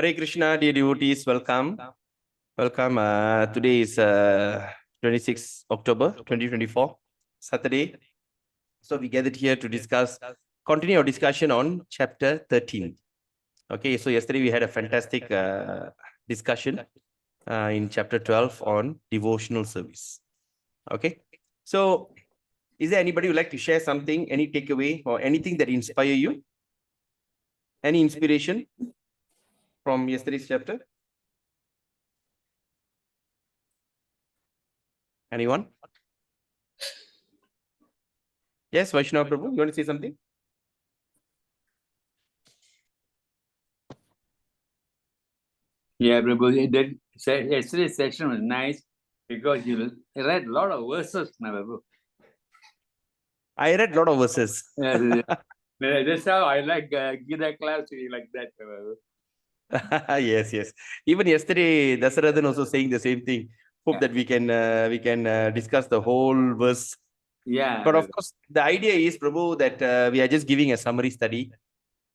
Hare Krishna, dear devotees, welcome. Welcome. Today is 26 October 2024, Saturday. So we gathered here to continue our discussion on chapter 13. Okay, so yesterday we had a fantastic discussion in chapter 12 on devotional service. Okay, so is there anybody who would like to share something, any takeaway or anything that inspire you? Any inspiration from yesterday's chapter? Anyone? Yes, Vaishnav Prabhu, you want to say something? Yeah, Prabhu, yesterday's session was nice because you read a lot of verses, na, Prabhu. I read a lot of verses. Yeah, that's how I like Gita class, like that, Prabhu. Yes. Even yesterday, Dasarathan also saying the same thing. Hope that we can discuss the whole verse. Yeah. But of course, the idea is, Prabhu, that we are just giving a summary study.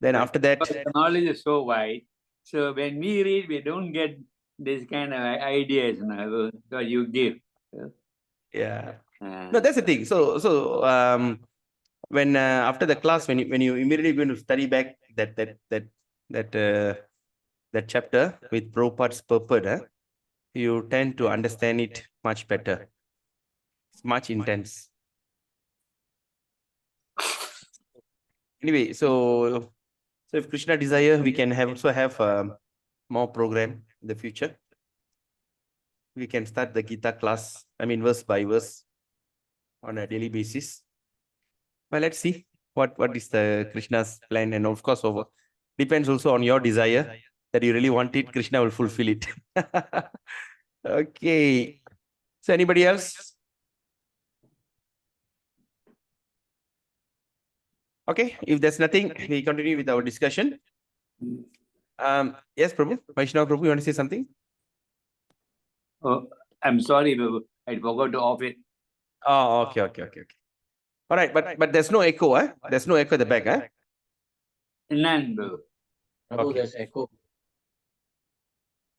Then after that, the knowledge is so wide. So when we read, we don't get this kind of ideas, so you give. yeah. No, that's the thing. So when after the class, when you immediately going to study back that chapter with Prabhupada's purport, you tend to understand it much better. It's much intense. Anyway, so if Krishna desire, we can also have more program in the future. We can start the Gita class, verse by verse on a daily basis. Well, let's see what is the Krishna's plan, and of course, depends also on your desire that you really want it. Krishna will fulfill it. Okay. So anybody else? Okay, if there's nothing, we continue with our discussion. Yes, Prabhu. Vaishnav Prabhu, you want to say something? Oh, I'm sorry, Prabhu. I forgot to off it. Oh, okay. All right, but there's no echo, eh? There's no echo at the back, eh? None, Prabhu. Okay. There's echo.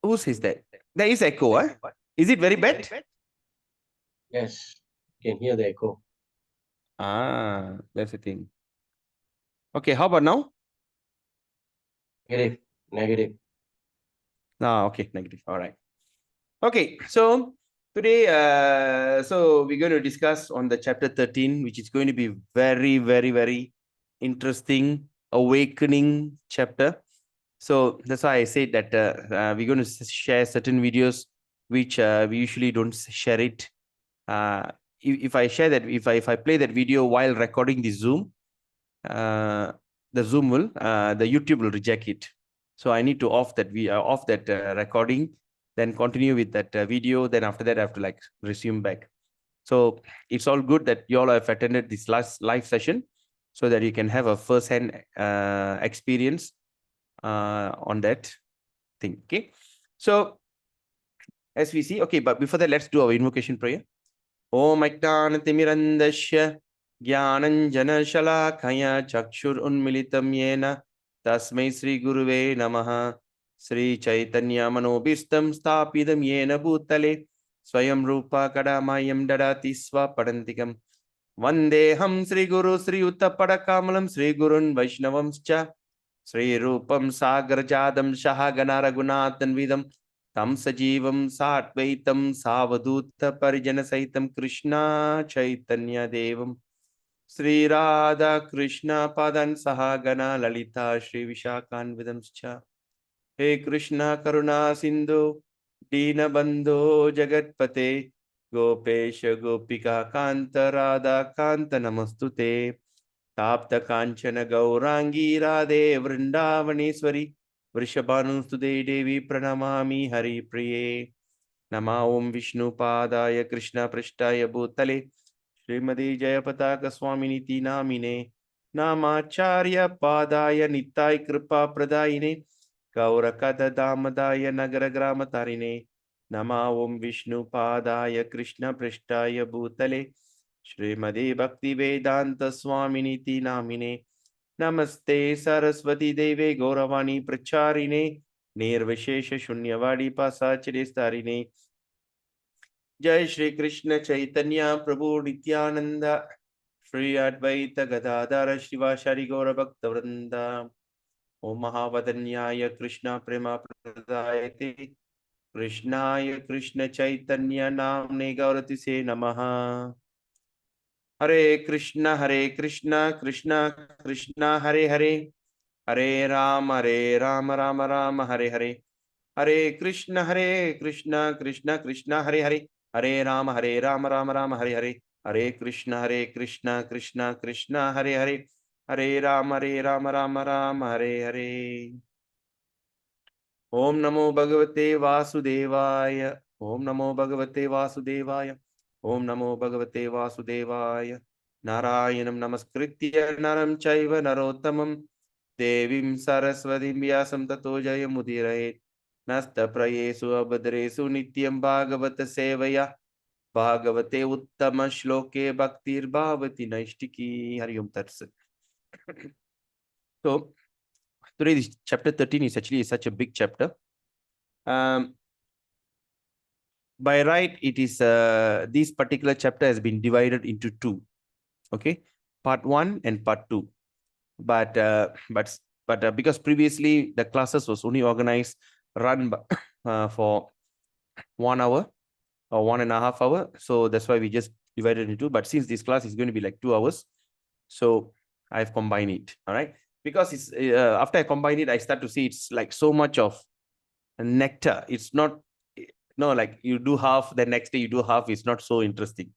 Who says that? There is echo, eh? Is it very bad? Yes, you can hear the echo. Ah, that's the thing. Okay, how about now? Negative. Okay, negative. All right. Okay, so today, so we're going to discuss on the chapter 13, which is going to be very, very, very interesting, awakening chapter. So that's why I said that we're going to share certain videos which we usually don't share it. If I share that, if I play that video while recording the Zoom, the YouTube will reject it. So I need to off that recording, then continue with that video. Then after that, I have to resume back. So it's all good that you all have attended this last live session, so that you can have a first-hand experience on that thing. Okay. So as we see, okay, but before that, let's do our invocation prayer. Om Ajnanatirmirandasya Gyananjanashalakaya Chakshur Unmilitam Yena Tasmai Sri Guruve Namaha. Sri Chaitanya Manobhistam Stapidam Yena Bhutale Swayam Rupa Kadamayam Dadati Swapadantikam Vandeham Sri Guru Sri Uttapadakamalam Sri Gurun Vaishnavamscha Sri Rupam Sagarjadam Shahagana Raghunathan Vidam Tam Sajivam Satvaitam Savadutta Parijana Saitam Krishna Chaitanya Devam Sri Radha Krishna Padan Sahagana Lalita Sri Vishakan Vidamscha. He Krishna Karuna Sindhu Dina Bandho Jagatpate Gopesha Gopika Kanta Radha Kanta Namastute Tapta Kanchana Gaurangi Radhe Vrindavaneshwari Vrishabhanustude Devi Pranamami Hari Priye Nama Om Vishnu Padaya Krishna Prishtaya Bhutale Srimadi Jayapataka Swaminiti Namine Namacharya Padaya Nitai Kripa Pradayine Gaurakada Damadaya Nagara Gramatarine Nama Om Vishnu Padaya Krishna Prishtaya Bhutale Srimadi Bhakti Vedanta Swaminiti Namine Namaste Saraswati Deve Gauravani Pracharine Nirvishesha Shunyavadi Pasachidestarine. Jai Shri Krishna Chaitanya Prabhu Nityananda Shri Advaita Gadadara Shiva Shari Gaura Bhakta Vrinda. Om Mahavadanyaya Krishna Prema Pradayate Krishnaya Krishna Chaitanya Namne Gaurati Se Namaha. Hare Krishna Krishna Krishna Hare Hare Hare Rama Rama Rama Hare Hare Hare Krishna Krishna Krishna Hare Hare Hare Rama Rama Hare Hare Hare Krishna Krishna Krishna Hare Hare Hare Rama Rama Hare Hare. Om Namo Bhagavate Vasudevaya. Om Namo Bhagavate Vasudevaya. Om Namo Bhagavate Vasudevaya. Narayanam Namaskritya Naram Chaiva Narottamam Devim Saraswatim Vyasam Tato Jayamudiraye. Nasta Prayesu Abhadresu Nityam Bhagavata Sevaya. Bhagavate Uttama Shloke Bhaktir Bhavati Naishtiki. Hari Om Tat Sat. So, today this chapter 13 is actually such a big chapter. By right, it is this particular chapter has been divided into two. Okay, part 1 and part 2. But because previously the classes was only organized run for 1 hour or 1.5 hours, so that's why we just divided into. But since this class is going to be like 2 hours, so I've combined it. All right, because it's after I combine it, I start to see it's like so much of nectar. It's not like you do half, the next day you do half. It's not so interesting.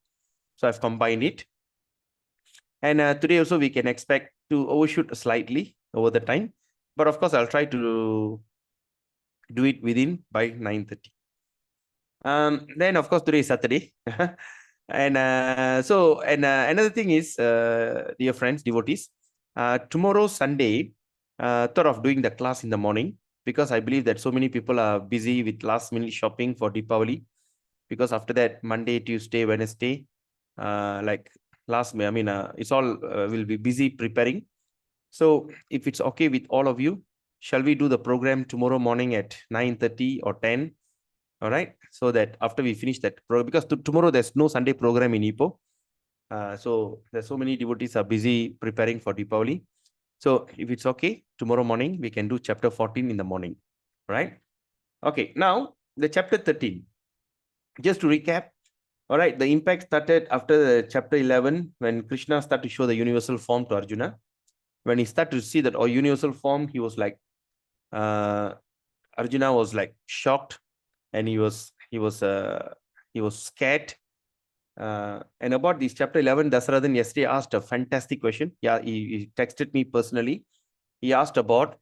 So I've combined it. And today also we can expect to overshoot slightly over the time. But of course, I'll try to do it within by 9:30. Then of course, today is Saturday. And another thing is, dear friends, devotees, tomorrow Sunday, thought of doing the class in the morning, because I believe that so many people are busy with last minute shopping for Deepavali. Because after that, Monday, Tuesday, Wednesday, it's all will be busy preparing. So if it's okay with all of you, shall we do the program tomorrow morning at 9:30 or 10? All right. So that after we finish that program, because tomorrow there's no Sunday program in Ipoh. So there's so many devotees are busy preparing for Deepavali. So if it's okay, tomorrow morning, we can do chapter 14 in the morning, right? Okay, now the chapter 13. Just to recap, all right, the impact started after the chapter 11, when Krishna started to show the universal form to Arjuna. When he started to see that universal form, he was like, Arjuna was like shocked, and he was scared. And about this chapter 11, Dasarathan yesterday asked a fantastic question. Yeah, he texted me personally. He asked about,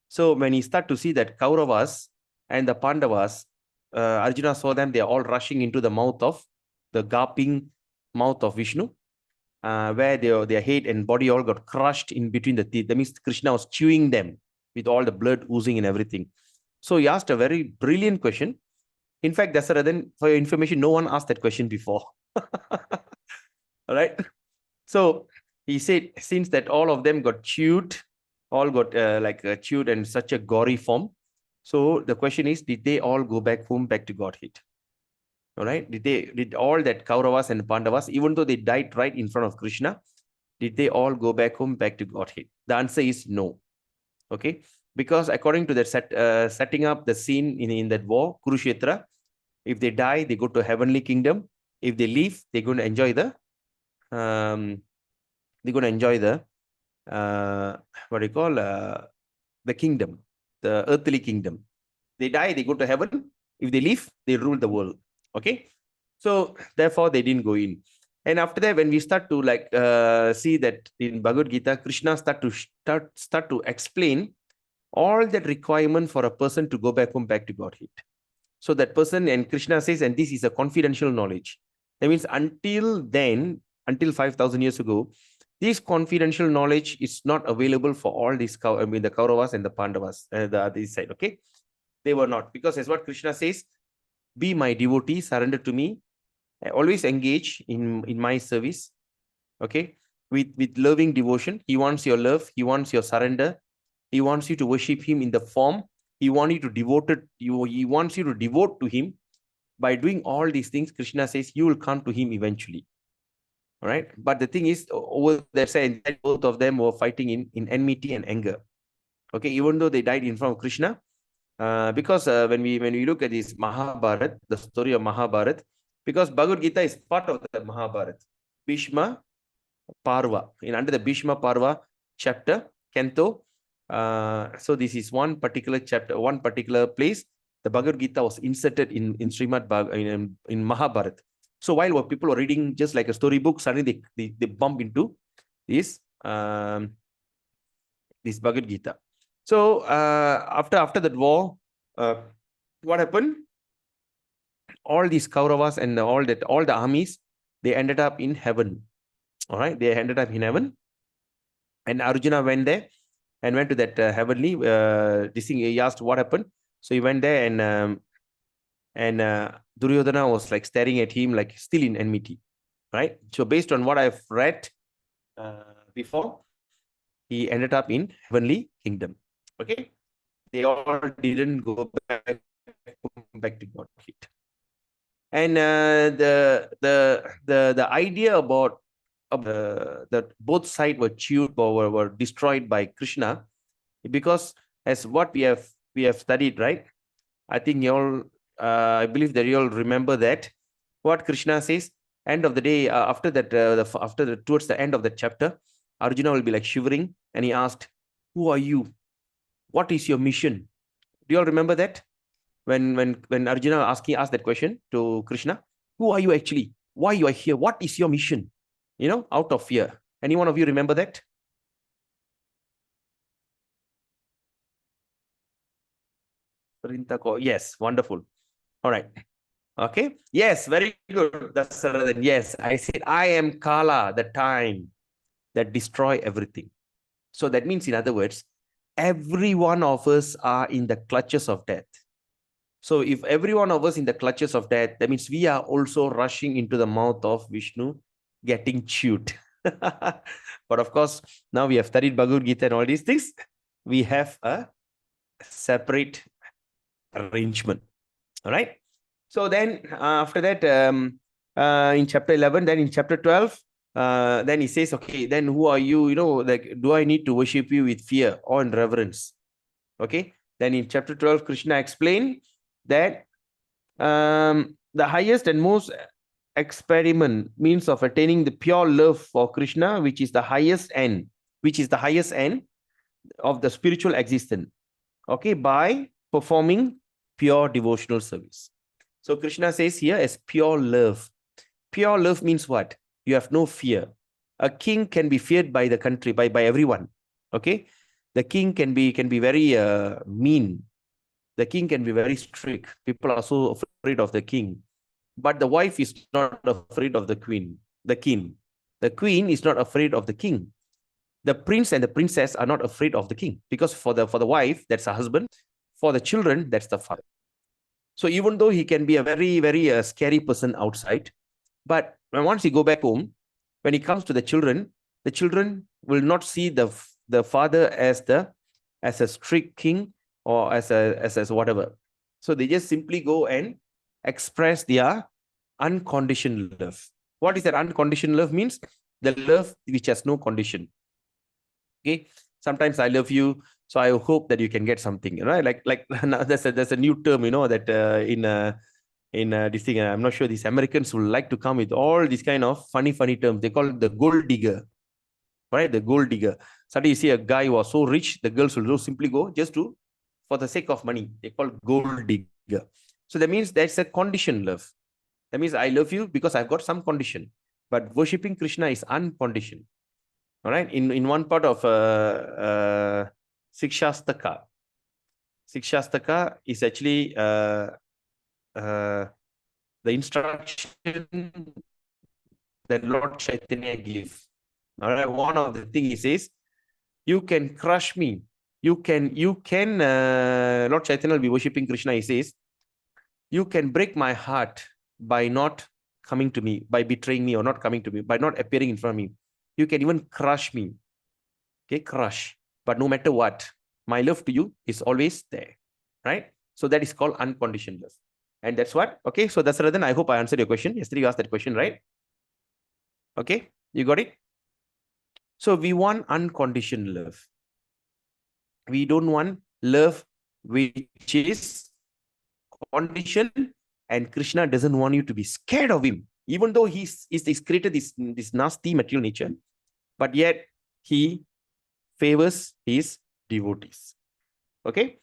so when he started to see that Kauravas and the Pandavas, Arjuna saw them, they are all rushing into the mouth of the gaping mouth of Vishnu, where their head and body all got crushed in between the teeth. That means Krishna was chewing them with all the blood oozing and everything. So he asked a very brilliant question. In fact, Dasarathan, for your information, no one asked that question before. All right. So he said, since that all of them got chewed, all got chewed in such a gory form. So the question is, did they all go back home, back to Godhead? All right. Did all that Kauravas and Pandavas, even though they died right in front of Krishna, did they all go back home, back to Godhead? The answer is no. Okay. Because according to that setting up the scene in that war, Kurukshetra, if they die, they go to heavenly kingdom. If they leave, they're going to enjoy the the kingdom, the earthly kingdom. They die, they go to heaven. If they leave, they rule the world. Okay. So therefore, they didn't go in. And after that, when we start to see that in Bhagavad Gita, Krishna start to explain all that requirement for a person to go back home, back to Godhead. So that person, and Krishna says, and this is a confidential knowledge. That means until then, until 5,000 years ago, this confidential knowledge is not available for all these, the Kauravas and the Pandavas, the other side. Okay, they were not, because as what Krishna says, be my devotee, surrender to me, always engage in my service. Okay, with loving devotion. He wants your love. He wants your surrender. He wants you to worship him in the form He wants you to devote it, he wants you to devote to him. By doing all these things, Krishna says you will come to him eventually. All right. But the thing is, over there, both of them were fighting in enmity and anger. Okay, even though they died in front of Krishna, because when we look at this Mahabharat, the story of Mahabharat, because Bhagavad Gita is part of the Mahabharat, Bhishma Parva, under the Bhishma Parva chapter, Canto. So this is one particular chapter, one particular place. The Bhagavad Gita was inserted in Srimad in Mahabharat. So while people were reading just like a storybook, suddenly they bump into this this Bhagavad Gita. So after that war, what happened? All these Kauravas and all the armies, they ended up in heaven. All right, they ended up in heaven, and Arjuna went there and went to that heavenly. This thing, he asked what happened. So he went there, and Duryodhana was like staring at him, like still in enmity. Right. So based on what I've read before, he ended up in heavenly kingdom. Okay, they all didn't go back to God. And the idea about that both sides were chewed or were destroyed by Krishna, because as what we have studied, right? I think you all, I believe that you all remember that what Krishna says. End of the day, after that, towards the end of the chapter, Arjuna will be like shivering, and he asked, "Who are you? What is your mission?" Do you all remember that? When Arjuna asked that question to Krishna, "Who are you actually? Why you are here? What is your mission?" Out of fear. Any one of you remember that? Yes, wonderful. All right. Okay. Yes, very good. That's yes. I said, I am Kala, the time that destroy everything. So that means, in other words, every one of us are in the clutches of death. So if every one of us in the clutches of death, that means we are also rushing into the mouth of Vishnu, getting chewed. But of course, now we have studied Bhagavad Gita and all these things. We have a separate arrangement. All right. So then after that, in chapter 11, then in chapter 12, then he says, okay, then who are you? Like, do I need to worship you with fear or in reverence? Okay. Then in chapter 12, Krishna explained that the highest and most experiment means of attaining the pure love for Krishna, which is the highest end of the spiritual existence. Okay, by performing pure devotional service. So Krishna says here as pure love. Pure love means what? You have no fear. A king can be feared by the country, by everyone. Okay, the king can be very mean. The king can be very strict. People are so afraid of the king. But the wife is not afraid of the queen, the king. The queen is not afraid of the king. The prince and the princess are not afraid of the king, because for the wife, that's a husband. For the children, that's the father. So even though he can be a very, very scary person outside, but once he go back home, when he comes to the children will not see the father as a strict king or as whatever. So they just simply go and express their unconditioned love. What is that unconditioned love means? The love which has no condition. Okay. Sometimes I love you, so I hope that you can get something, right? Like there's a new term, that in this thing, I'm not sure these Americans will like to come with all these kind of funny terms. They call it the gold digger, right? The gold digger. Suddenly you see a guy who was so rich, the girls will simply go just for the sake of money. They call it gold digger. So that means that's a conditioned love. That means I love you because I've got some condition. But worshipping Krishna is unconditioned. All right. In one part of Sikshastaka is actually the instruction that Lord Chaitanya gives. All right. One of the things he says, you can crush me. You can Lord Chaitanya will be worshipping Krishna. He says, you can break my heart by not coming to me, by betraying me or not coming to me, by not appearing in front of me. You can even crush me. Okay, crush. But no matter what, my love to you is always there. right? So that is called unconditioned love. And that's what, okay, so that's Radhan, I hope I answered your question. Yesterday you asked that question, right? Okay, you got it? So we want unconditioned love. We don't want love which is conditioned, and Krishna doesn't want you to be scared of him, even though he's created this nasty material nature, but yet he favors his devotees. Okay.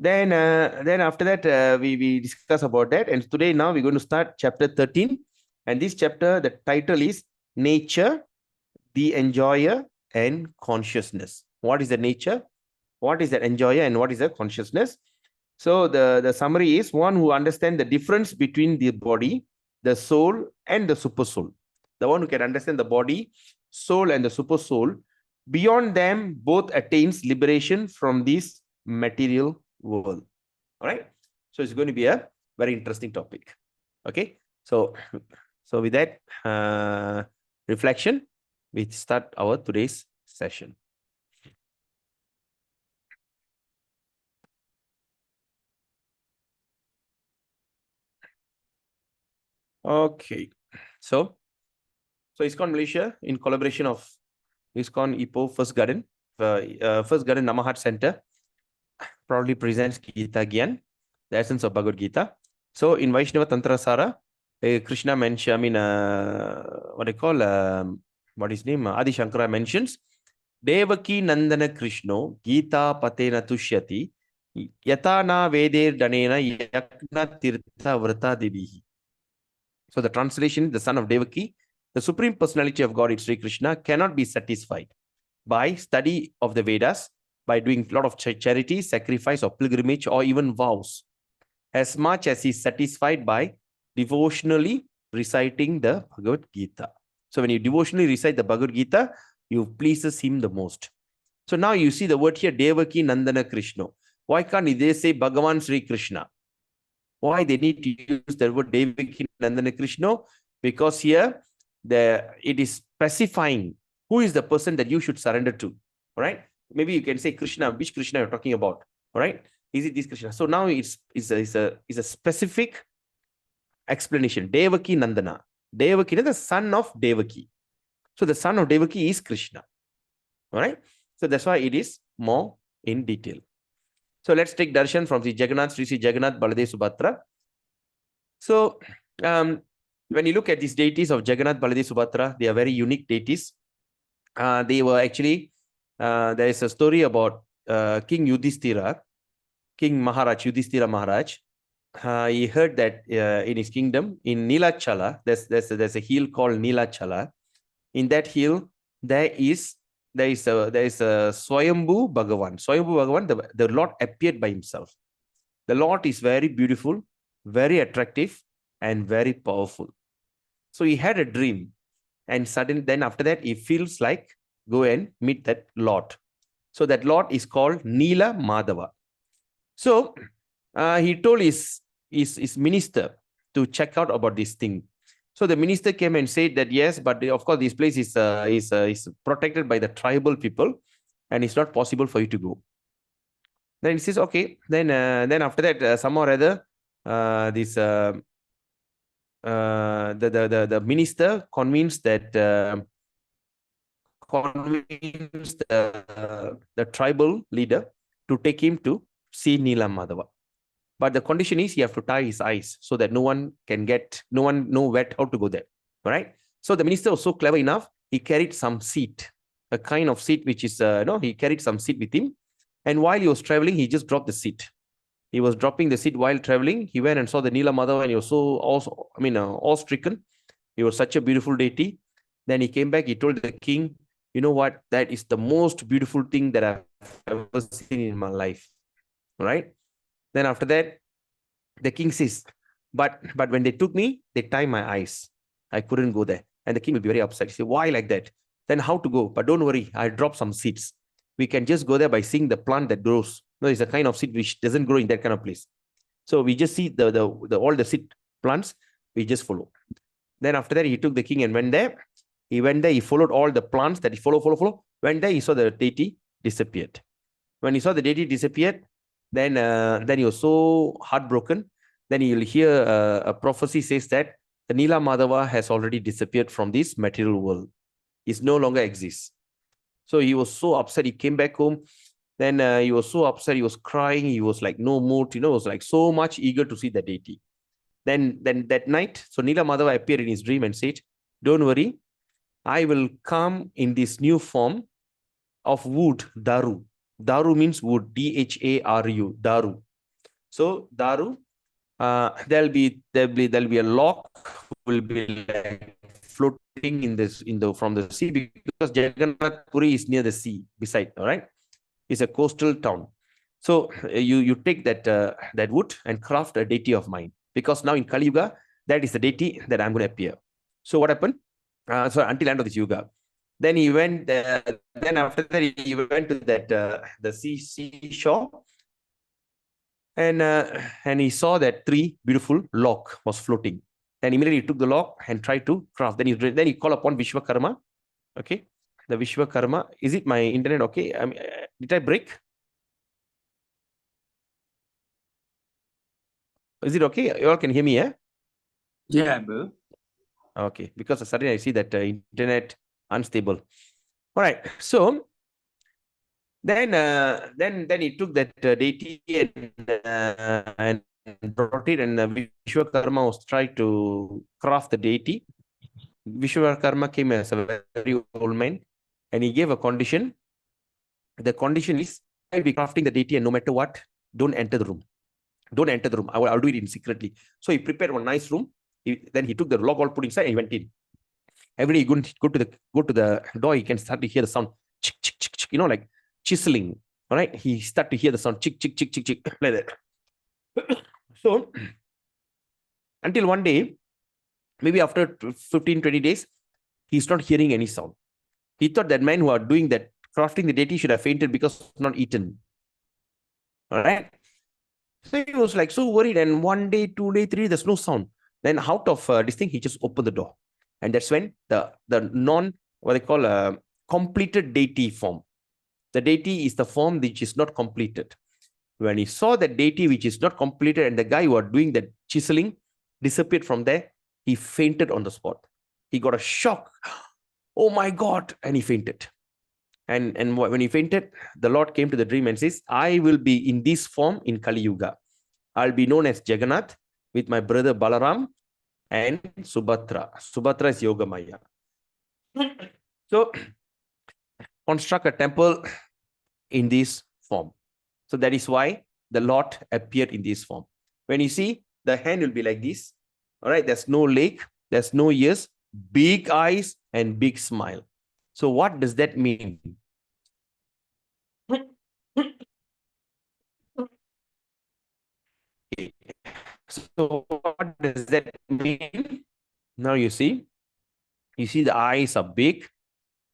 Then after that, we discuss about that. And today now we're going to start chapter 13. And this chapter, the title is Nature, the Enjoyer, and Consciousness. What is the nature? What is the enjoyer, and what is the consciousness? So the summary is one who understands the difference between the body, the soul, and the super soul. The one who can understand the body, soul, and the super soul. Beyond them, both attains liberation from this material world. All right. So it's going to be a very interesting topic. Okay. So with that reflection, we start our today's session. Okay. So ISKCON Malaysia, in collaboration of ISKCON Ipoh First Garden Namahat Center, proudly presents Gita Gyan, the essence of Bhagavad Gita. So in Vaishnava Tantra Sara, Krishna mentions, what they call, what his name? Adi Shankara mentions, Devaki Nandana Krishno, Gita Patena Tushyati, Yatana Vedir Danena Yakna Tirtha Vrata Devihi. So the translation, the son of Devaki, the supreme personality of God, Sri Krishna, cannot be satisfied by study of the Vedas, by doing a lot of charity, sacrifice, or pilgrimage, or even vows, as much as he is satisfied by devotionally reciting the Bhagavad Gita. So when you devotionally recite the Bhagavad Gita, you pleases him the most. So now you see the word here, Devaki Nandana Krishna. Why can't they say Bhagavan Sri Krishna? Why they need to use the word Devaki Nandana Krishna? Because here it is specifying who is the person that you should surrender to. All right. Maybe you can say Krishna, which Krishna you're talking about. All right. Is it this Krishna? So now it's a specific explanation. Devaki Nandana. Devaki is the son of Devaki. So the son of Devaki is Krishna. All right. So that's why it is more in detail. So let's take darshan from Sri Jagannath, Sri Jagannath, Baladev, Subhadra. So when you look at these deities of Jagannath, Baladev, Subhadra, they are very unique deities. They were actually, there is a story about King Yudhishthira, King Maharaj, Yudhishthira Maharaj. He heard that in his kingdom, in Nilachala, there's a hill called Nilachala. In that hill, there is a Swayambhu Bhagavan. Swayambhu Bhagavan, the Lord appeared by himself. The Lord is very beautiful, very attractive, and very powerful. So he had a dream, and suddenly, then after that, he feels like go and meet that Lord. So that Lord is called Nila Madhava. So he told his minister to check out about this thing. So the minister came and said that yes, but of course this place is protected by the tribal people, and it's not possible for you to go. Then he says, okay. Then after that, some or other, the minister convinced the tribal leader to take him to see Nila Madhava. But the condition is you have to tie his eyes so that no one know how to go there. All right. So the minister was so clever enough. He carried some seed, a kind of seed which is he carried some seed with him. And while he was traveling, he just dropped the seed. He was dropping the seed while traveling. He went and saw the Nila Madhava, and he was so awe-stricken. He was such a beautiful deity. Then he came back. He told the king, you know what? That is the most beautiful thing that I've ever seen in my life. All right. Then after that, the king says, but when they took me, they tied my eyes. I couldn't go there. And the king will be very upset. He said, why like that? Then how to go? But don't worry, I dropped some seeds. We can just go there by seeing the plant that grows. No, it's a kind of seed which doesn't grow in that kind of place. So we just see all the seed plants, we just follow. Then after that, he took the king and went there. He went there, he followed all the plants that he follow. Went there, he saw the deity disappeared. When he saw the deity disappeared, Then he was so heartbroken. Then you'll hear a prophecy says that the Nila Madhava has already disappeared from this material world. It no longer exists. So he was so upset. He came back home. Then he was so upset. He was crying. He was like no mood. Was like so much eager to see the deity. Then that night, so Nila Madhava appeared in his dream and said, "Don't worry, I will come in this new form of wood, daru. Daru means wood, Dharu, daru. So daru, there'll be a lock will be like floating in the from the sea, because Jagannath Puri is near the sea beside. All right, it's a coastal town. So you take that wood and craft a deity of mine, because now in Kali Yuga, that is the deity that I'm going to appear. So what happened? So until end of this Yuga, then he went. Then after that, he went to that the seashore, and he saw that three beautiful lock was floating. Then immediately he took the lock and tried to craft. Then he called upon Vishwakarma. Okay, the Vishwakarma. Is it my internet okay? I mean, did I break? Is it okay? You all can hear me, yeah? Yeah, bro. Okay, because suddenly I see that internet unstable. All right, so then he took that deity and brought it, and Vishwakarma was trying to craft the deity. Vishwakarma came as a very old man, and he gave a condition. The condition is, I'll be crafting the deity, and no matter what, don't enter the room. Don't enter the room. I'll do it in secretly. So he prepared one nice room. Then he took the log, all put inside, and he went in. Every day, you go to the door, you can start to hear the sound, chick, chick, chick, chick, like chiseling. All right, he start to hear the sound, chick, chick, chick, chick, chick, like that. So until one day, maybe after 15, 20 days, he's not hearing any sound. He thought that man who are doing that, crafting the deity, should have fainted because not eaten. All right. So he was like so worried, and 1 day, 2 day, 3 days, there's no sound. Then out of this thing, he just opened the door, and that's when the what they call a completed deity form. The deity is the form which is not completed. When he saw the deity which is not completed, and the guy who are doing that chiseling disappeared from there, he fainted on the spot. He got a shock. Oh my God! And he fainted. And when he fainted, the Lord came to the dream and says, I will be in this form in Kali Yuga. I'll be known as Jagannath with my brother Balaram and Subhadra. Subhadra is Yogamaya. So construct a temple in this form. So that is why the Lord appeared in this form. When you see, the hand will be like this. All right, there's no leg, there's no ears, big eyes, and big smile. So what does that mean? So what does that mean? Now you see the eyes are big,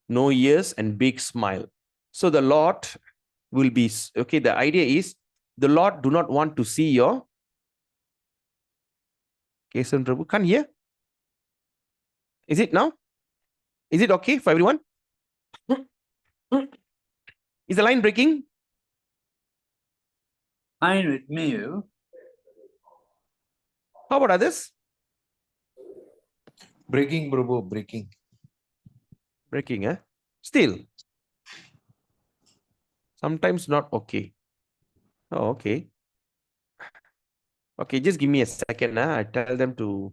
no ears, and big smile. So the Lord will be, okay, the idea is the Lord do not want to see your Kesan Prabhu. Can't hear? Is it now? Is it okay for everyone? Is the line breaking? Fine with me. How about others? Breaking, Prabhu, breaking. Breaking, eh? Still. Sometimes not okay. Oh, okay. Okay, just give me a second. I tell them to.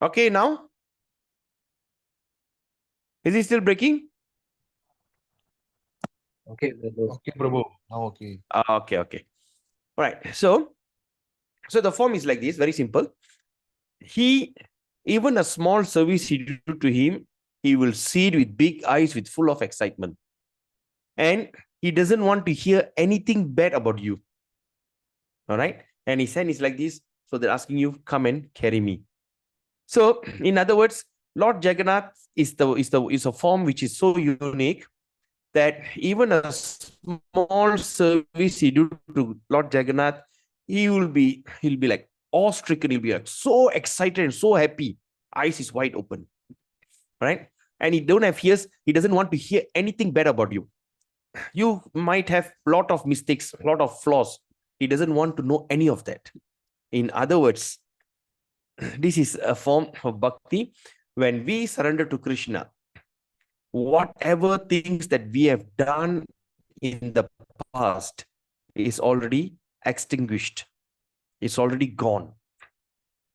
Okay, now? Is it still breaking? Okay, Okay, Prabhu. Now okay. Okay, okay. All right. So the form is like this, very simple. Even a small service you do to him, he will see it with big eyes, with full of excitement. And he doesn't want to hear anything bad about you. All right. And his hand is like this. So they're asking you, come and carry me. So in other words, Lord Jagannath is a form which is so unique that even a small service you do to Lord Jagannath, he'll be like awe-stricken. He'll be like so excited and so happy. Eyes is wide open, right? And he don't have ears. He doesn't want to hear anything bad about you. You might have a lot of mistakes, a lot of flaws. He doesn't want to know any of that. In other words, this is a form of bhakti. When we surrender to Krishna, whatever things that we have done in the past is already extinguished. It's already gone.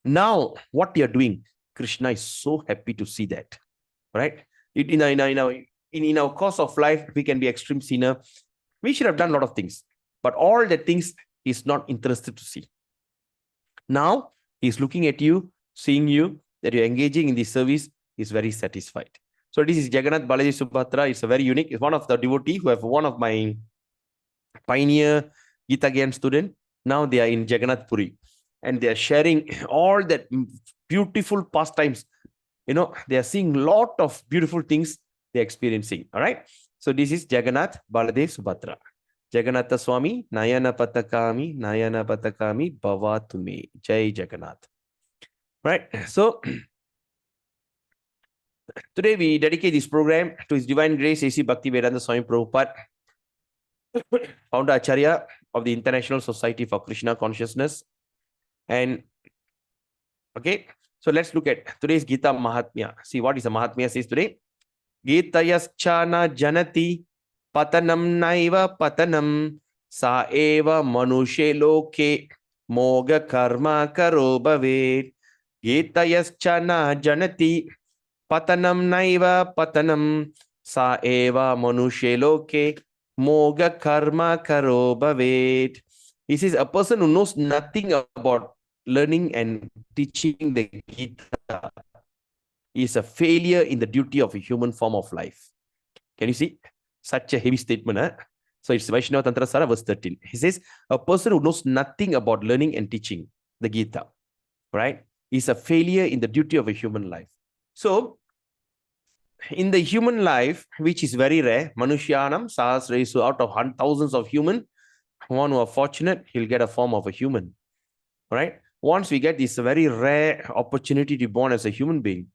Now, what you're doing, Krishna is so happy to see that, right? In our course of life, we can be extreme sinner. We should have done a lot of things, but all the things he's not interested to see. Now, he's looking at you, seeing you, that you're engaging in this service, he's very satisfied. So this is Jagannath Balaji Subhadra. It's a very unique, it's one of the devotee who have one of my pioneer Gita Gyan student. Now they are in Jagannath Puri and they are sharing all that beautiful pastimes. You know, they are seeing a lot of beautiful things they're experiencing. All right. So this is Jagannath Baladev Subhadra. Jagannatha Swami, Nayana Patakami, Bhavatume. Jai Jagannath. Right. So today we dedicate this program to His Divine Grace A.C. Bhaktivedanta Swami Prabhupada, founder Acharya of the International Society for Krishna Consciousness. And okay, so let's look at today's Gita Mahatmya. See what is the Mahatmya says today. Gita yaschana janati patanam naiva patanam sa eva manushe loke moga karma karo bhavet. Gita yaschana janati patanam naiva patanam sa eva manushe loke moga karma karo bhavet. He says a person who knows nothing about learning and teaching the Gita is a failure in the duty of a human form of life. Can you see? Such a heavy statement. Huh? So it's Vaishnava Tantra Sara, verse 13. He says, a person who knows nothing about learning and teaching the Gita, right, is a failure in the duty of a human life. So, in the human life, which is very rare, Manushyanam Sahasresu, out of thousands of human, one who are fortunate, he'll get a form of a human, right? Once we get this very rare opportunity to be born as a human being,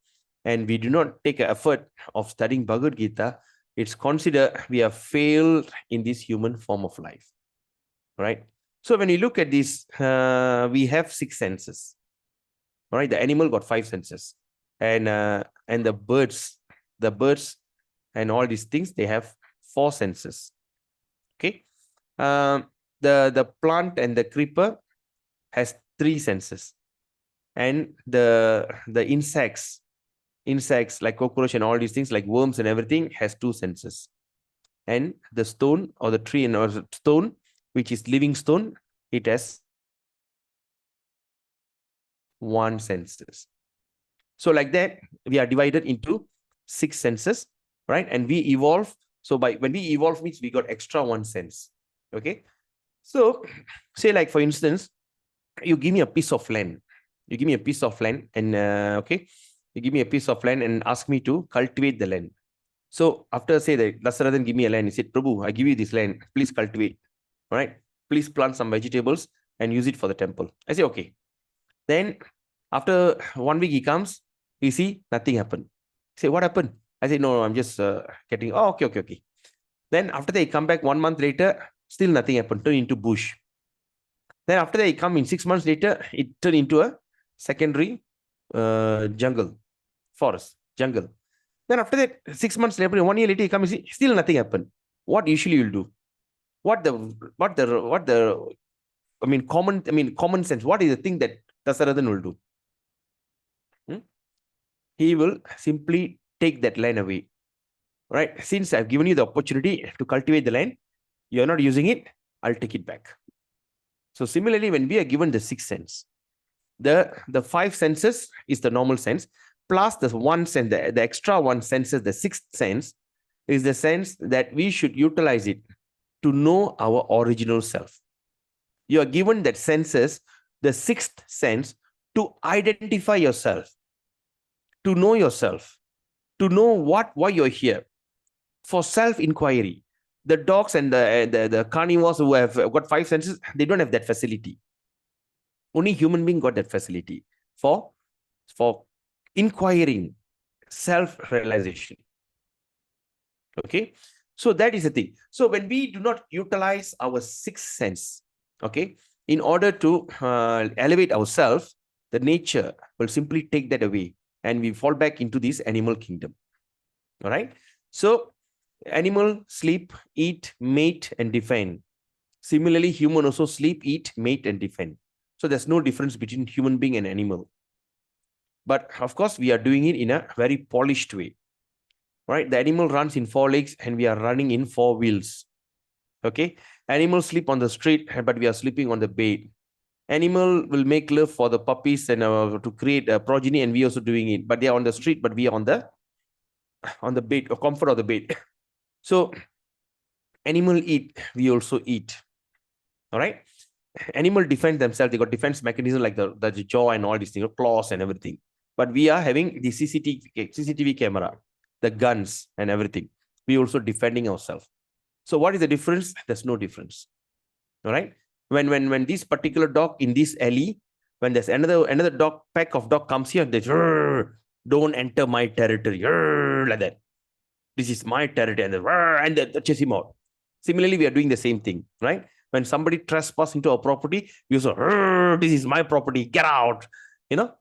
and we do not take an effort of studying Bhagavad Gita, it's considered we have failed in this human form of life, right? So when you look at this, we have 6 senses, right? The animal got 5 senses, and the birds and all these things, they have 4 senses. Okay, the plant and the creeper has 3 senses, and the insects like cockroach and all these things like worms and everything has 2 senses, and the stone or the tree and or the stone, which is living stone, it has 1 senses. So like that, we are divided into 6 senses, right? And we evolve. So when we evolve means we got extra 1 sense. Okay. So say like for instance, you give me a piece of land. You give me a piece of land and okay, you give me a piece of land and ask me to cultivate the land. So after say that Dasarathan give me a land, he said, Prabhu, I give you this land, please cultivate. All right, please plant some vegetables and use it for the temple. I say, okay. Then after 1 week he comes, you see nothing happened. Say, what happened? I say, no, I'm just getting, oh, okay. Then after that, he come back 1 month later, still nothing happened, turn into bush. Then after that, he come in 6 months later, it turned into a secondary jungle, forest, jungle. Then after that, 6 months later, 1 year later, he comes, still nothing happened. What usually you'll do? Common sense. What is the thing that Dasarathan will do? He will simply take that land away. Right? Since I've given you the opportunity to cultivate the land, you're not using it, I'll take it back. So similarly, when we are given the 6th sense, the 5 senses is the normal sense, plus the 1 sense, the extra 1 senses, the 6th sense is the sense that we should utilize it to know our original self. You are given that senses, the sixth sense, to identify yourself, to know yourself, to know why you're here, for self-inquiry. The dogs and the carnivores who have got five senses, they don't have that facility. Only human being got that facility for inquiring, self-realization. Okay, so that is the thing. So when we do not utilize our sixth sense, okay, in order to elevate ourselves, the nature will simply take that away and we fall back into this animal kingdom. All right. So animal sleep, eat, mate, and defend. Similarly, human also sleep, eat, mate, and defend. So there's no difference between human being and animal. But of course, we are doing it in a very polished way. Right? The animal runs in four legs and we are running in four wheels. Okay. Animals sleep on the street, but we are sleeping on the bed. Animal will make love for the puppies and to create a progeny, and we also doing it. But they are on the street, but we are on the bed, or comfort of the bed. So animal eat, we also eat. All right. Animal defend themselves. They got defense mechanism like the jaw and all these things, claws and everything. But we are having the CCTV camera, the guns and everything. We also defending ourselves. So what is the difference? There's no difference. All right. When this particular dog in this alley, when there's another dog, pack of dog comes here, they don't enter my territory, like that. This is my territory, and they chase him out. Similarly, we are doing the same thing, right? When somebody trespass into our property, we also, this is my property, get out.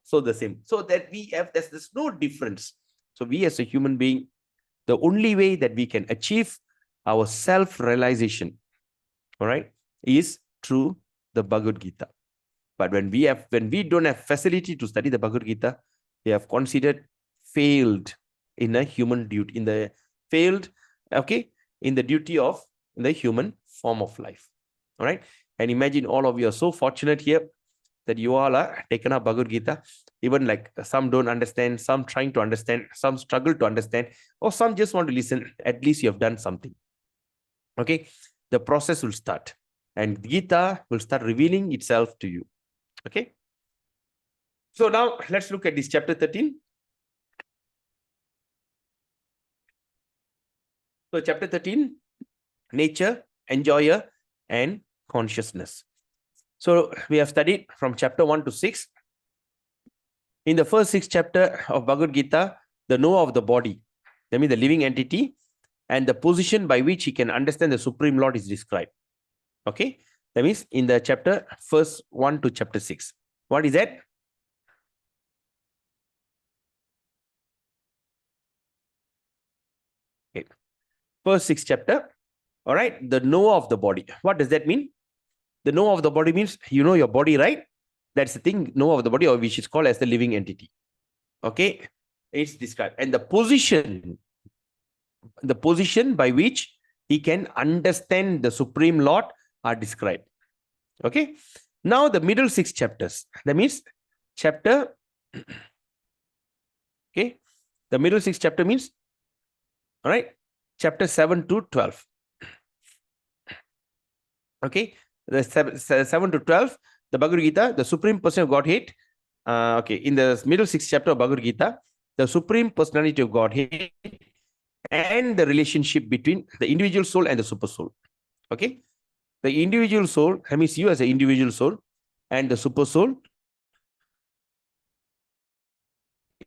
So the same. So that we have, there's no difference. So we as a human being, the only way that we can achieve our self-realization, all right, is through the Bhagavad Gita. But when we don't have facility to study the Bhagavad Gita, we have considered failed in a human duty, in the duty of the human form of life. All right. And imagine all of you are so fortunate here that you all are taken up Bhagavad Gita. Even like some don't understand, some trying to understand, some struggle to understand, or some just want to listen. At least you have done something. Okay. The process will start and Gita will start revealing itself to you. Okay. So now let's look at this chapter 13. So chapter 13, nature, enjoyer, and consciousness. So we have studied from chapter 1 to 6. In the first 6 chapter of Bhagavad Gita, the knower of the body, that means the living entity, and the position by which he can understand the Supreme Lord is described. Okay. That means in the chapter first 1 to chapter 6. What is that? Okay. First 6 chapter. All right. The knower of the body. What does that mean? The knower of the body means you know your body, right? That's the thing, knower of the body, or which is called as the living entity. Okay. It's described. And the position by which he can understand the Supreme Lord are described. Okay. Now the middle 6 chapters. That means chapter. Okay. The middle 6 chapter means, all right, chapter 7 to 12. Okay. The 7 to 12, the Bhagavad Gita, the Supreme Person of Godhead. Okay. In the middle 6 chapter of Bhagavad Gita, the Supreme Personality of Godhead and the relationship between the individual soul and the super soul. Okay. The individual soul, that means you as an individual soul, and the super soul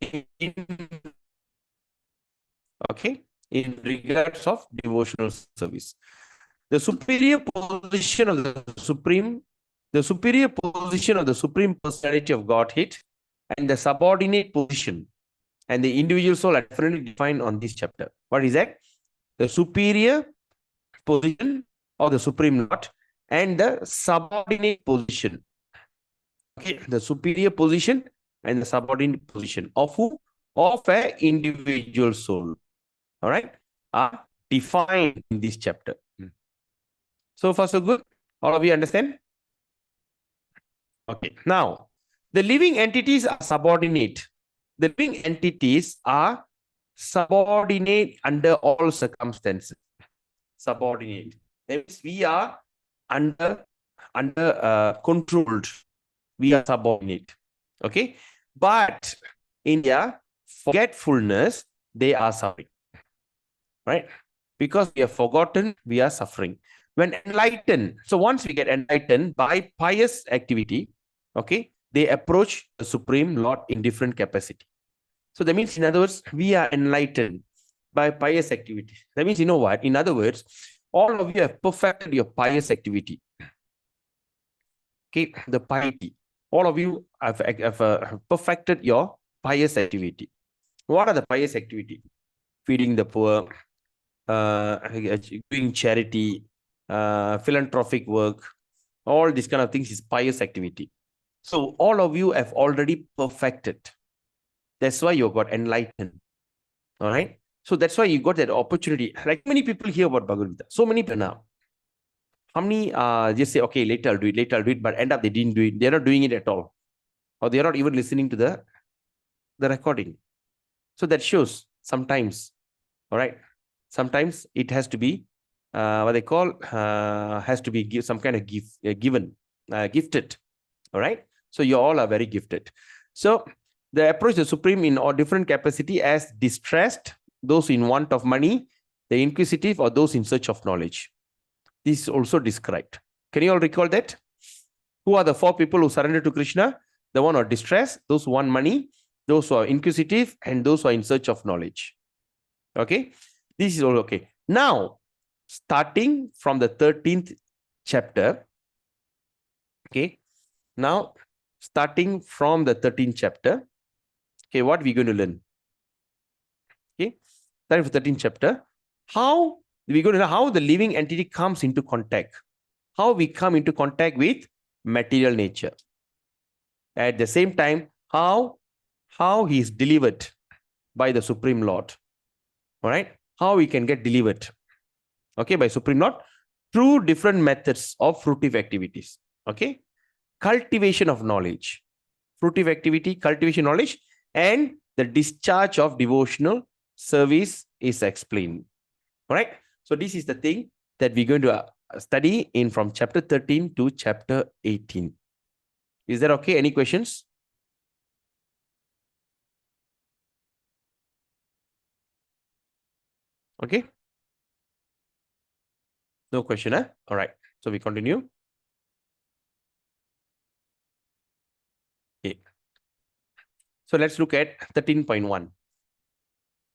in regards of devotional service. The superior position of the Supreme Personality of Godhead and the subordinate position and the individual soul are definitely defined on this chapter. What is that? The superior position of the Supreme Lord and the subordinate position. Okay, the superior position and the subordinate position of who? Of an individual soul. All right, are defined in this chapter. So far, so good. All of you understand? Okay. Now, the living entities are subordinate. The living entities are subordinate under all circumstances. Subordinate. That means we are under controlled. We are subordinate. Okay. But in their forgetfulness, they are suffering. Right? Because we have forgotten, we are suffering. When enlightened, so once we get enlightened by pious activity, okay, they approach the Supreme Lord in different capacity. So that means, in other words, we are enlightened by pious activity. That means, you know what? In other words, all of you have perfected your pious activity. Okay, the piety. All of you have perfected your pious activity. What are the pious activity? Feeding the poor, doing charity, philanthropic work, all these kind of things is pious activity. So all of you have already perfected. That's why you got enlightened. All right. So that's why you got that opportunity. Like many people hear about Bhagavad Gita. So many people now. How many just say, okay, later I'll do it, but end up they didn't do it. They're not doing it at all. Or they're not even listening to the recording. So that shows sometimes, all right. Sometimes it has to be what they call has to be some kind of gift gifted. All right. So you all are very gifted. So the approach the Supreme in all different capacity as distressed, those in want of money, the inquisitive, or those in search of knowledge. This is also described. Can you all recall that? Who are the four people who surrender to Krishna? The one who are distressed, those who want money, those who are inquisitive, and those who are in search of knowledge. Okay. This is all okay. Now, starting from the 13th chapter, okay. Now, starting from the 13th chapter, okay, what we're going to learn? Okay, starting from the 13th chapter, how we're going to learn how the living entity comes into contact, how we come into contact with material nature. At the same time, how he is delivered by the Supreme Lord. All right, how we can get delivered, okay, by Supreme Lord through different methods of fruitive activities. Okay, cultivation of knowledge, fruitive activity, cultivation knowledge, and the discharge of devotional service is explained. All right. So this is the thing that we're going to study in from chapter 13 to chapter 18. Is that okay? Any questions? Okay. No question, huh? All right. So we continue. Okay. So let's look at 13.1.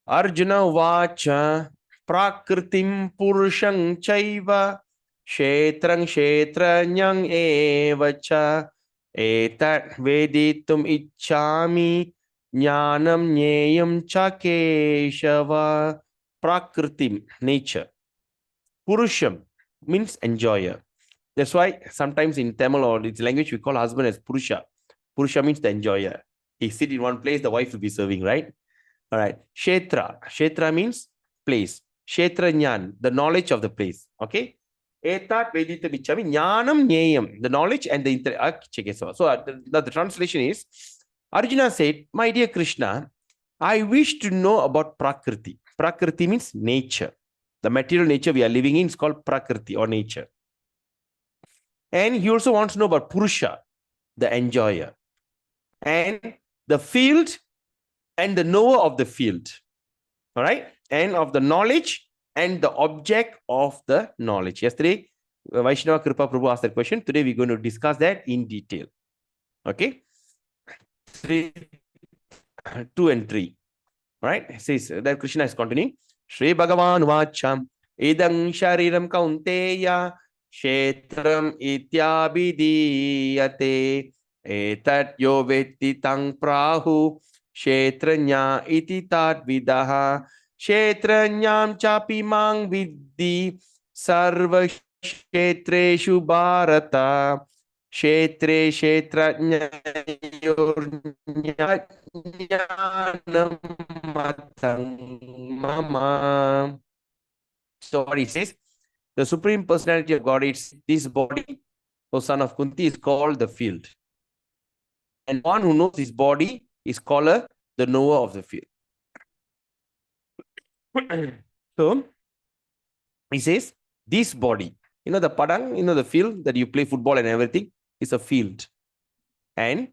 Arjuna vacha prakritim purushang chaiva kshetrang kshetranyang evacha etat veditum ichchami jnanam jneyam cha keshava. Prakritim, nature. Purusham means enjoyer. That's why sometimes in Tamil or its language we call husband as Purusha. Purusha means the enjoyer. He sit in one place, the wife will be serving, right? All right. Kshetra. Kshetra means place. Kshetra Jnyan, the knowledge of the place. Okay. Etat Vedita Vichami Jnanam Nyayam, the knowledge and the So the translation is Arjuna said, my dear Krishna, I wish to know about Prakriti. Prakriti means nature. The material nature we are living in is called Prakriti or nature. And he also wants to know about Purusha, the enjoyer. And the field and the knower of the field. All right. And of the knowledge and the object of the knowledge. Yesterday, Vaishnava Kripa Prabhu asked that question. Today, we're going to discuss that in detail. Okay. 2 and 3. All right. It says that Krishna is continuing. Shri Bhagavan Vacham Idang Shariram Kaunteya Kshetram Ityabhidiyate Etat Yo Vetti Tang Prahu Kshetranya Iti Tat Vidaha Kshetranyam Chapi Mang Viddi Sarva Kshetreshu Bharata Kshetre Kshetrajnanam matang mama. So what he says, the Supreme Personality of God, it's this body, O son of Kunti, is called the field. And one who knows his body is called the knower of the field. So he says, this body, You know the padang, you know the field that you play football and everything is a field. And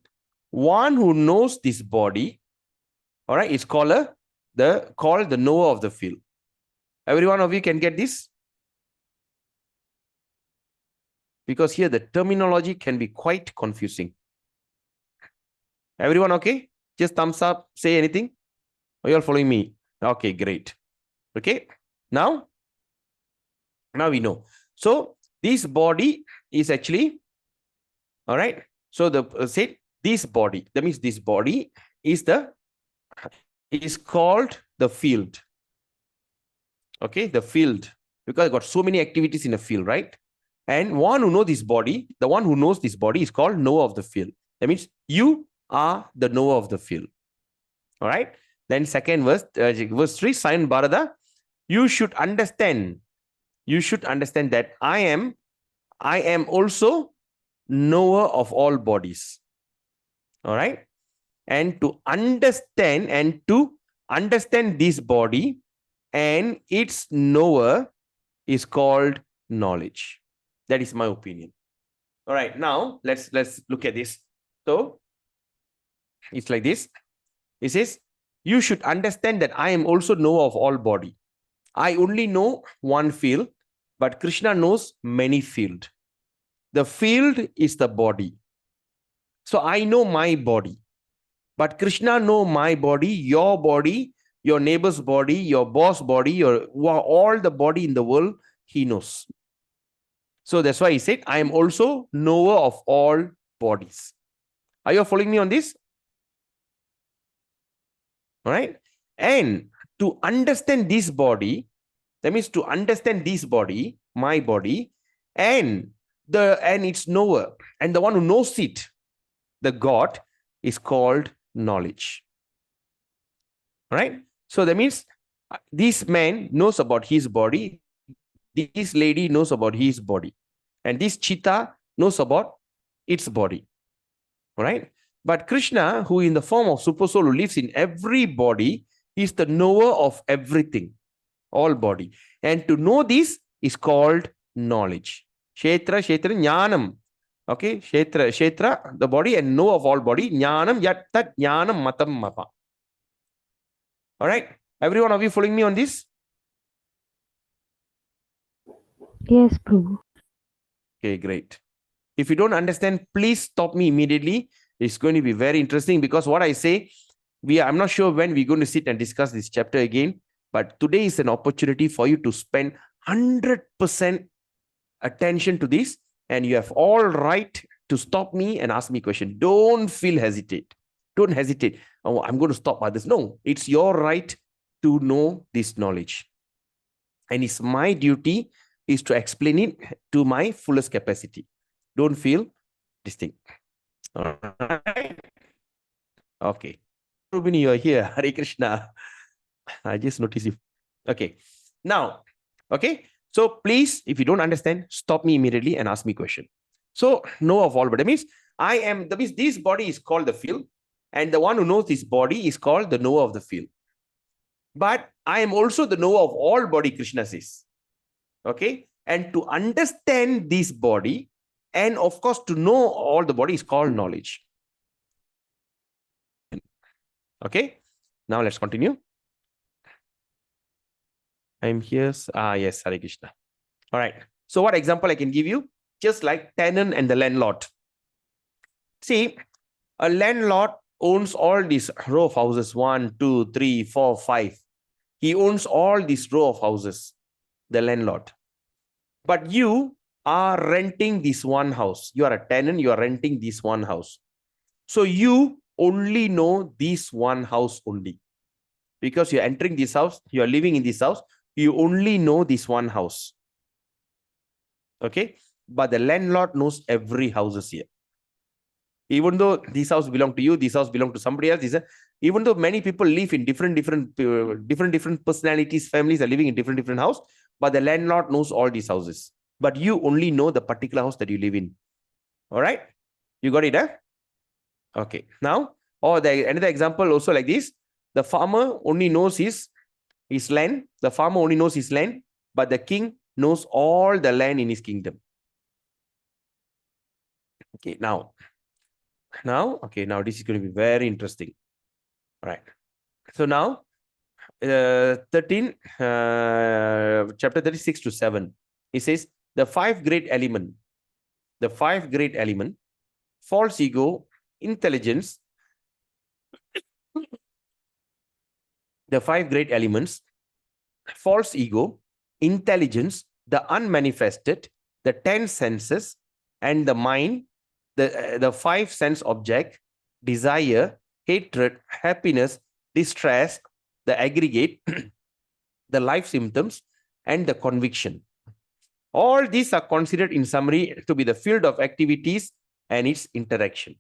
one who knows this body, all right, is called the knower of the field. Every one of you can get this? Because here the terminology can be quite confusing. Everyone okay? Just thumbs up, say anything. Are you all following me? Okay, great. Okay, now we know. So this body is actually, all right. So the say this body, that means this body is called the field. Okay, the field, because I've got so many activities in a field, right? And one who knows this body, the one who knows this body is called knower of the field. That means you are the knower of the field. All right. Then second verse, verse 3, Sayan Bharata, you should understand that I am also knower of all bodies. All right. And to understand this body and its knower is called knowledge. That is my opinion. All right, now let's look at this. So it's like this. It says, you should understand that I am also knower of all body. I only know one field, but Krishna knows many field. The field is the body. So I know my body, but Krishna know my body, your neighbor's body, your boss body, all the body in the world, he knows. So that's why he said, I am also knower of all bodies. Are you following me on this? All right. And to understand this body, that means to understand this body, my body, and its knower, and the one who knows it, the God, is called knowledge. All right. So that means this man knows about his body, this lady knows about his body, and this cheetah knows about its body. All right. But Krishna, who in the form of super soul who lives in every body, is the knower of everything, all body. And to know this is called knowledge. Kshetra, jnanam. Okay, kshetra, the body, and know of all body. Jnanam, yat tat jnanam matam mapa. All right. Every one of you following me on this? Yes, Prabhu. Okay, great. If you don't understand, please stop me immediately. It's going to be very interesting because what I say, I'm not sure when we're going to sit and discuss this chapter again, but today is an opportunity for you to spend 100% attention to this, and you have all right to stop me and ask me a question. Don't hesitate. Don't hesitate. Oh, I'm going to stop others. No, it's your right to know this knowledge. And it's my duty is to explain it to my fullest capacity. Don't feel distinct. All right. Okay. Rubini, you're here. Hare Krishna. I just noticed you. Okay. Now, okay. So please, if you don't understand, stop me immediately and ask me a question. So, know of all, but that means this body is called the field, and the one who knows this body is called the knower of the field. But I am also the knower of all body, Krishna says. Okay. And to understand this body, and of course, to know all the body is called knowledge. Okay. Now let's continue. I'm here. Yes, Hare Krishna. All right. So what example I can give you? Just like tenant and the landlord. See, a landlord owns all these row of houses. 1, 2, 3, 4, 5. He owns all these row of houses, the landlord. But you are renting this one house. You are a tenant. You are renting this one house. So you only know this one house only. Because you're entering this house, you are living in this house, you only know this one house. Okay? But the landlord knows every house here. Even though this house belongs to you, this house belongs to somebody else, even though many people live in different personalities, families are living in different house, but the landlord knows all these houses. But you only know the particular house that you live in. All right? You got it, huh? Okay. Now, another example also like this. The farmer only knows his land. The farmer only knows his land, but the king knows all the land in his kingdom. Okay, now, okay, now this is going to be very interesting. All right. So now, 13, chapter 36 to 7, it says, the five great element, false ego, intelligence, the five great elements, false ego, intelligence, the unmanifested, the 10 senses, and the mind, the five sense object, desire, hatred, happiness, distress, the aggregate, the life symptoms, and the conviction. All these are considered in summary to be the field of activities and its interaction.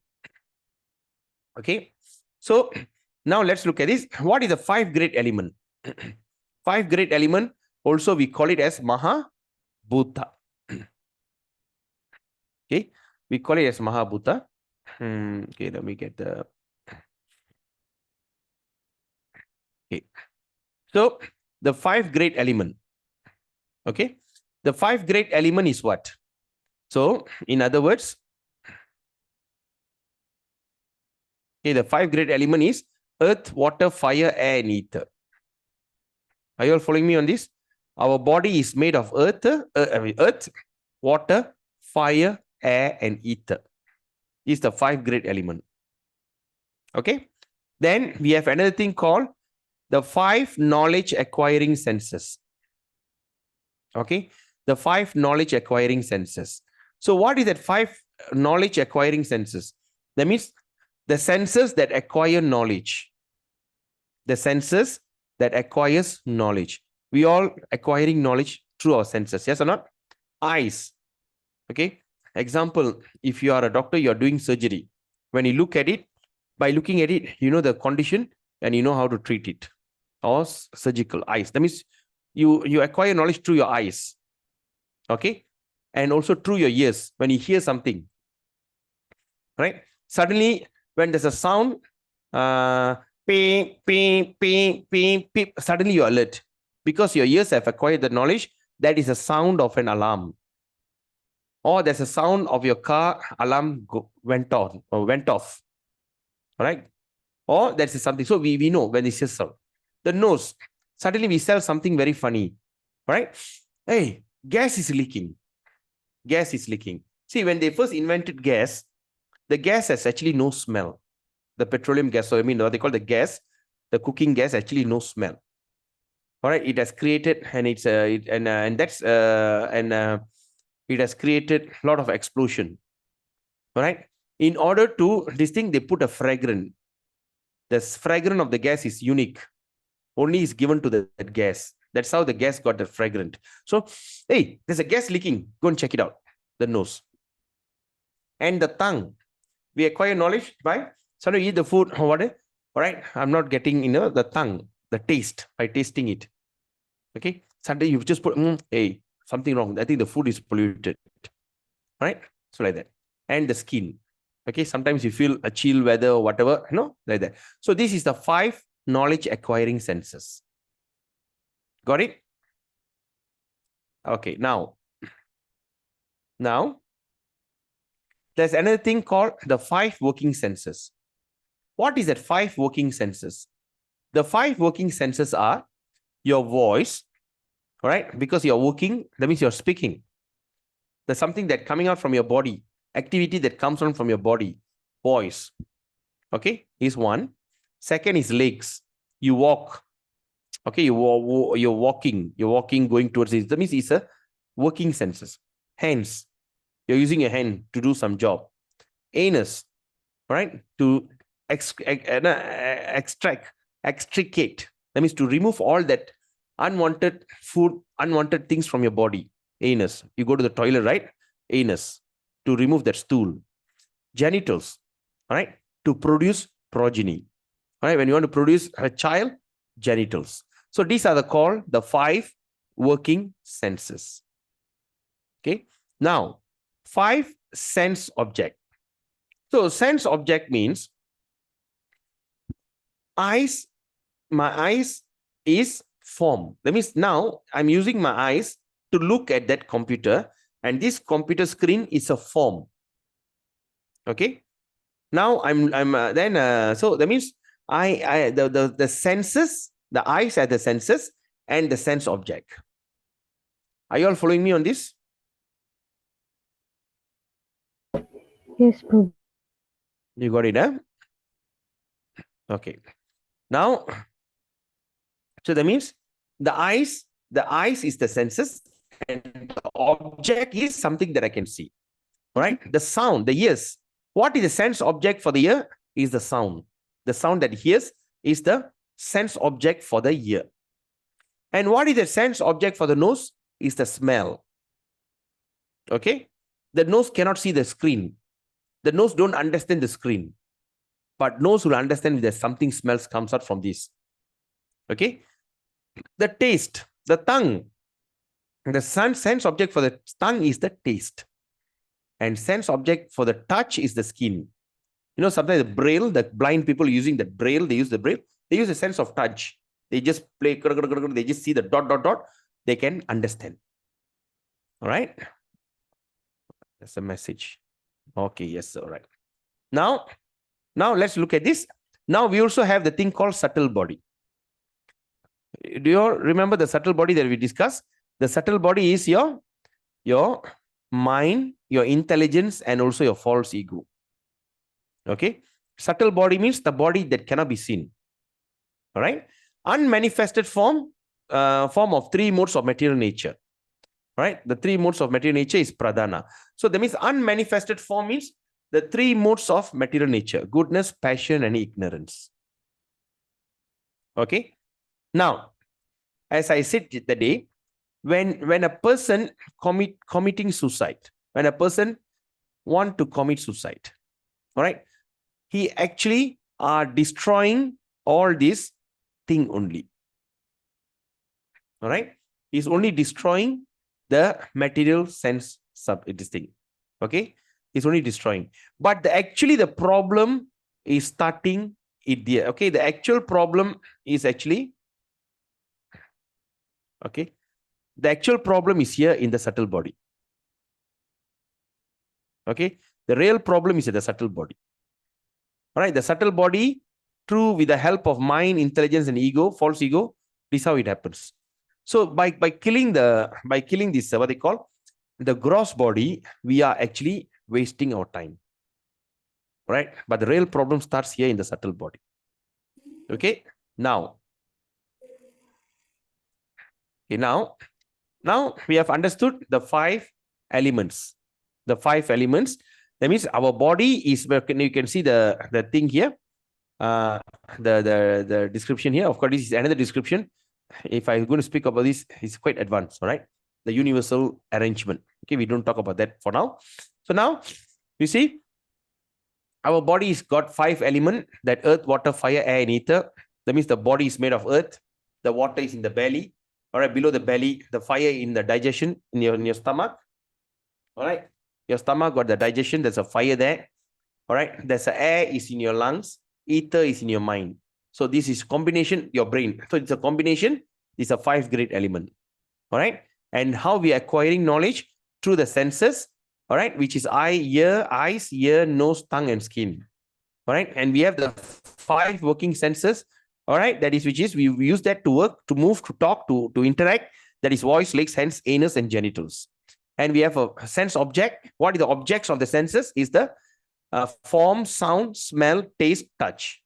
Okay, so now let's look at this. What is the five great element? Five great element, also we call it as Mahabhuta. Okay, we call it as Mahabhuta. Okay, let me get the. Okay, so the five great element. Okay, the five great element is what? So, in other words, okay, the five great element is earth, water, fire, air, and ether. Are you all following me on this? Our body is made of earth, water, fire, air, and ether. These are the five great element. Okay. Then we have another thing called the five knowledge acquiring senses. Okay. The five knowledge acquiring senses. So what is that five knowledge acquiring senses? That means the senses that acquire knowledge. The senses that acquires knowledge. We all acquiring knowledge through our senses. Yes or not? Eyes. Okay. Example, if you are a doctor, you are doing surgery. When you look at it, by looking at it, you know the condition and you know how to treat it. Or surgical, eyes. That means you acquire knowledge through your eyes. Okay. And also through your ears. When you hear something, right? Suddenly, when there's a sound, ping, ping, ping, ping, ping, suddenly you're alert. Because your ears have acquired the knowledge, that is a sound of an alarm. Or there's a sound of your car alarm went on or went off. All right. Or that's something. So we know when this is sound. The nose. Suddenly we sell something very funny. All right. Hey, gas is leaking. Gas is leaking. See, when they first invented gas, the gas has actually no smell. The petroleum gas, so I mean, what they call the gas, the cooking gas, actually no smell. All right. It has created, and it's it has created a lot of explosion. All right. In order to this thing, they put a fragrance. The fragrance of the gas is unique. Only is given to that gas. That's how the gas got the fragrance. So, hey, there's a gas leaking. Go and check it out. The nose. And the tongue. We acquire knowledge by suddenly eat the food or whatever. All right. I'm not getting, the tongue, the taste by tasting it. Okay. Suddenly you just put, hey, something wrong. I think the food is polluted. All right. So like that. And the skin. Okay. Sometimes you feel a chill weather or whatever, like that. So this is the five knowledge acquiring senses. Got it? Okay. Now, there's another thing called the five working senses. What is that five working senses? The five working senses are your voice, all right? Because you're working, that means you're speaking. There's something that coming out from your body, activity that comes on from your body, voice, okay, is one. Second is legs. You walk, okay, you're walking, going towards it. That means it's a working senses. Hands, you're using your hand to do some job. Anus, right, to extricate. That means to remove all that unwanted food, unwanted things from your body. Anus, you go to the toilet, right? Anus, to remove that stool. Genitals, all right, to produce progeny. All right, when you want to produce a child, genitals. So these are called the five working senses. Okay. Now, five sense object. So sense object means eyes. My eyes is form. That means now I'm using my eyes to look at that computer, and this computer screen is a form. Okay. Now so that means the senses, the eyes are the senses and the sense object. Are you all following me on this? Yes, Prabhu. You got it, huh? Okay. Now, so that means the eyes is the senses, and the object is something that I can see. All right. The sound, the ears. What is the sense object for the ear? Is the sound. The sound that it hears is the sense object for the ear. And what is the sense object for the nose? Is the smell. Okay. The nose cannot see the screen. The nose don't understand the screen. But nose will understand if there's something smells comes out from this. Okay. The taste, the tongue. The sense object for the tongue is the taste. And sense object for the touch is the skin. You know, sometimes the braille, the blind people using the braille, they use the braille. They use a sense of touch. They just play, they just see the dot, dot, dot. They can understand. All right. That's a message. Okay, yes, all right. Now let's look at this. Now we also have the thing called subtle body. Do you all remember the subtle body that we discussed? The subtle body is your mind, your intelligence, and also your false ego. Okay. Subtle body means the body that cannot be seen. All right. Unmanifested form of three modes of material nature. All right. The three modes of material nature is pradhana. So that means unmanifested form means the three modes of material nature: goodness, passion, and ignorance. Okay. Now, as I said the day, when a person committing suicide, when a person want to commit suicide, all right, he actually are destroying all this thing only. All right, he's only destroying the material sense this thing. Okay, he's only destroying, but actually the problem is starting it there. Okay, the actual problem is actually, okay, the actual problem is here in the subtle body. Okay, the real problem is in the subtle body. All right, the subtle body, through with the help of mind, intelligence, and ego, false ego, this is how it happens. So by killing this, what they call the gross body, we are actually wasting our time. Right? But the real problem starts here in the subtle body. Okay. Now we have understood the 5 elements. The 5 elements. That means our body is, you can see the thing here. The description here. Of course, this is another description. If I'm going to speak about this, it's quite advanced. All right. The universal arrangement. Okay, we don't talk about that for now. So now you see, our body has got 5 elements: that earth, water, fire, air, and ether. That means the body is made of earth. The water is in the belly. All right, below the belly, the fire in the digestion in your stomach. All right, your stomach got the digestion. There's a fire there. All right, there's a air is in your lungs. Ether is in your mind. So this is combination, your brain. So it's a combination. It's a 5 great element. All right, and how we are acquiring knowledge? Through the senses. All right, which is eyes, ear, nose, tongue, and skin. All right, and we have the 5 working senses. All right, that is, which is, we use that to work, to move, to talk, to interact. That is voice, legs, hands, anus, and genitals. And we have a sense object. What are the objects of the senses? Is the form, sound, smell, taste, touch.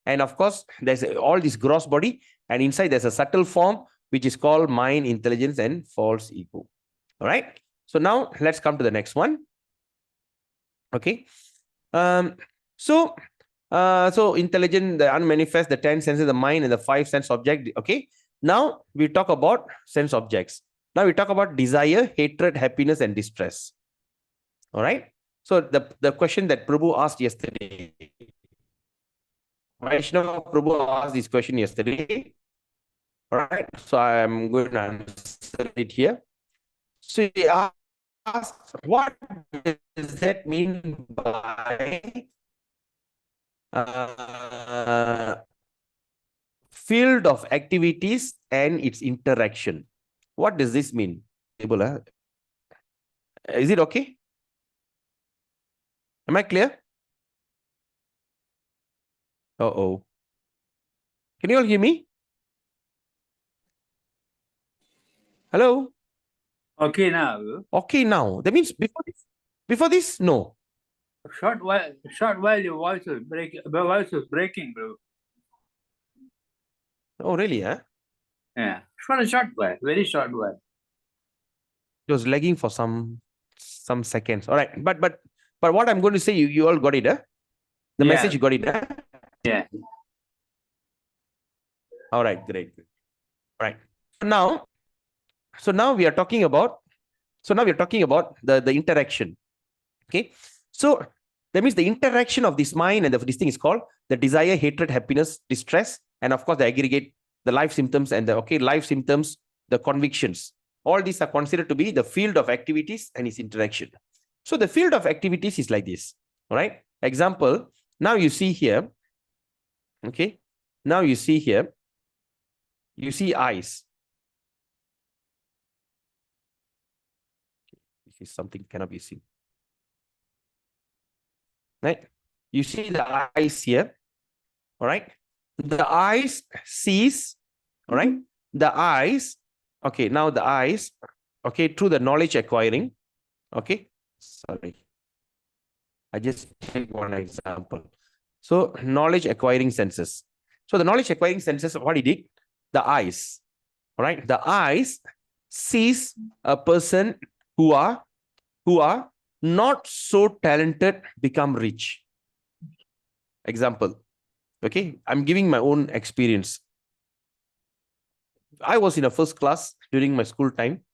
And of course, there's all this gross body, and inside there's a subtle form, which is called mind, intelligence, and false ego. All right. So now let's come to the next one. Okay. So intelligent, the unmanifest, the 10 senses, the mind, and the 5 sense object. Okay. Now we talk about sense objects. Now we talk about desire, hatred, happiness, and distress. All right. So the question that Prabhu asked yesterday, Vaishnava Prabhu asked this question yesterday. All right. So I'm going to answer it here. So he asked, what does that mean by field of activities and its interaction? What does this mean? stable. Is it okay? Am I clear? Uh-oh. Can you all hear me? Hello? Okay now. Okay now. That means before this, no. Short while your voice was breaking, bro. Oh, really? Huh? Yeah. For a short while, very short while. It was lagging for some seconds. All right. But what I'm going to say, you all got it, huh? The Yeah. message you got it, huh? Yeah. All right, great. All right. Now we are talking about the interaction. Okay. So that means the interaction of this mind and this thing is called the desire, hatred, happiness, distress, and of course the aggregate, the life symptoms and the convictions. All these are considered to be the field of activities and its interaction. So the field of activities is like this. All right. Example. Now you see here. Okay. Now you see here. You see eyes. This is something cannot be seen. Right? You see the eyes here. All right. The eyes sees. All right. The eyes. Okay. Now the eyes. Okay. Through the knowledge acquiring. Okay. Sorry. I just take one example. So knowledge acquiring senses. So the knowledge acquiring senses, what it did? The eyes. All right. The eyes sees a person who are not so talented become rich. Example. Okay. I'm giving my own experience. I was in a first class during my school time.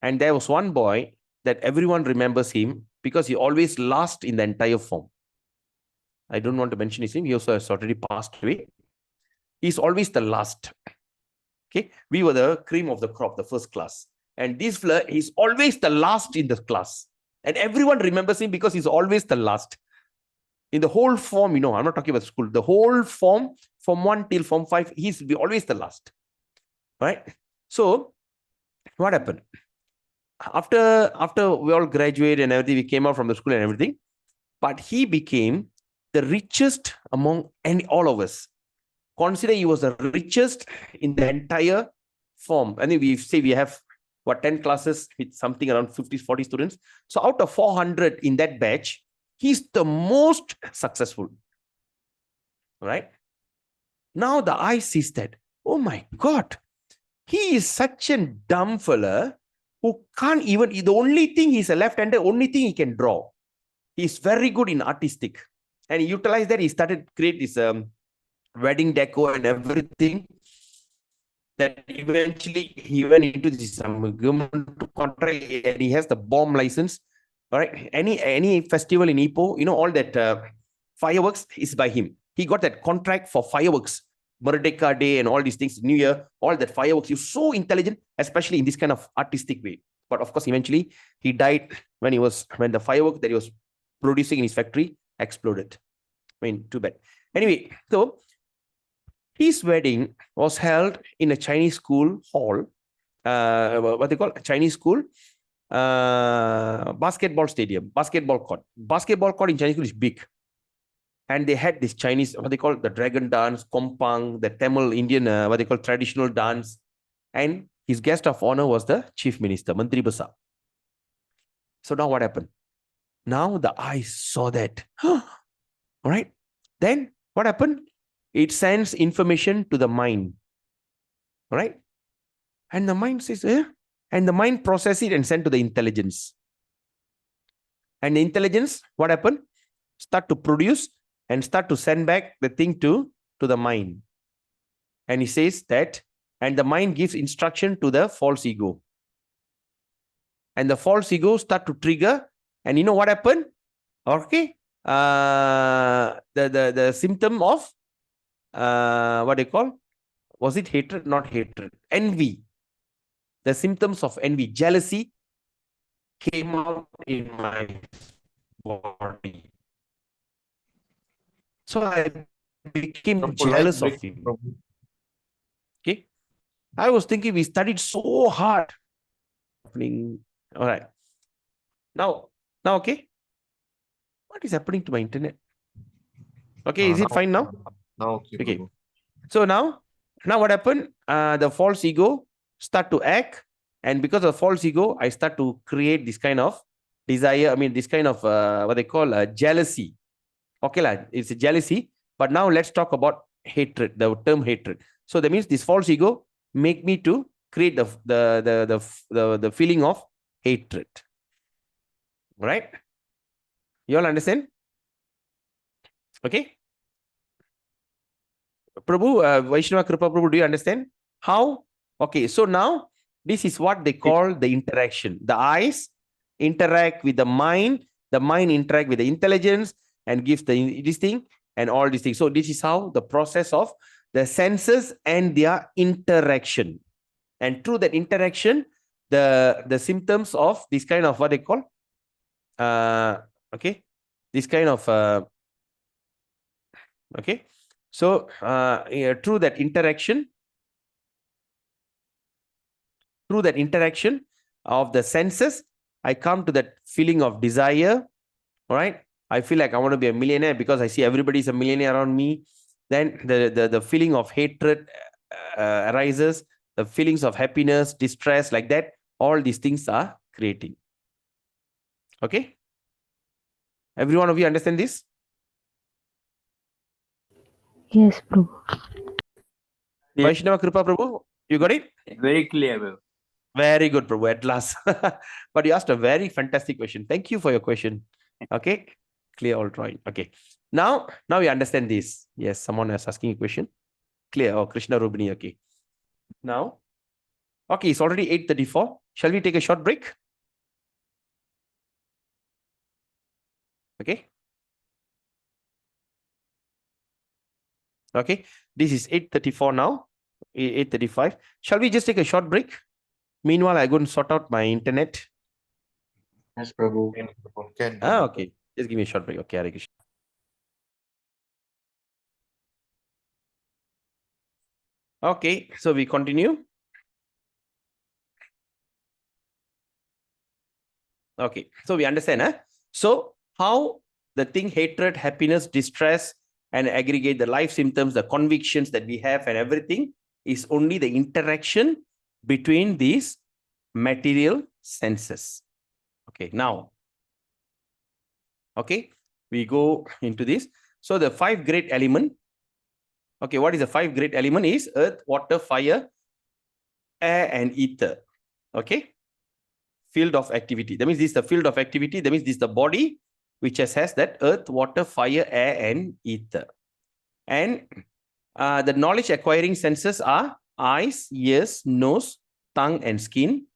And there was one boy that everyone remembers him because he always last in the entire form. I don't want to mention his name. He also has already passed away. He's always the last. Okay. We were the cream of the crop, the first class. And this fella, he's always the last in the class. And everyone remembers him because he's always the last. In the whole form, I'm not talking about school. The whole form, from 1 till form 5, he's always the last. Right? So, what happened? After we all graduated and everything, we came out from the school and everything. But he became the richest among all of us. Consider he was the richest in the entire form. I think we have 10 classes with something around 50, 40 students. So out of 400 in that batch, he's the most successful. Right? Now the eye sees that, oh my God, he is such a dumb fella who can't even, the only thing he's a left-hander, only thing he can draw. He's very good in artistic. And he utilized that, he started create this wedding deco and everything. That eventually he went into this government contract and he has the bomb license. All right. Any festival in Ipoh, all that fireworks is by him. He got that contract for fireworks, Merdeka Day and all these things, New Year, all that fireworks. He's so intelligent, especially in this kind of artistic way. But of course, eventually he died when the firework that he was producing in his factory exploded. I mean, too bad. Anyway, so his wedding was held in a Chinese school hall. What they call Chinese school basketball stadium, basketball court. Basketball court in Chinese school is big. And they had this Chinese, what they call the dragon dance, kompang, the Tamil Indian, what they call traditional dance. And his guest of honor was the chief minister, Mantri Basa. So now what happened? Now the eyes saw that. All right. Then what happened? It sends information to the mind. All right. And the mind says, and the mind processes it and send to the intelligence. And the intelligence, what happened? Start to produce and start to send back the thing to the mind. And he says that, and the mind gives instruction to the false ego. And the false ego start to trigger. And you know what happened? Okay. The symptom of what they call? Was it hatred? Not hatred. Envy. The symptoms of envy, jealousy came out in my body. So I became jealous of him. Okay. I was thinking we studied so hard. happening? All right. Now, okay. What is happening to my internet? Okay, is it fine now? Now okay, Okay. Prabhu. So now what happened? The false ego start to act, and because of false ego, I start to create this kind of desire. I mean, this kind of what they call jealousy. Okay, it's a jealousy. But now let's talk about hatred. The term hatred. So that means this false ego make me to create the feeling of hatred. Right? You all understand? Okay. Prabhu, Vaishnava Kripa Prabhu, do you understand? How? Okay, so now this is what they call the interaction. The eyes interact with the mind interact with the intelligence and gives this thing and all these things. So this is how the process of the senses and their interaction. And through that interaction, the symptoms of this kind of what they call, okay, this kind of, okay. So through that interaction of the senses, I come to that feeling of desire. All right. I feel like I want to be a millionaire because I see everybody is a millionaire around me. Then the feeling of hatred arises, the feelings of happiness, distress, like that. All these things are creating. Okay. Every one of you understand this? Yes, Prabhu. Yeah. Vaishnava Kripa Prabhu, you got it? Very clear, Prabhu. Very good, Prabhu, at last. But you asked a very fantastic question. Thank you for your question. Okay. Clear all drawing. Okay. Now we understand this. Yes, someone is asking a question. Clear. Oh, Krishna Rubini. Okay. Now, okay, it's already 8:34. Shall we take a short break? Okay. Okay. This is 8:34 now. 8:35. Shall we just take a short break? Meanwhile, I go and sort out my internet. Yes, Prabhu. Can, Prabhu. Can, Prabhu. Okay. Just give me a short break. Okay, Hare Krishna. Okay, so we continue. Okay, so we understand, huh? So how the thing hatred, happiness, distress, and aggregate the life symptoms, the convictions that we have and everything is only the interaction between these material senses. Okay, now, okay, we go into this. So the 5 great element. Okay, what is the 5 great element? Is earth, water, fire, air, and ether. Okay. Field of activity. That means this is the field of activity. That means this is the body which has that earth, water, fire, air, and ether. And the knowledge acquiring senses are eyes, ears, nose, tongue, and skin.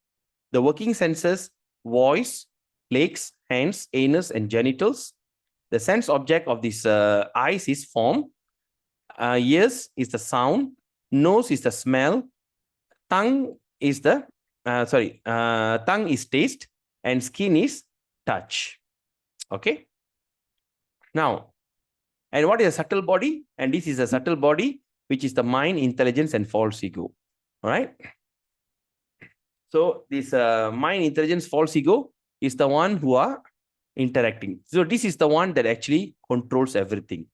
The working senses, voice, legs, hands, anus, and genitals. The sense object of this eyes is form. Ears is the sound. Nose is the smell. Tongue is the tongue is taste, and skin is touch. Okay. Now, and what is a subtle body? And this is a subtle body, which is the mind, intelligence, and false ego. All right. So this mind, intelligence, false ego is the one who are interacting. So this is the one that actually controls everything.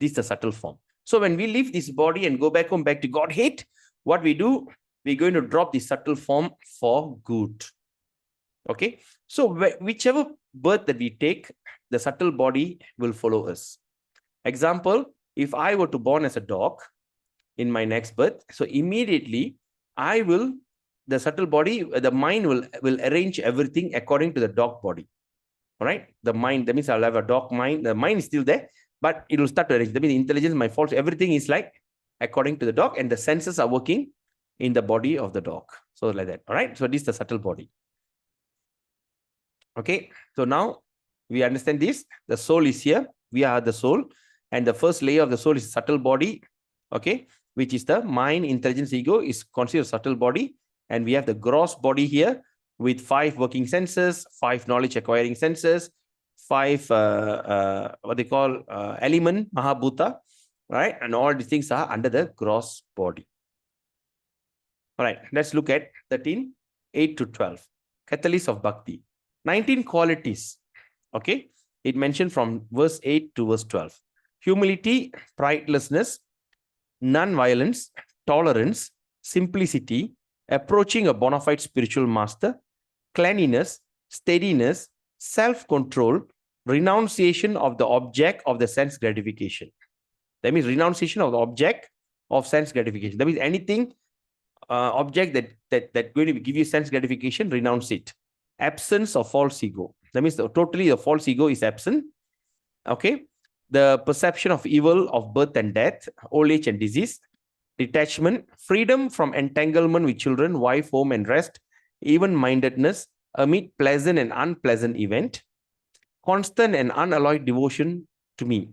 This is the subtle form. So when we leave this body and go back home, back to Godhead, what we do, we're going to drop the subtle form for good. Okay. So whichever birth that we take, the subtle body will follow us. Example, if I were to born as a dog in my next birth, so immediately the subtle body, the mind will arrange everything according to the dog body. All right. The mind, that means I'll have a dog mind. The mind is still there, but it will start to arrange. That means intelligence, my faults, everything is like according to the dog, and the senses are working in the body of the dog. So like that. All right. So this is the subtle body. Okay. So now we understand this. The soul is here. We are the soul. And the first layer of the soul is subtle body. Okay. Which is the mind, intelligence, ego is considered subtle body. And we have the gross body here with 5 working senses, 5 knowledge acquiring senses, 5 what they call element, Mahabhuta. Right. And all these things are under the gross body. All right, let's look at 13, 8 to 12. catalyst of bhakti. 19 qualities. Okay. It mentioned from verse 8 to verse 12. Humility, pridelessness, non-violence, tolerance, simplicity, approaching a bona fide spiritual master, cleanliness, steadiness, self-control, renunciation of the object of the sense gratification. That means renunciation of the object of sense gratification. That means anything object that going to give you sense gratification, renounce it. Absence of false ego. That means totally the false ego is absent. Okay. The perception of evil of birth and death, old age and disease, detachment, freedom from entanglement with children, wife, home, and rest, even-mindedness amid pleasant and unpleasant event, constant and unalloyed devotion to me.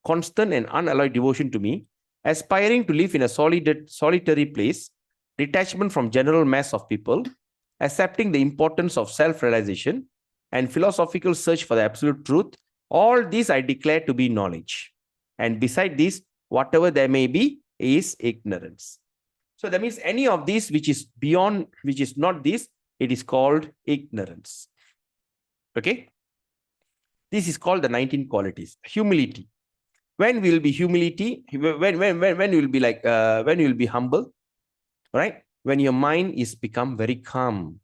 Constant and unalloyed devotion to me, aspiring to live in a solitary place, detachment from general mass of people, accepting the importance of self-realization, and philosophical search for the absolute truth. All these I declare to be knowledge. And beside this, whatever there may be is ignorance. So that means any of these which is beyond, which is not this, it is called ignorance. Okay. This is called the 19 qualities. Humility. When will be humility? When you will be like, when you will be humble, right? When your mind is become very calm.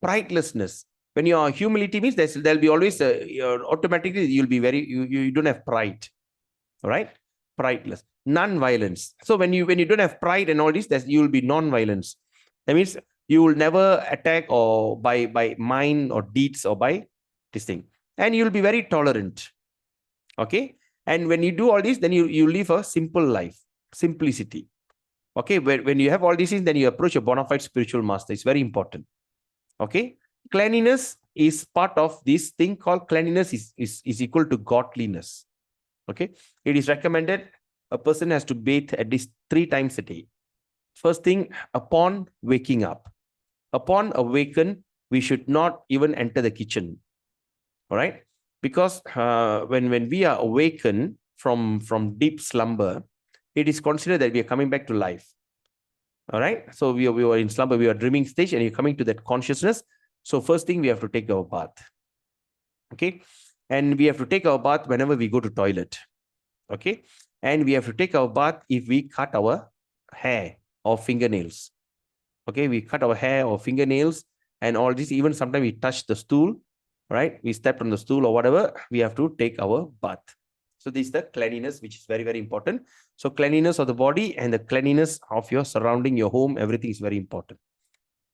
Pridelessness. When your humility means there'll be always automatically you'll be very, you don't have pride, right? Prideless. Non-violence. So when you don't have pride and all this, you will be non-violence. That means you will never attack or by mind or deeds or by this thing. And you'll be very tolerant. Okay. And when you do all this, then you live a simple life, simplicity. Okay. When you have all these things, then you approach a bona fide spiritual master. It's very important. Okay. Cleanliness is part of this thing called cleanliness is equal to godliness. Okay. It is recommended a person has to bathe at least 3 times a day. First thing, upon waking up. Upon awaken, we should not even enter the kitchen. All right. Because when we are awakened from deep slumber, it is considered that we are coming back to life. All right. So we were in slumber, we are dreaming stage, and you're coming to that consciousness. So first thing, we have to take our bath. Okay. And we have to take our bath whenever we go to toilet. Okay. And we have to take our bath if we cut our hair or fingernails. Okay. We cut our hair or fingernails and all this. Even sometimes we touch the stool, right? We stepped on the stool or whatever. We have to take our bath. So this is the cleanliness, which is very, very important. So cleanliness of the body and the cleanliness of your surrounding, your home, everything is very important.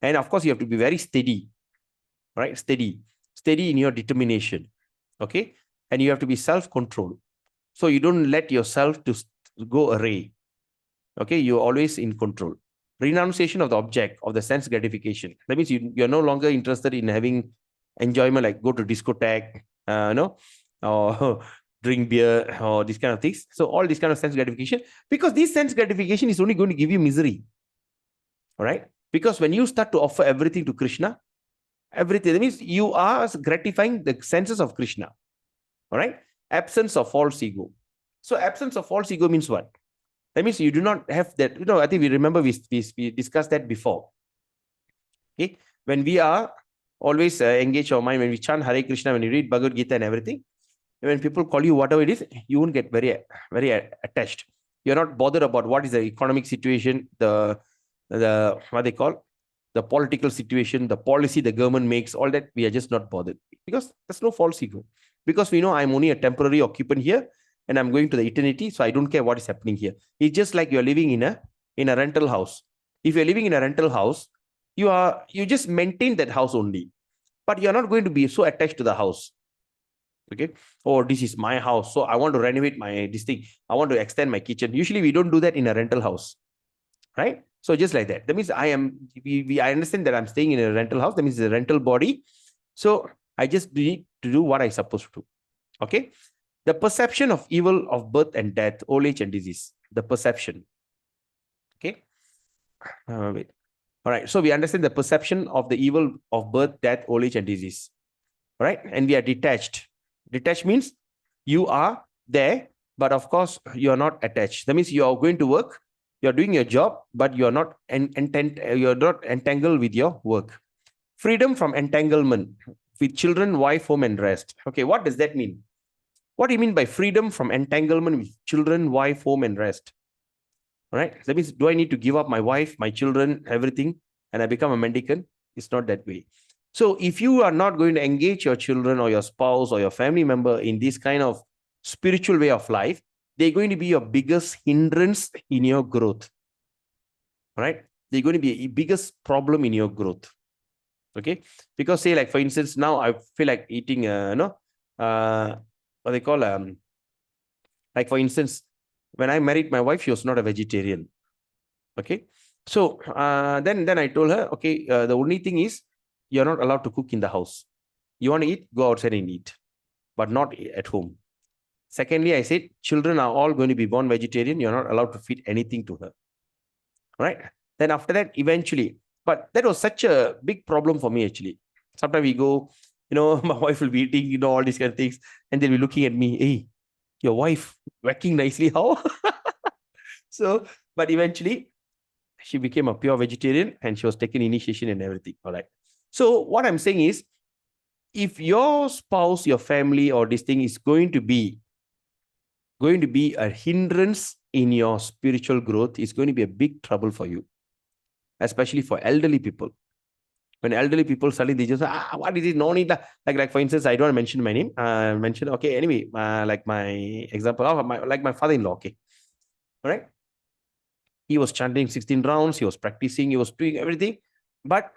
And of course, you have to be very steady, right? Steady in your determination. Okay. And you have to be self-controlled. So you don't let yourself to go array. Okay. You're always in control. Renunciation of the object of the sense gratification. That means you're no longer interested in having enjoyment, like go to discotheque, or drink beer or these kind of things. So all this kind of sense gratification, because this sense gratification is only going to give you misery. All right. Because when you start to offer everything to Krishna, everything, that means you are gratifying the senses of Krishna. All right. Absence of false ego. So absence of false ego means what? That means you do not have that, I think we remember we discussed that before. Okay. When we are always engage our mind, when we chant Hare Krishna, when you read Bhagavad Gita and everything, when people call you whatever it is, you won't get very, very attached. You're not bothered about what is the economic situation, the what they call, the political situation, the policy the government makes, all that. We are just not bothered because there's no false ego. Because we know I'm only a temporary occupant here and I'm going to the eternity. So I don't care what is happening here. It's just like you're living in a rental house. If you're living in a rental house, you just maintain that house only, but you're not going to be so attached to the house. Okay. Oh, this is my house, so I want to renovate this thing. I want to extend my kitchen. Usually we don't do that in a rental house, right? So just like that. That means I understand that I'm staying in a rental house. That means it's a rental body. So I just need to do what I'm supposed to do. Okay. The perception of evil of birth and death, old age and disease. The perception. Okay. Wait. All right. So we understand the perception of the evil of birth, death, old age, and disease. All right. And we are detached. Detached means you are there, but of course you are not attached. That means you are going to work, you are doing your job, but you are not you're not entangled with your work. Freedom from entanglement with children, wife, home, and rest. Okay, what does that mean? What do you mean by freedom from entanglement with children, wife, home, and rest? All right. That means, do I need to give up my wife, my children, everything, and I become a mendicant? It's not that way. So if you are not going to engage your children or your spouse or your family member in this kind of spiritual way of life, they're going to be your biggest hindrance in your growth. All right. They're going to be a biggest problem in your growth. Okay. Because say like, for instance, now I feel like eating, what they call, like for instance, when I married my wife, she was not a vegetarian. Okay. So then I told her, okay, the only thing is you're not allowed to cook in the house. You want to eat, go outside and eat, but not at home. Secondly, I said, children are all going to be born vegetarian. You're not allowed to feed anything to her. All right. Then after that, eventually, but that was such a big problem for me, actually. Sometimes we go, my wife will be eating, all these kind of things. And they'll be looking at me, hey, your wife whacking nicely, how? So, but eventually, she became a pure vegetarian and she was taking initiation and everything. All right. So what I'm saying is, if your spouse, your family, or this thing is going to be a hindrance in your spiritual growth, it's going to be a big trouble for you, especially for elderly people. When elderly people suddenly they just, what is it? No need. Like for instance, I don't want to mention my name. Okay. Anyway, like my example of my father-in-law. Okay. All right. He was chanting 16 rounds. He was practicing. He was doing everything. But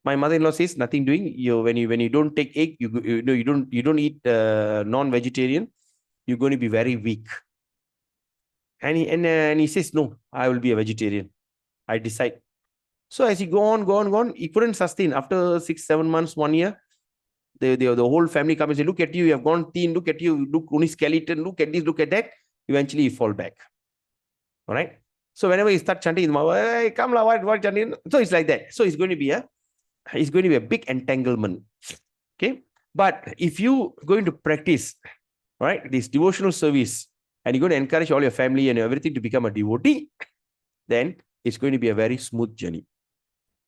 my mother-in-law says nothing doing. When you don't take egg, you don't eat non-vegetarian, you're going to be very weak. And he says, no, I will be a vegetarian. I decide. So as he go on, he couldn't sustain. After 6-7 months, 1 year, the whole family come and say, look at you, you have gone thin, look at you, look only skeleton, look at this, look at that. Eventually, he fall back. All right. So whenever he start chanting, hey, come la, what chanting? So it's like that. So it's going to be a big entanglement. Okay. But if you going to practice, right, this devotional service, and you're going to encourage all your family and everything to become a devotee, then it's going to be a very smooth journey.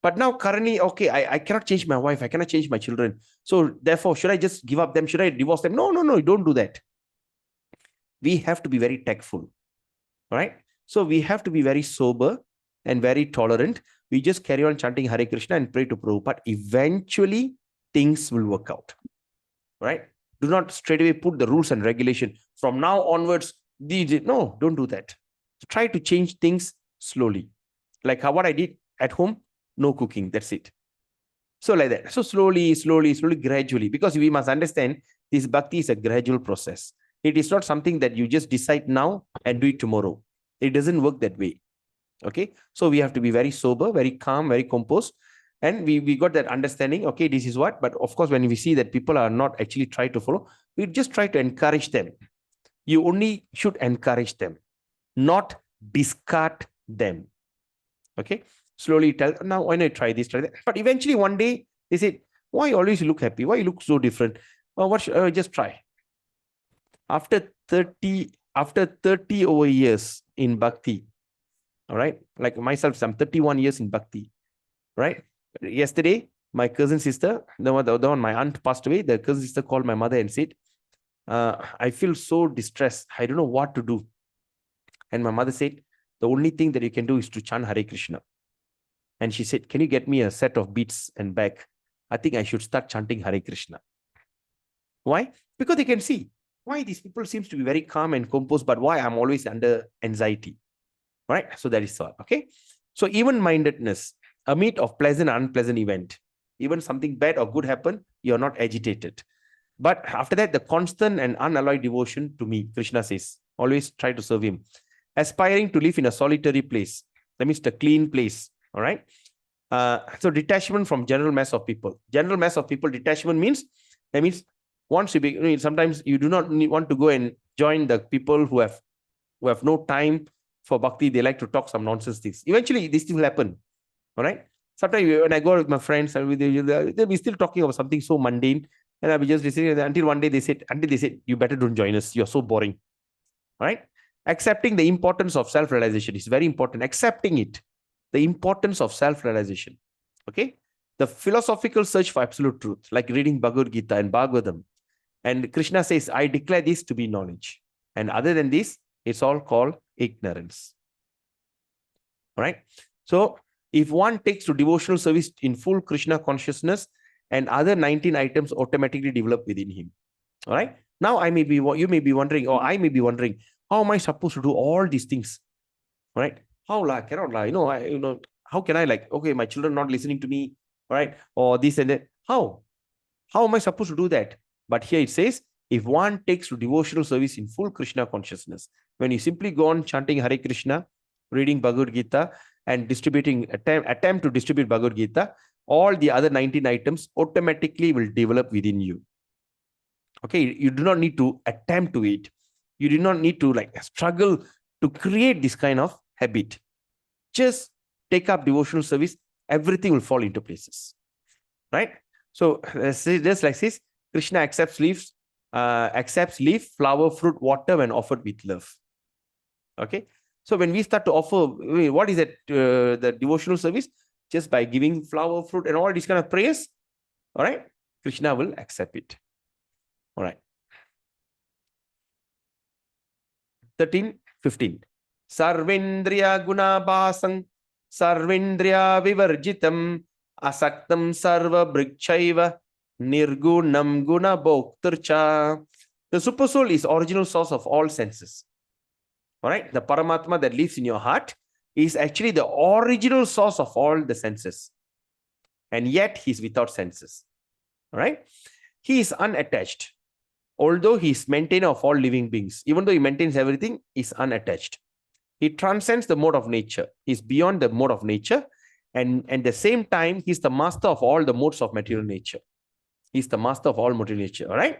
But now currently, okay, I cannot change my wife. I cannot change my children. So therefore, should I just give up them? Should I divorce them? No, don't do that. We have to be very tactful. All right. So we have to be very sober and very tolerant. We just carry on chanting Hare Krishna and pray to Prabhupada. Eventually, things will work out. All right. Do not straight away put the rules and regulation. From now onwards, no, don't do that. Try to change things slowly. Like what I did at home, no cooking. That's it. So like that. So slowly, gradually, because we must understand this bhakti is a gradual process. It is not something that you just decide now and do it tomorrow. It doesn't work that way. Okay. So we have to be very sober, very calm, very composed. And we got that understanding. Okay, this is what. But of course, when we see that people are not actually trying to follow, we just try to encourage them. You only should encourage them, not discard them. Okay. Slowly tell, now why not try this, try that. But eventually one day they said, why you always look happy? Why you look so different? Well, what should I just try? After 30 over years in bhakti, all right, like myself, I'm 31 years in bhakti, right? Yesterday, my cousin sister, the one my aunt passed away, the cousin sister called my mother and said, I feel so distressed. I don't know what to do. And my mother said, the only thing that you can do is to chant Hare Krishna. And she said, can you get me a set of beads and bag? I think I should start chanting Hare Krishna. Why? Because they can see why these people seems to be very calm and composed, but why I'm always under anxiety. Right? So that is all. Okay. So even-mindedness, amid of pleasant and unpleasant event, even something bad or good happen, you're not agitated. But after that, the constant and unalloyed devotion to me, Krishna says, always try to serve him. Aspiring to live in a solitary place. That means the clean place. All right. So detachment from general mass of people. General mass of people, detachment means, that means once you be, sometimes you do not want to go and join the people who have no time for bhakti. They like to talk some nonsense things. Eventually, this thing will happen. All right. Sometimes when I go with my friends, they'll be still talking about something so mundane. And I'll be just listening until one day they said, you better don't join us. You're so boring. All right. Accepting the importance of self-realization is very important. Accepting it. The importance of self-realization. Okay. the philosophical search for absolute truth, like reading Bhagavad Gita and Bhagavatam. And Krishna says, I declare this to be knowledge. And other than this, it's all called ignorance. All right. So if one takes to devotional service in full Krishna consciousness, and other 19 items automatically develop within him. All right. Now you may be wondering, or I may be wondering, how am I supposed to do all these things? All right. How la cannot la, how can I, like, okay, my children not listening to me, all right, or this and that. How am I supposed to do that? But here it says, if one takes to devotional service in full Krishna consciousness, when you simply go on chanting Hare Krishna, reading Bhagavad Gita, and attempt to distribute Bhagavad Gita, all the other 19 items automatically will develop within you. Okay, you do not need to attempt to it. You do not need to struggle to create this kind of habit. Just take up devotional service, everything will fall into places. Right? So just like this, Krishna accepts leaf, flower, fruit, water when offered with love. Okay. So when we start to offer, what is that? The devotional service, just by giving flower, fruit, and all these kind of prayers, all right, Krishna will accept it. All right. 13, 15. Sarvendriya gunabhasang, sarvendriya vivarjitam, asaktam sarva brikchaiva, nirgunam guna bhokturcha. The super soul is original source of all senses. All right. The Paramatma that lives in your heart is actually the original source of all the senses. And yet he's without senses. All right. He is unattached. Although he is maintainer of all living beings, even though he maintains everything, he is unattached. He transcends the mode of nature. He is beyond the mode of nature. And at the same time, he is the master of all the modes of material nature. He is the master of all material nature. All right.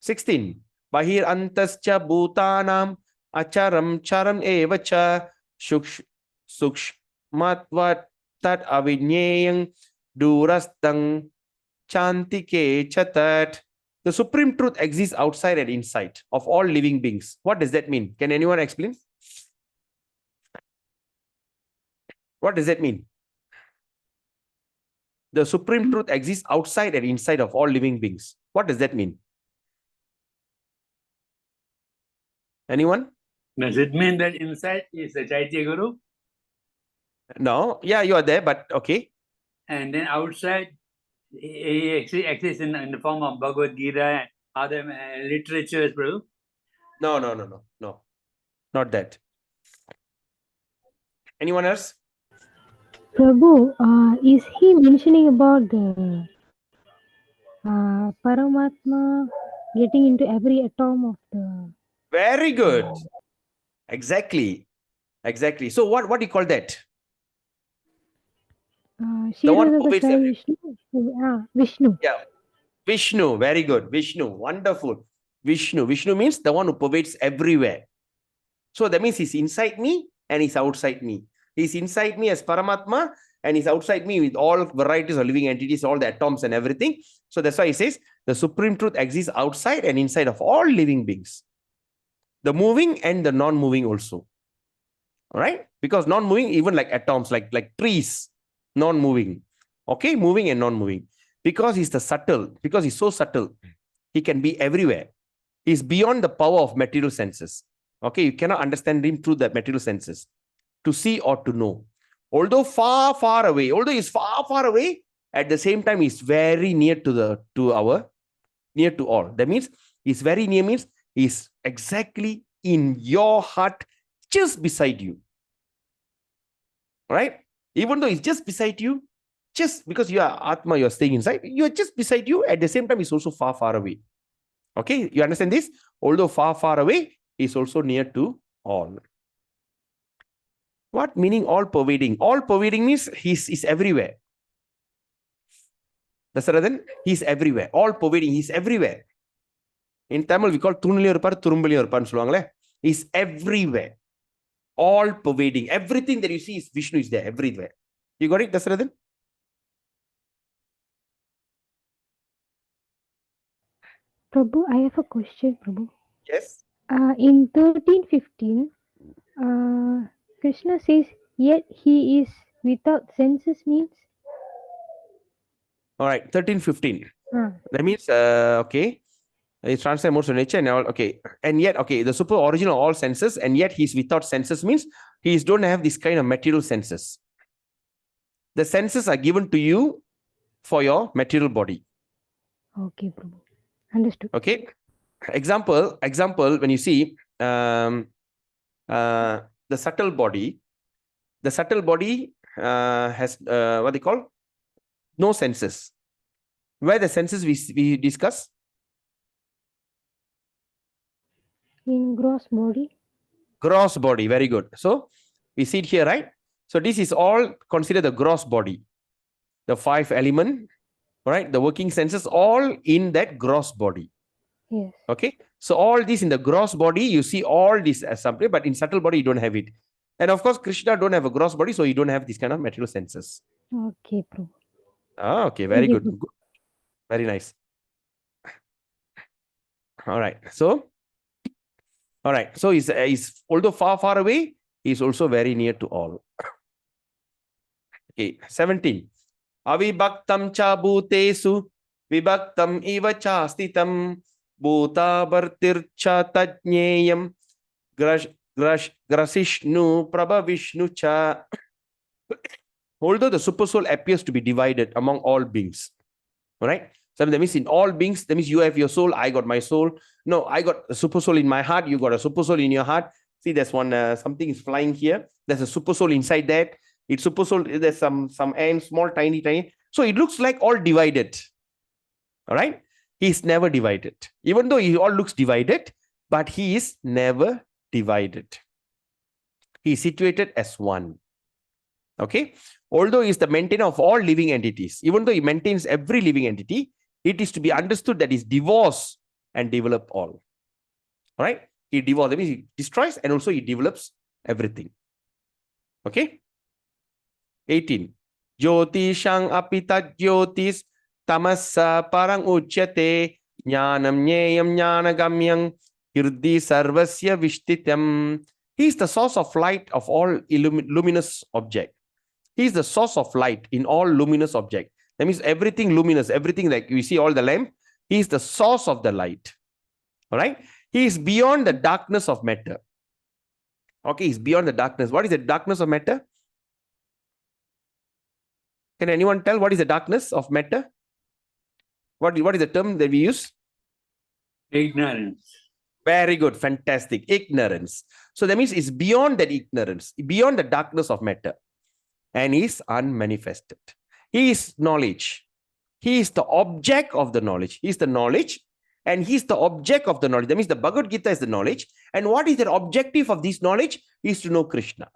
16. Bahir antascha bhutanam acharam charam evacha sukshmatvat tat avinyayang durastang chantike chatat. The supreme truth exists outside and inside of all living beings. What does that mean? Can anyone explain? What does that mean? The supreme truth exists outside and inside of all living beings. What does that mean? Anyone? Does it mean that inside is the Chaitya Guru? No. Yeah, you are there, but okay. And then outside, he exists in the form of Bhagavad Gita and other literatures, bro. No. Not that. Anyone else? Prabhu, is he mentioning about the Paramatma getting into every atom of the... Very good. Exactly. So what do you call that? The one who pervades everything. Vishnu. Yeah. Vishnu. Very good. Vishnu. Wonderful. Vishnu. Vishnu means the one who pervades everywhere. So that means he's inside me and he's outside me. He's inside me as Paramatma and he's outside me with all varieties of living entities, all the atoms and everything. So that's why he says the supreme truth exists outside and inside of all living beings. The moving and the non-moving also. All right? Because non-moving, even like atoms, like trees, non-moving. Okay? Moving and non-moving. Because he's so subtle, he can be everywhere. He's beyond the power of material senses. Okay? You cannot understand him through the material senses. To see or to know. Although he's far, far away, at the same time, he's very near near to all. That means he's very near means he's exactly in your heart, just beside you. Right? Even though he's just beside you, just because you are Atma, you're staying inside, you're just beside you. At the same time, he's also far, far away. Okay? You understand this? Although far, far away, he's also near to all. What meaning all pervading? All pervading means he's everywhere. That's Radhan. He's everywhere. All pervading, he's everywhere. In Tamil, we call Turumbaliyarpan. He's everywhere. All pervading. Everything that you see is Vishnu is there, everywhere. You got it, Dasradhan? Prabhu, I have a question, Prabhu. Yes. In 13:15, Krishna says, yet he is without senses means? All right, 13, 15. Ah, That means, okay, it's transcend modes of nature and all, okay. And yet, okay, the super origin of all senses, and yet he's without senses means he's don't have this kind of material senses. The senses are given to you for your material body. okay, Prabhu. Understood. Okay. Example, when you see the subtle body, has what they call no senses. Where the senses we discuss? In gross body, Gross body, very good. So we see it here, right? So this is all considered the gross body. The 5 element, right? The working senses all in that gross body. yes. Okay. So all this in the gross body, you see all this as something, but in subtle body, you don't have it. And of course, Krishna don't have a gross body, so you don't have this kind of material senses. Okay, Prabhu. Ah, okay, very Thank you, good. Prabhu. Good. Very nice. All right. So, all right. So he's although far, far away, he's also very near to all. Okay, 17. Avibhaktam cha bhutesu vibhaktam iva cha stitam bhuta bhartir cha tajneyam grasishnu prabhavishnu cha. Although the super soul appears to be divided among all beings, all right? So that means in all beings, that means you have your soul, I got my soul. No, I got a super soul in my heart, you got a super soul in your heart. See, there's one, something is flying here. There's a super soul inside that. It's super soul, there's some ends, small, tiny. So it looks like all divided. All right? He's never divided. Even though he all looks divided, but he is never divided. He is situated as one. Okay? Although he is the maintainer of all living entities, even though he maintains every living entity, it is to be understood that he's divorced and develop all. All right? He divorces, that means he destroys and also he develops everything. Okay? 18. Jyotishang apita jyotis tamassa parang uchyate jnanam nyayam jnanagamyam hirdi sarvasya vishtitam. He is the source of light of all luminous object. He is the source of light in all luminous object. That means everything luminous, everything like we see all the lamp, he is the source of the light. All right? He is beyond the darkness of matter. Okay, he's beyond the darkness. What is the darkness of matter? Can anyone tell what is the darkness of matter? What is the term that we use? Ignorance. Very good, fantastic. Ignorance. So that means it's beyond that ignorance, beyond the darkness of matter, and is unmanifested. He is knowledge. He is the object of the knowledge. He is the knowledge, and he is the object of the knowledge. That means the Bhagavad Gita is the knowledge. And what is the objective of this knowledge? Is to know Krishna.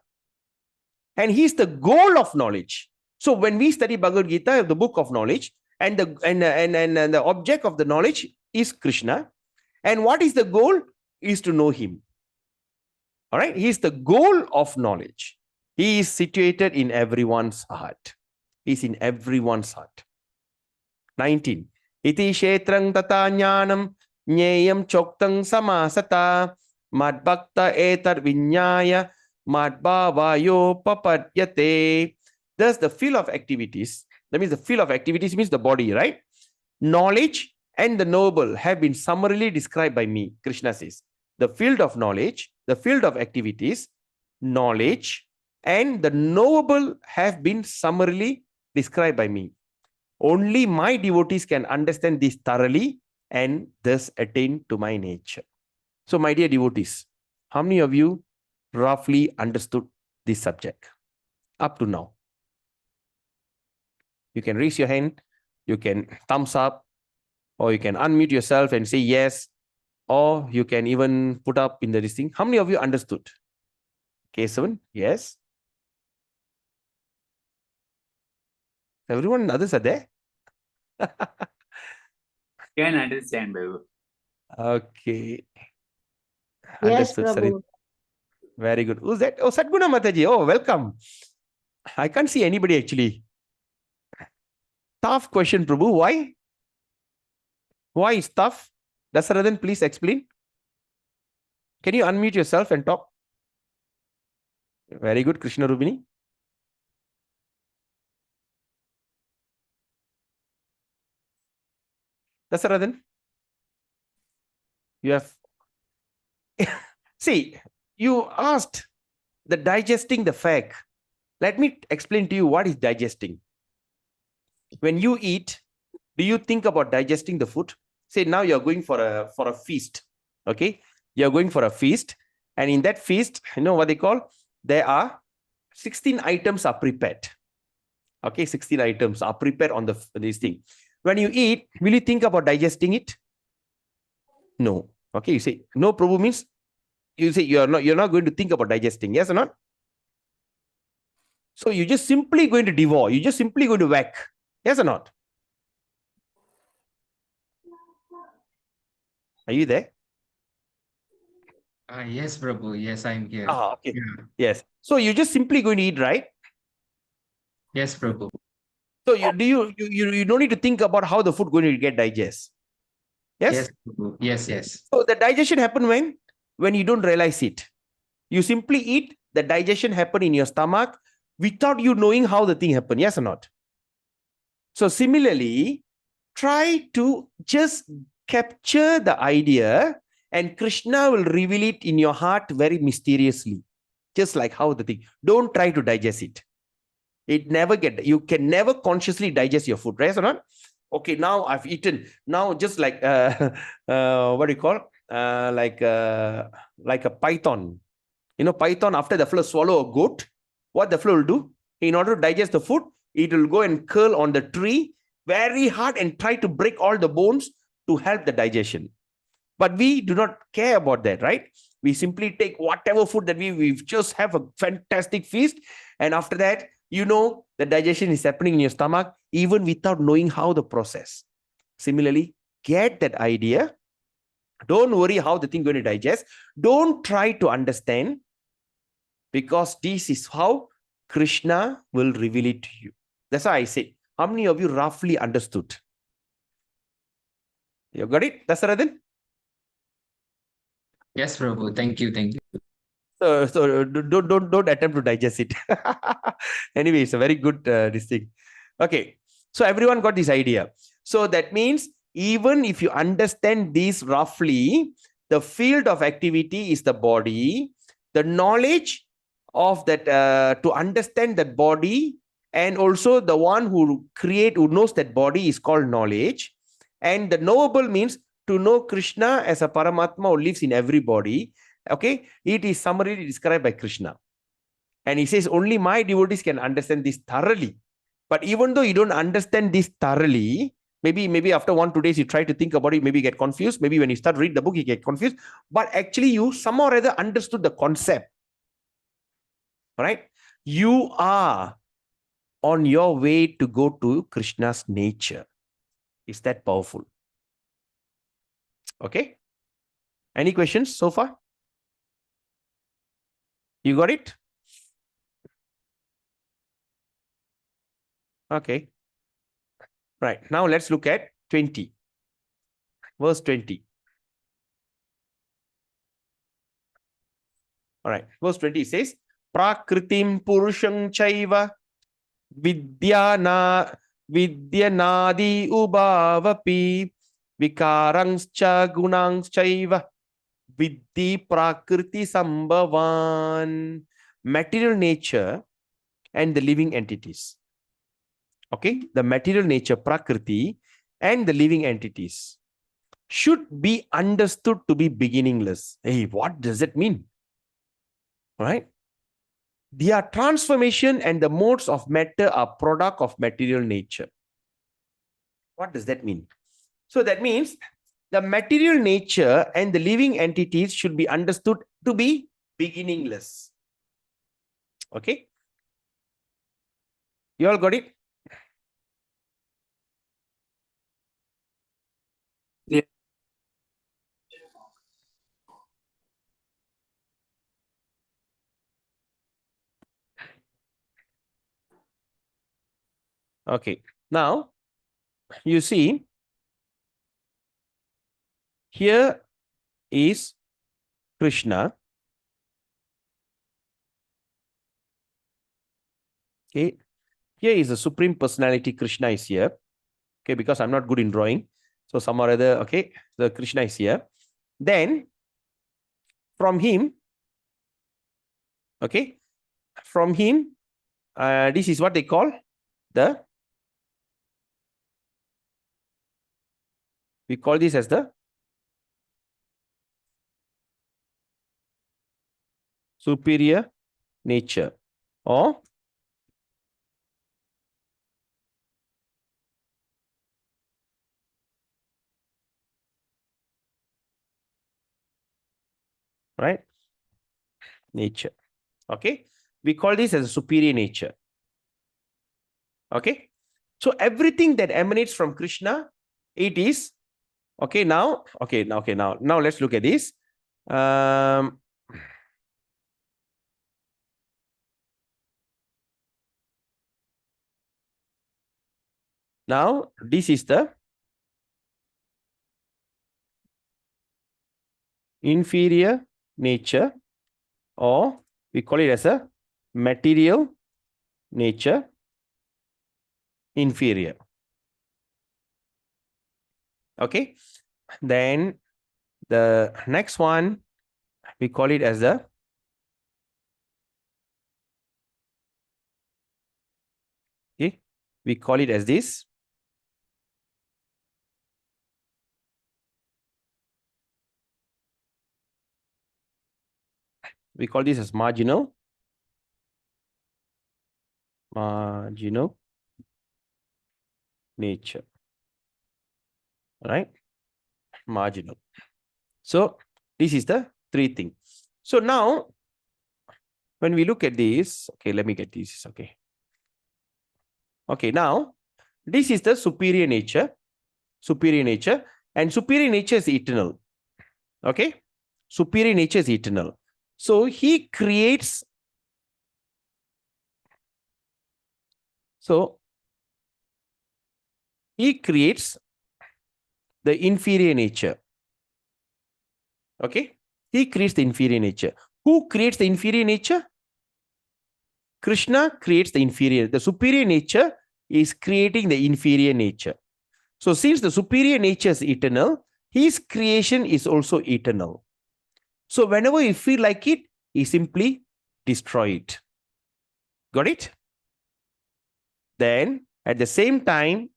And he is the goal of knowledge. So when we study Bhagavad Gita, the book of knowledge, and the object of the knowledge is Krishna. And what is the goal? Is to know him. All right. He is the goal of knowledge. He is situated in everyone's heart. He is in everyone's heart. 19. Iti kshetrang tata jnanam nyeyam choktang samasata madbhakta etar vinyaya madbhavayo papadyate. Thus the field of activities, that means the field of activities means the body, right? Knowledge and the knowable have been summarily described by me, Krishna says. The field of knowledge, the field of activities, knowledge, and the knowable have been summarily described by me. Only my devotees can understand this thoroughly and thus attain to my nature. So, my dear devotees, how many of you roughly understood this subject up to now? You can raise your hand, you can thumbs up, or you can unmute yourself and say yes, or you can even put up in the listing. How many of you understood? K7, yes. Everyone, others are there. Can understand, Babu. Okay. Yes, Understood, Sarit. Prabhu. Very good. Who's that? Oh, Sadguna Mataji. Oh, welcome. I can't see anybody actually. Tough question, Prabhu. Why? Why is tough? Dasaradan, please explain. Can you unmute yourself and talk? Very good, Krishna Rubini. Dasarathan? You have see, you asked the digesting the fat. Let me explain to you what is digesting. When you eat, do you think about digesting the food? Say now you're going for a feast. Okay, you're going for a feast, and in that feast, you know what they call? There are 16 items are prepared. Okay, 16 items are prepared on this thing. When you eat, will you think about digesting it? No. Okay, you say no. Prabhu means you say you're not going to think about digesting. Yes or not? So you're just simply going to devour. You're just simply going to whack. Yes or not? Are you there? Yes, Prabhu. Yes, I'm here. Okay. Yeah. Yes. So you're just simply going to eat, right? Yes, Prabhu. So you don't need to think about how the food going to get digest. Yes. Yes, Prabhu. Yes, yes. So the digestion happen when you don't realize it. You simply eat. The digestion happen in your stomach without you knowing how the thing happened. Yes or not? So similarly, try to just capture the idea, and Krishna will reveal it in your heart very mysteriously. Just like how the thing. Don't try to digest it. You can never consciously digest your food, right or not? Okay, now I've eaten. Now just like what do you call? Like a python. You know, python, after the flow swallow a goat, what the flow will do? In order to digest the food, it will go and curl on the tree very hard and try to break all the bones to help the digestion. But we do not care about that, right? We simply take whatever food that we just have a fantastic feast. And after that, the digestion is happening in your stomach, even without knowing how the process. Similarly, get that idea. Don't worry how the thing going to digest. Don't try to understand, because this is how Krishna will reveal it to you. That's why I say, how many of you roughly understood? You got it, Dasarathan? Yes, Prabhu. Thank you. Thank you. So don't attempt to digest it. Anyway, it's a very good this thing. Okay, so everyone got this idea. So that means even if you understand this roughly, the field of activity is the body. The knowledge of that to understand that body, and also the one who knows that body is called knowledge. And the knowable means to know Krishna as a Paramatma who lives in every body. Okay, it is summarily described by Krishna. And he says, only my devotees can understand this thoroughly. But even though you don't understand this thoroughly, maybe after 1-2 days, you try to think about it, maybe you get confused. Maybe when you start reading the book, you get confused. But actually, you somehow or other understood the concept. All right? You are on your way to go to Krishna's nature. Is that powerful? Okay? Any questions so far? You got it? Okay. Right. Now let's look at 20. Verse 20. All right. Verse 20 says, Prakritim Purusham Chaiva Vidyanadi Ubhavapi Vikarangscha Gunangschaiva Vidhi Prakriti Sambhavan. Material nature and the living entities. Okay, the material nature, Prakriti, and the living entities should be understood to be beginningless. Hey, what does it mean? All right. Their transformation and the modes of matter are product of material nature. What does that mean? So that means the material nature and the living entities should be understood to be beginningless. Okay. You all got it? Yeah. Okay. Now, you see, here is Krishna. Okay. Here is the Supreme Personality. Krishna is here. Okay, because I'm not good in drawing. So some or other, okay, the Krishna is here. Then from him, okay, from him, this is what they call we call this as the superior nature, or right, nature. Okay, we call this as a superior nature. Okay, so everything that emanates from Krishna, it is okay. Now, now let's look at this. Now this is the inferior nature, or we call it as a material nature inferior. Okay, then the next one we call it as the we call it as this. We call this as marginal nature, right? Marginal. So this is the three things. So now when we look at this, okay, let me get this. Okay, now this is the superior nature, and superior nature is eternal. Okay, superior nature is eternal. So he creates, the inferior nature. Okay, he creates the inferior nature. Who creates the inferior nature? Krishna creates the inferior. The superior nature is creating the inferior nature. So since the superior nature is eternal, his creation is also eternal. So whenever you feel like it, he simply destroy it. Got it? Then at the same time,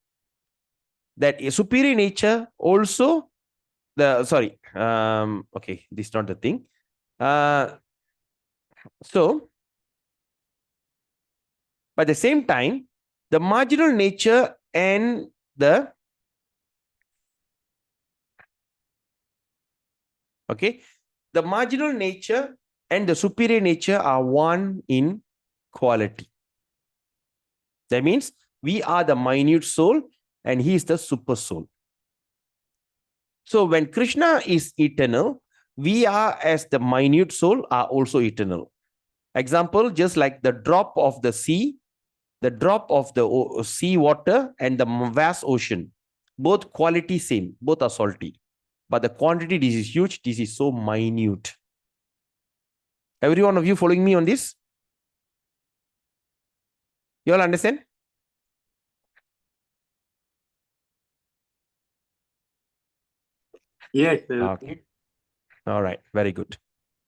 that a superior nature also okay, this is not the thing. So by the same time, the marginal nature and the marginal nature and the superior nature are one in quality. That means we are the minute soul and he is the super soul. So when Krishna is eternal, we are, as the minute soul, are also eternal. Example, just like the drop of the sea, the drop of the sea water and the vast ocean, both quality same, both are salty. But the quantity, this is huge, this is so minute. Every one of you following me on this? You all understand? Yes. Okay. All right. Very good.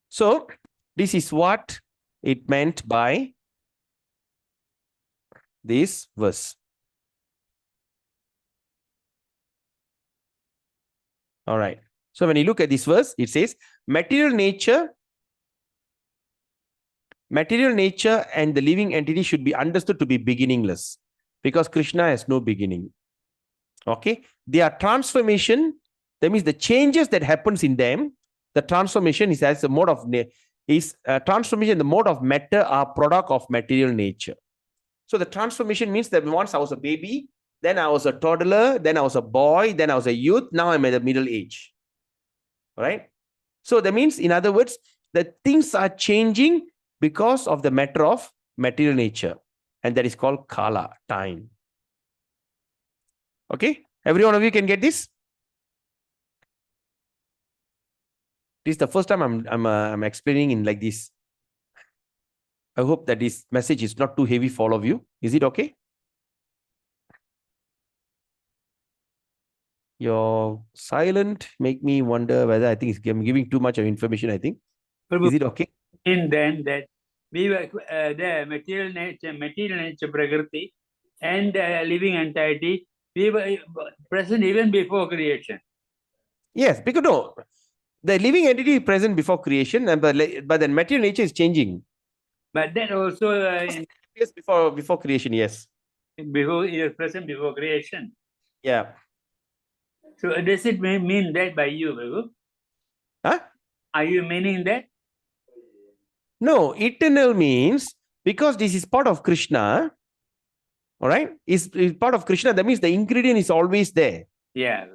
So this is what it meant by this verse. All right. So when you look at this verse, it says material nature and the living entity should be understood to be beginningless, because Krishna has no beginning. Okay. Their transformation, that means the changes that happens in them, the transformation is as a mode of transformation, the mode of matter are product of material nature. So the transformation means that once I was a baby, then I was a toddler, then I was a boy, then I was a youth, now I'm at the middle age. Right? So that means, in other words, that things are changing because of the matter of material nature. And that is called kala, time. Okay? Every one of you can get this? This is the first time I'm explaining in like this. I hope that this message is not too heavy for all of you. Is it okay? Your silent make me wonder whether I think I'm giving too much of information, I think. Prabhu, Is it okay? in then that we were the material nature, Prakriti, and living entity, we were present even before creation. Yes, because no, the living entity is present before creation, and but the material nature is changing. But that also Yes, before creation, yes. before it was present before creation. Yeah. So does it mean that by you, Prabhu? Huh? Are you meaning that? No, eternal means because this is part of Krishna, all right, is part of Krishna, that means the ingredient is always there. Yeah.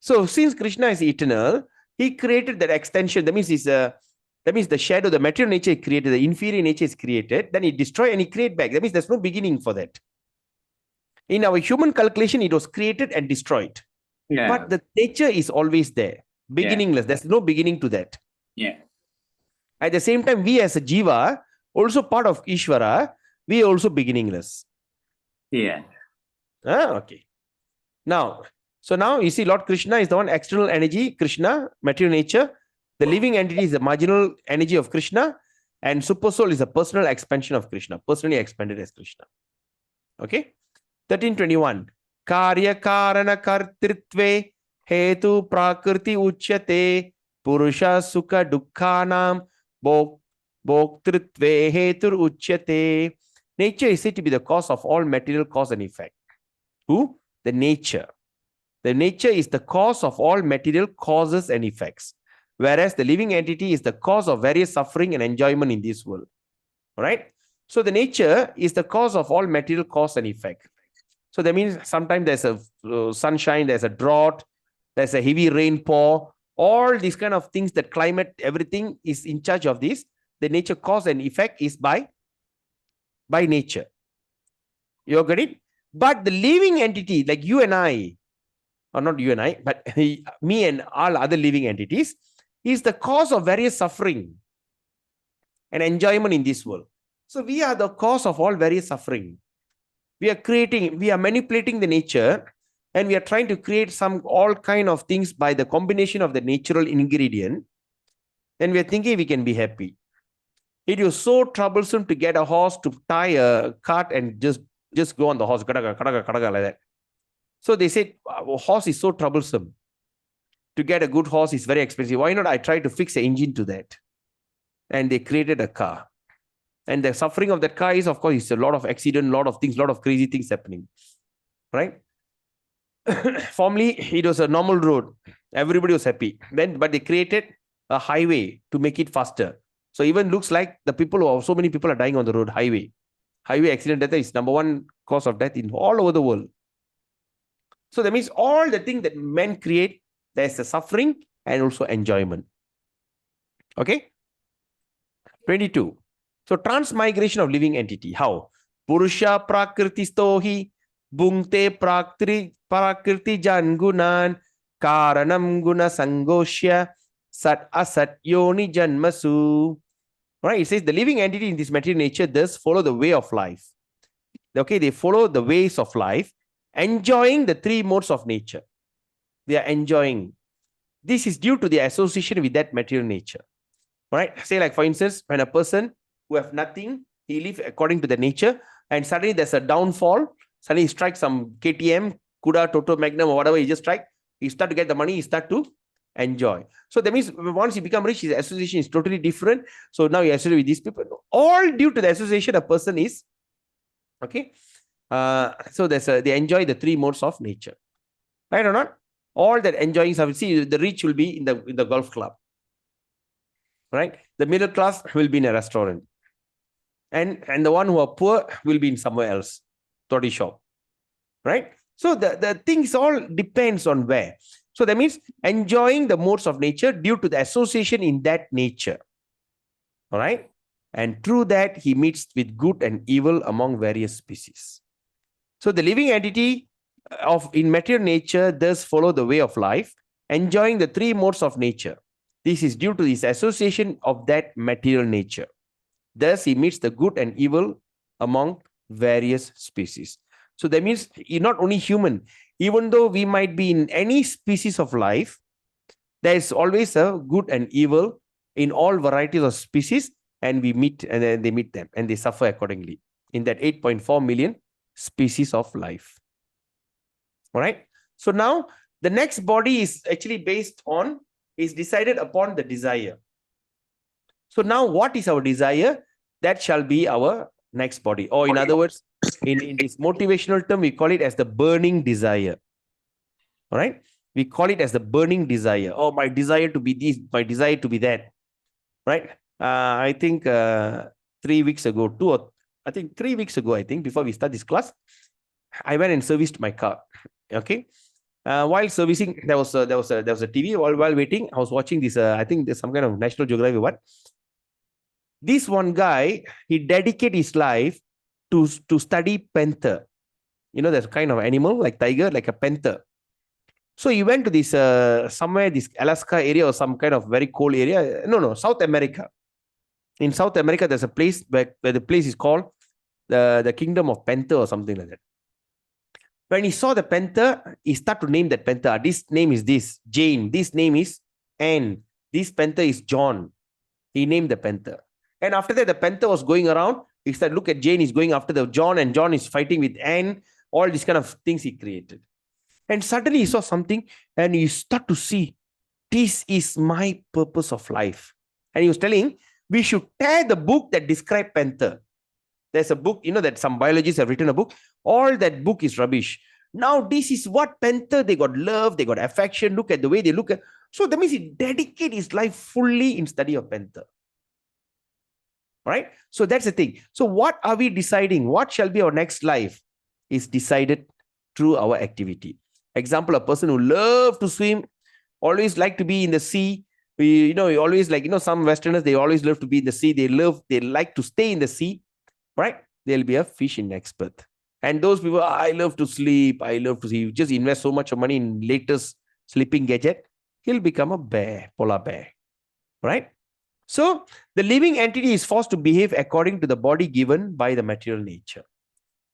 So since Krishna is eternal, he created that extension. That means the shadow, the material nature is created, the inferior nature is created, then he destroy and he create back. That means there's no beginning for that. In our human calculation, it was created and destroyed. Yeah. But the nature is always there, beginningless. There's no beginning to that. Yeah. At the same time, we as a jiva, also part of Ishvara, we are also beginningless. Yeah. Okay. Now, so now you see Lord Krishna is the one external energy, Krishna, material nature. The living entity is the marginal energy of Krishna, and super soul is a personal expansion of Krishna, personally expanded as Krishna. Okay. 1321. Karya karana kartritve hetu prakriti uchyate purusha sukha dukkhanam bhoktritve hetur uchyate. Nature is said to be the cause of all material cause and effect. Who? The nature. The nature is the cause of all material causes and effects, whereas the living entity is the cause of various suffering and enjoyment in this world. All right. So the nature is the cause of all material cause and effect. So that means sometimes there's a sunshine, there's a drought, there's a heavy rainpour, all these kind of things, that climate, everything is in charge of this. The nature cause and effect is by nature. You got it? But the living entity, like you and I, or not you and I, but me and all other living entities, is the cause of various suffering and enjoyment in this world. So we are the cause of all various suffering. We are manipulating the nature, and we are trying to create all kind of things by the combination of the natural ingredient. And we are thinking we can be happy. It was so troublesome to get a horse to tie a cart and just go on the horse, kadaga, kadaga, kadaga, like that. So they said, a horse is so troublesome. To get a good horse is very expensive. Why not I try to fix an engine to that? And they created a car. And the suffering of that car is, of course, it's a lot of accident, lot of things, lot of crazy things happening. Right? Formerly, it was a normal road. Everybody was happy. But they created a highway to make it faster. So even looks like so many people are dying on the road, highway. Highway accident death is number one cause of death in all over the world. So that means all the things that men create, there's a suffering and also enjoyment. Okay? 22. So transmigration of living entity. How? Purusha prakritistohi bhungte prakriti jangunan karanam guna sangoshya sat asat yoni janmasu. Right? It says the living entity in this material nature thus follow the way of life. Okay, they follow the ways of life, enjoying the three modes of nature. They are enjoying. This is due to the association with that material nature. Right? Say like for instance, when a person who have nothing, he lives according to the nature, and suddenly there's a downfall, suddenly he strikes some KTM, Kuda, Toto, Magnum, or whatever, he just strike, he start to get the money, he start to enjoy. So that means once he become rich, his association is totally different. So now he associate with these people. All due to the association a person is, okay? So they enjoy the three modes of nature. Right or not? All that enjoying stuff. See, the rich will be in the golf club. Right? The middle class will be in a restaurant. And the one who are poor will be in somewhere else, toddy shop. Right? So the things all depends on where. So that means enjoying the modes of nature due to the association in that nature. All right? And through that, he meets with good and evil among various species. So the living entity in material nature thus follow the way of life, enjoying the three modes of nature. This is due to this association of that material nature. Thus, he meets the good and evil among various species. So that means he's not only human, even though we might be in any species of life, there is always a good and evil in all varieties of species, and we meet, and then they meet them and they suffer accordingly in that 8.4 million species of life. All right. So now the next body is actually is decided upon the desire. So now what is our desire? That shall be our next body. Or in other words, in this motivational term, we call it as the burning desire. All right. We call it as the burning desire. Oh, my desire to be this, my desire to be that. Right. I think 3 weeks ago, 3 weeks ago, I think, before we start this class, I went and serviced my car. Okay. While servicing, there was a TV. While waiting, I was watching this. I think there's some kind of National Geographic or what. This one guy, he dedicated his life to study panther. You know, there's a kind of animal like tiger, like a panther. So he went to this somewhere, this Alaska area or some kind of very cold area. No, South America. In South America, there's a place where the place is called the Kingdom of Panther or something like that. When he saw the panther, he started to name that panther. This name is this, Jane. This name is Anne. This panther is John. He named the panther. And after that, the panther was going around. He said, look at Jane, he's going after the John, and John is fighting with Anne. All these kind of things he created. And suddenly he saw something, and he started to see, this is my purpose of life. And he was telling, we should tear the book that describes panther. There's a book, you know, that some biologists have written a book. All that book is rubbish. Now, this is what panther, they got love, they got affection. Look at the way they look at. So that means he dedicated his life fully in study of panther. Right? So that's the thing. So what are we deciding? What shall be our next life is decided through our activity. Example, a person who loves to swim, always like to be in the sea. Always like, some Westerners, they always love to be in the sea. They like to stay in the sea. Right? They'll be a fishing expert. And those people, I love to sleep. I love to see. Just invest so much of money in latest sleeping gadget. He'll become a polar bear. Right? So the living entity is forced to behave according to the body given by the material nature.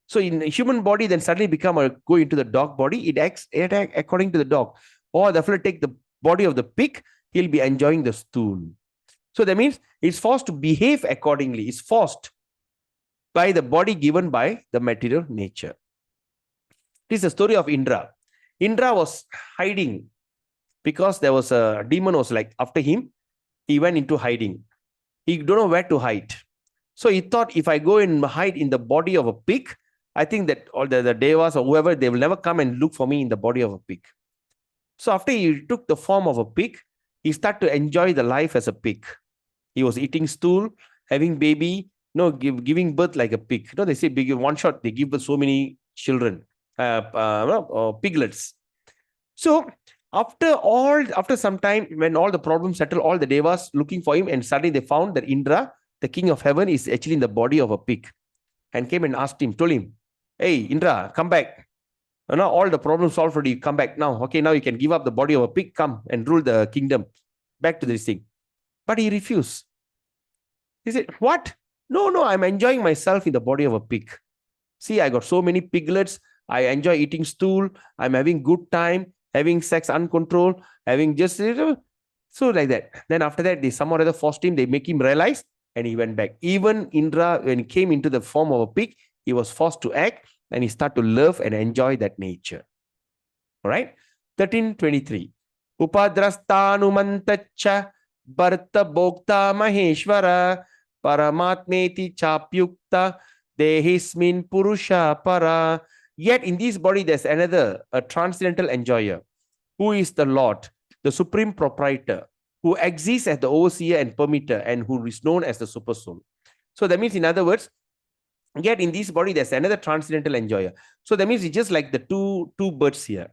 So in a human body, then suddenly go into the dog body. It acts according to the dog. Or the fellow take the body of the pig, he'll be enjoying the stool. So that means it's forced to behave accordingly. It's forced by the body given by the material nature. This is the story of Indra. Indra was hiding because there was a demon was like after him. He went into hiding. He don't know where to hide. So he thought, if I go and hide in the body of a pig, I think that all the devas or whoever, they will never come and look for me in the body of a pig. So after he took the form of a pig, he started to enjoy the life as a pig. He was eating stool, having baby, giving birth like a pig. They say big in one shot, they give birth so many children, piglets. So after some time, when all the problems settled, all the devas looking for him, and suddenly they found that Indra, the king of heaven, is actually in the body of a pig, and came and asked him, told him, hey, Indra, come back. Now all the problems solved for you. Come back now. Okay, now you can give up the body of a pig. Come and rule the kingdom. Back to this thing. But he refused. He said, what? No, I'm enjoying myself in the body of a pig. See, I got so many piglets. I enjoy eating stool. I'm having good time, having sex uncontrolled, having just, so like that. Then after that, they somehow or other forced him. They make him realize, and he went back. Even Indra, when he came into the form of a pig, he was forced to act, and he started to love and enjoy that nature. All right? 13:23. Upadrastanumantacha Bharta Bhokta Maheshwara Paramatmeti Chapyukta Dehismin Purusha Para. Yet in this body, there's another, a transcendental enjoyer, who is the Lord, the supreme proprietor, who exists as the overseer and permitter, and who is known as the super soul. So that means, in other words, yet in this body, there's another transcendental enjoyer. So that means it's just like the two birds here.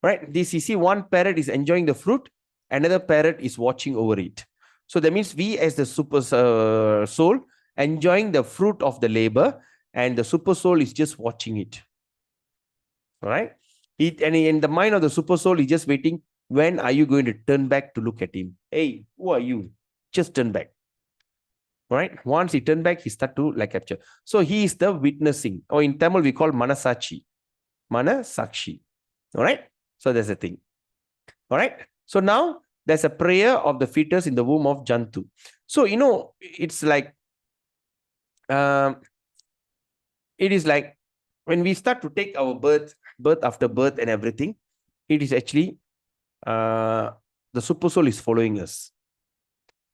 Right? This, you see, one parrot is enjoying the fruit, another parrot is watching over it. So that means we as the super soul enjoying the fruit of the labor, and the super soul is just watching it. All right? And in the mind of the super soul is just waiting. When are you going to turn back to look at him? Hey, who are you? Just turn back. All right? Once he turned back, he started to capture. So he is the witnessing. Or in Tamil, we call Manasachi. Manasakshi. All right. So there's a thing. All right. So now there's a prayer of the fetus in the womb of Jantu. So, it's like, it is like when we start to take our birth after birth and everything, it is actually, the super soul is following us.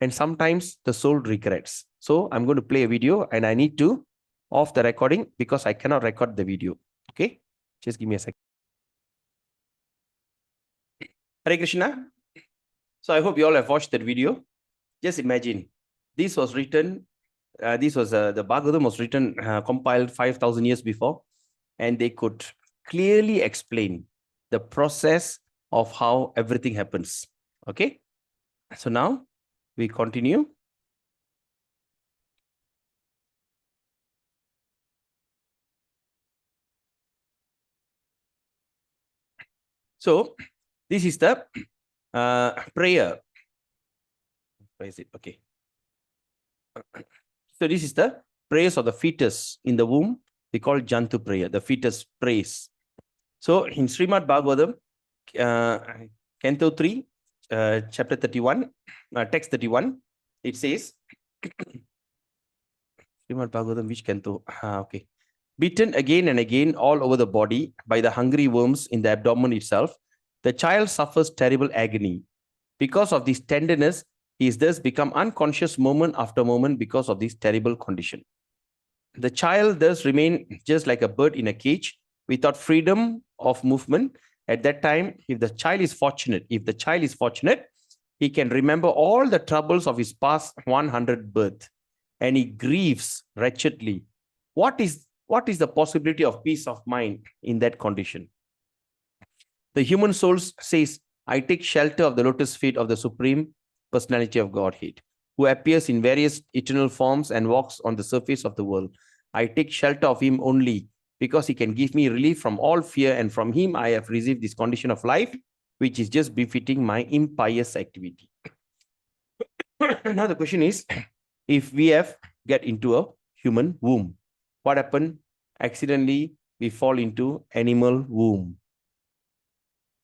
And sometimes the soul regrets. So I'm going to play a video and I need to off the recording because I cannot record the video. Okay. Just give me a second. Hare Krishna. So I hope you all have watched that video. Just imagine, this was written, the Bhagavatam was written, compiled 5,000 years before, and they could clearly explain the process of how everything happens. Okay. So now we continue. So this is the prayer. Where is it? Okay. So this is the prayers of the fetus in the womb. We call Jantu prayer. The fetus prays. So in Srimad Bhagavatam, Canto 3, chapter 31, text 31, it says, Srimad Bhagavatam, which canto? Okay. Beaten again and again all over the body by the hungry worms in the abdomen itself, the child suffers terrible agony. Because of this tenderness, he is thus become unconscious moment after moment because of this terrible condition. The child thus remain just like a bird in a cage without freedom of movement. At that time, if the child is fortunate, he can remember all the troubles of his past 100 birth, and he grieves wretchedly. What is the possibility of peace of mind in that condition? The human soul says, I take shelter of the lotus feet of the Supreme Personality of Godhead, who appears in various eternal forms and walks on the surface of the world. I take shelter of him only because he can give me relief from all fear, and from him I have received this condition of life, which is just befitting my impious activity. Now the question is, if we have get into a human womb, what happened? Accidentally, we fall into animal womb.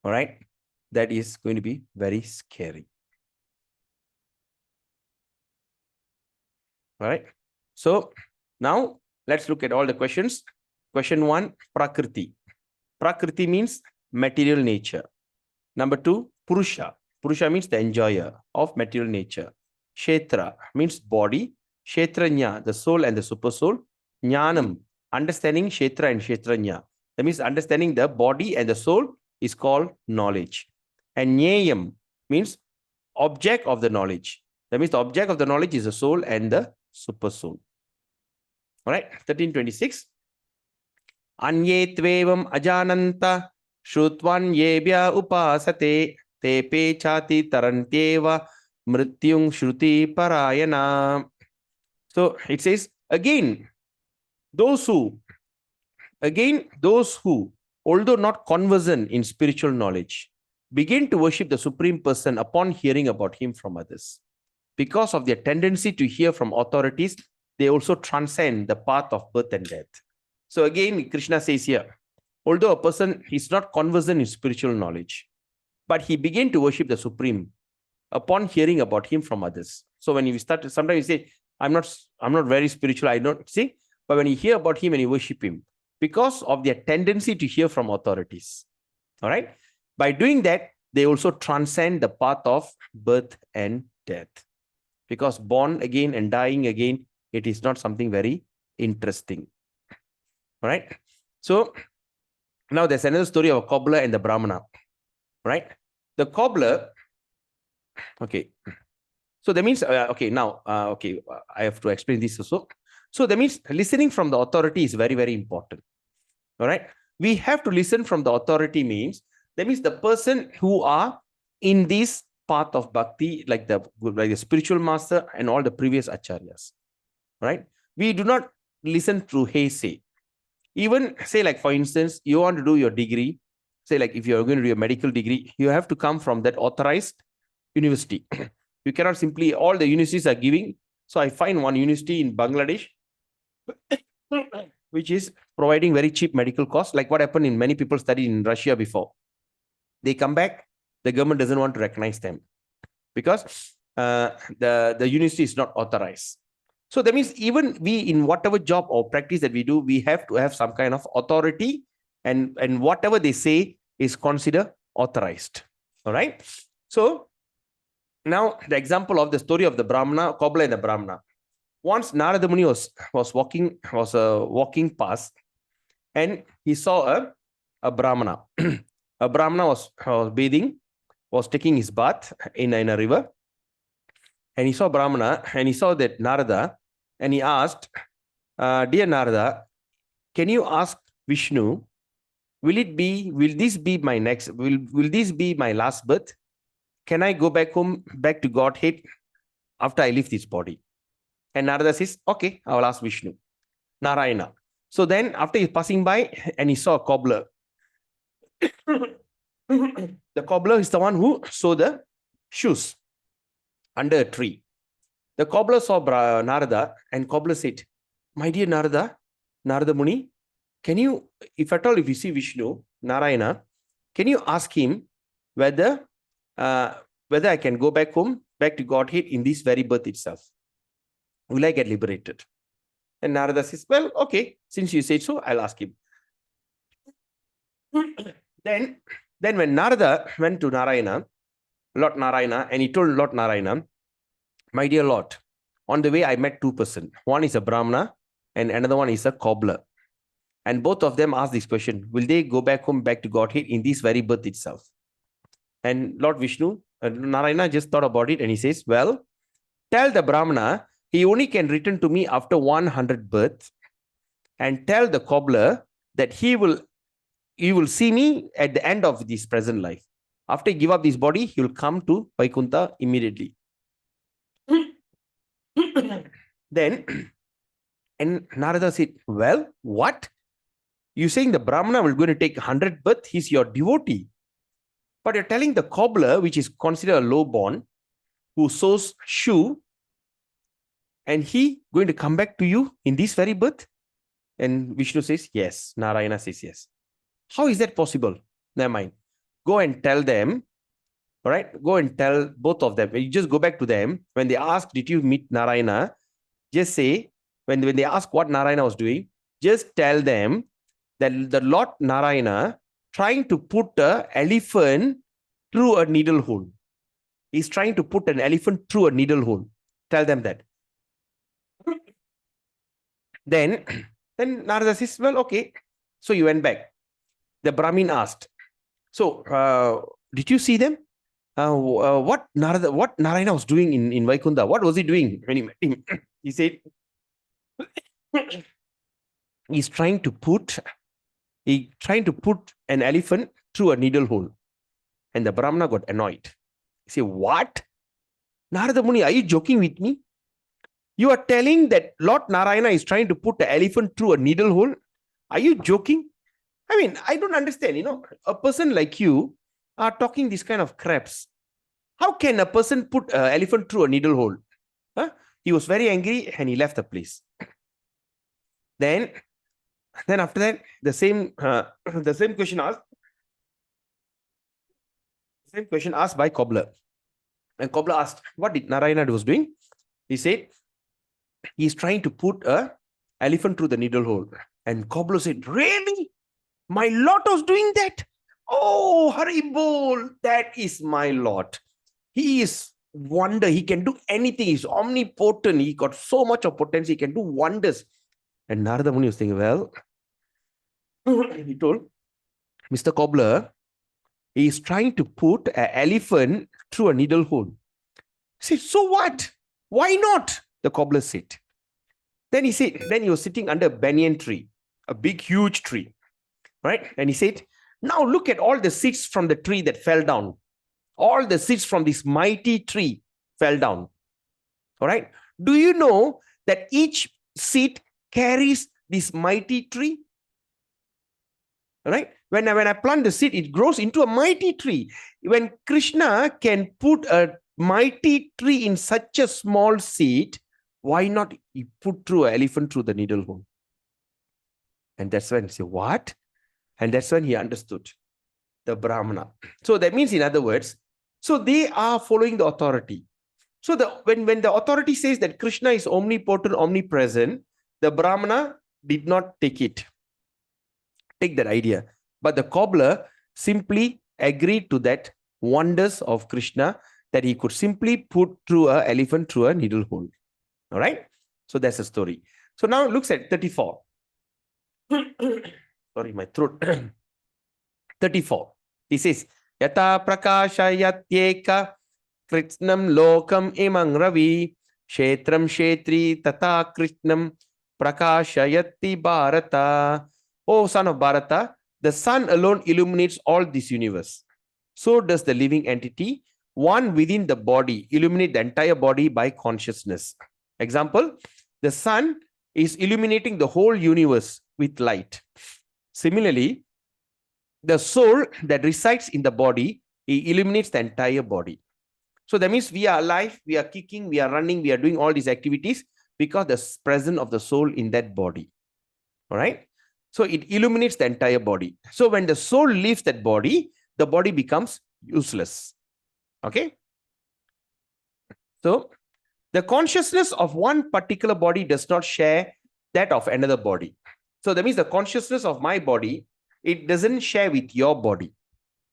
All right. That is going to be very scary. All right. So now let's look at all the questions. Question 1, Prakriti. Prakriti means material nature. Number 2, Purusha. Purusha means the enjoyer of material nature. Kshetra means body. Kshetranya, the soul and the super soul. Jnanam, understanding Kshetra and Kshetranya. That means understanding the body and the soul is called knowledge. And Nyayam means object of the knowledge. That means the object of the knowledge is the soul and the super soul. All right, 1326. Anye tvevam ajananta shrutvan upasate tepe chati tarantyeva mrityung shruti parayana. So it says, again, those who, although not conversant in spiritual knowledge, begin to worship the Supreme Person upon hearing about him from others. Because of their tendency to hear from authorities, they also transcend the path of birth and death. So again, Krishna says here, although a person is not conversant in spiritual knowledge, but he began to worship the Supreme upon hearing about him from others. So when you start, sometimes you say, I'm not very spiritual, I don't see, but when you hear about him and you worship him, because of their tendency to hear from authorities. All right. By doing that, they also transcend the path of birth and death. Because born again and dying again, it is not something very interesting. All right. So now there's another story of a cobbler and the Brahmana. Right. The cobbler, okay. So that means, okay, now, I have to explain this also. So that means listening from the authority is very, very important. All right. We have to listen from the authority means, that means the person who are in this path of bhakti, like the spiritual master and all the previous acharyas. Right. We do not listen through hearsay. Even say, like, for instance, you want to do your degree, say, like, if you're going to do a medical degree, you have to come from that authorized university. You cannot simply, all the universities are giving. So I find one university in Bangladesh, which is providing very cheap medical costs, like what happened in many people studied in Russia before. They come back, the government doesn't want to recognize them because the university is not authorized. So that means even we, in whatever job or practice that we do, we have to have some kind of authority, and whatever they say is considered authorized. All right. So now the example of the story of the Brahmana, cobbler and the Brahmana. Once Narada Muni was walking past, and he saw a Brahmana. A Brahmana was bathing, was taking his bath in a river. And he saw Brahmana, and he saw that Narada, and he asked, dear Narada, can you ask Vishnu, will this be my last birth? Can I go back home, back to Godhead after I leave this body? And Narada says, okay, I will ask Vishnu, Narayana. So then after he's passing by, and he saw a cobbler. The cobbler is the one who sewed the shoes under a tree. The cobbler saw Narada, and cobbler said, my dear Narada Muni, can you, if you see Vishnu, Narayana, can you ask him whether I can go back home, back to Godhead in this very birth itself? Will I get liberated? And Narada says, well, okay, since you said so, I'll ask him. Then when Narada went to Narayana, Lord Narayana, and he told Lord Narayana, my dear Lord, on the way I met two persons. One is a Brahmana and another one is a cobbler. And both of them asked this question, will they go back home, back to Godhead in this very birth itself? And Lord Vishnu, Narayana just thought about it, and he says, well, tell the Brahmana, he only can return to me after 100 births, and tell the cobbler that he will see me at the end of this present life. After he give up this body, he will come to Vaikuntha immediately. Then, and Narada said, well, what? You saying the Brahmana will going to take 100 births? He's your devotee. But you're telling the cobbler, which is considered a low-born, who sews shoe, and he going to come back to you in this very birth? And Vishnu says, yes. Narayana says, yes. How is that possible? Never mind. Go and tell them. All right. Go and tell both of them. You just go back to them. When they ask, did you meet Narayana? Just say, when they ask what Narayana was doing, just tell them that the Lord Narayana trying to put an elephant through a needle hole. He's trying to put an elephant through a needle hole. Tell them that. Then Narada says, well, okay. So you went back. The Brahmin asked, so did you see them? What Narayana was doing in Vaikuntha? What was he doing when he met him? He said, he's trying to put an elephant through a needle hole. And the Brahmana got annoyed. He said, what? Narada Muni, are you joking with me? You are telling that Lord Narayana is trying to put an elephant through a needle hole? Are you joking? I mean, I don't understand. A person like you are talking this kind of craps. How can a person put an elephant through a needle hole? Huh? He was very angry and he left the place. Then after that, the same question asked. Same question asked by cobbler. And cobbler asked, what did Narayana was doing? He said, he's trying to put an elephant through the needle hole. And cobbler said, really? My Lord was doing that? Oh, Haribol, that is my Lord. He is wonder. He can do anything. He's omnipotent. He got so much of potential. He can do wonders. And Narada Muni was thinking, well, he told, Mr. Cobbler, he is trying to put an elephant through a needle hole. He said, so what? Why not? The cobbler said. Then he said, then he was sitting under a banyan tree, a big, huge tree. Right? And he said, now look at all the seeds from the tree that fell down. All the seeds from this mighty tree fell down. All right? Do you know that each seed carries this mighty tree? All right? When I plant the seed, it grows into a mighty tree. When Krishna can put a mighty tree in such a small seed, why not he put through an elephant through the needle hole? And that's when he said, what? And that's when he understood. the Brahmana. So that means, in other words, so they are following the authority. So when the authority says that Krishna is omnipotent, omnipresent, the Brahmana did not take that idea. But the cobbler simply agreed to that wonders of Krishna, that he could simply put through an elephant through a needle hole. All right. So that's the story. So now it looks at 34. Sorry, my throat. 34. He says, Yata prakashayatyeka krishnam lokam imang ravi kshetram kshetri tata krishnam prakashayati bharata. O son of Bharata, the sun alone illuminates all this universe. So does the living entity, one within the body, illuminate the entire body by consciousness. Example, the sun is illuminating the whole universe with light. Similarly, the soul that resides in the body, it illuminates the entire body. So that means we are alive, we are kicking, we are running, we are doing all these activities because the presence of the soul in that body. All right. So it illuminates the entire body. So when the soul leaves that body, the body becomes useless. Okay. So the consciousness of one particular body does not share that of another body. So that means the consciousness of my body, it doesn't share with your body.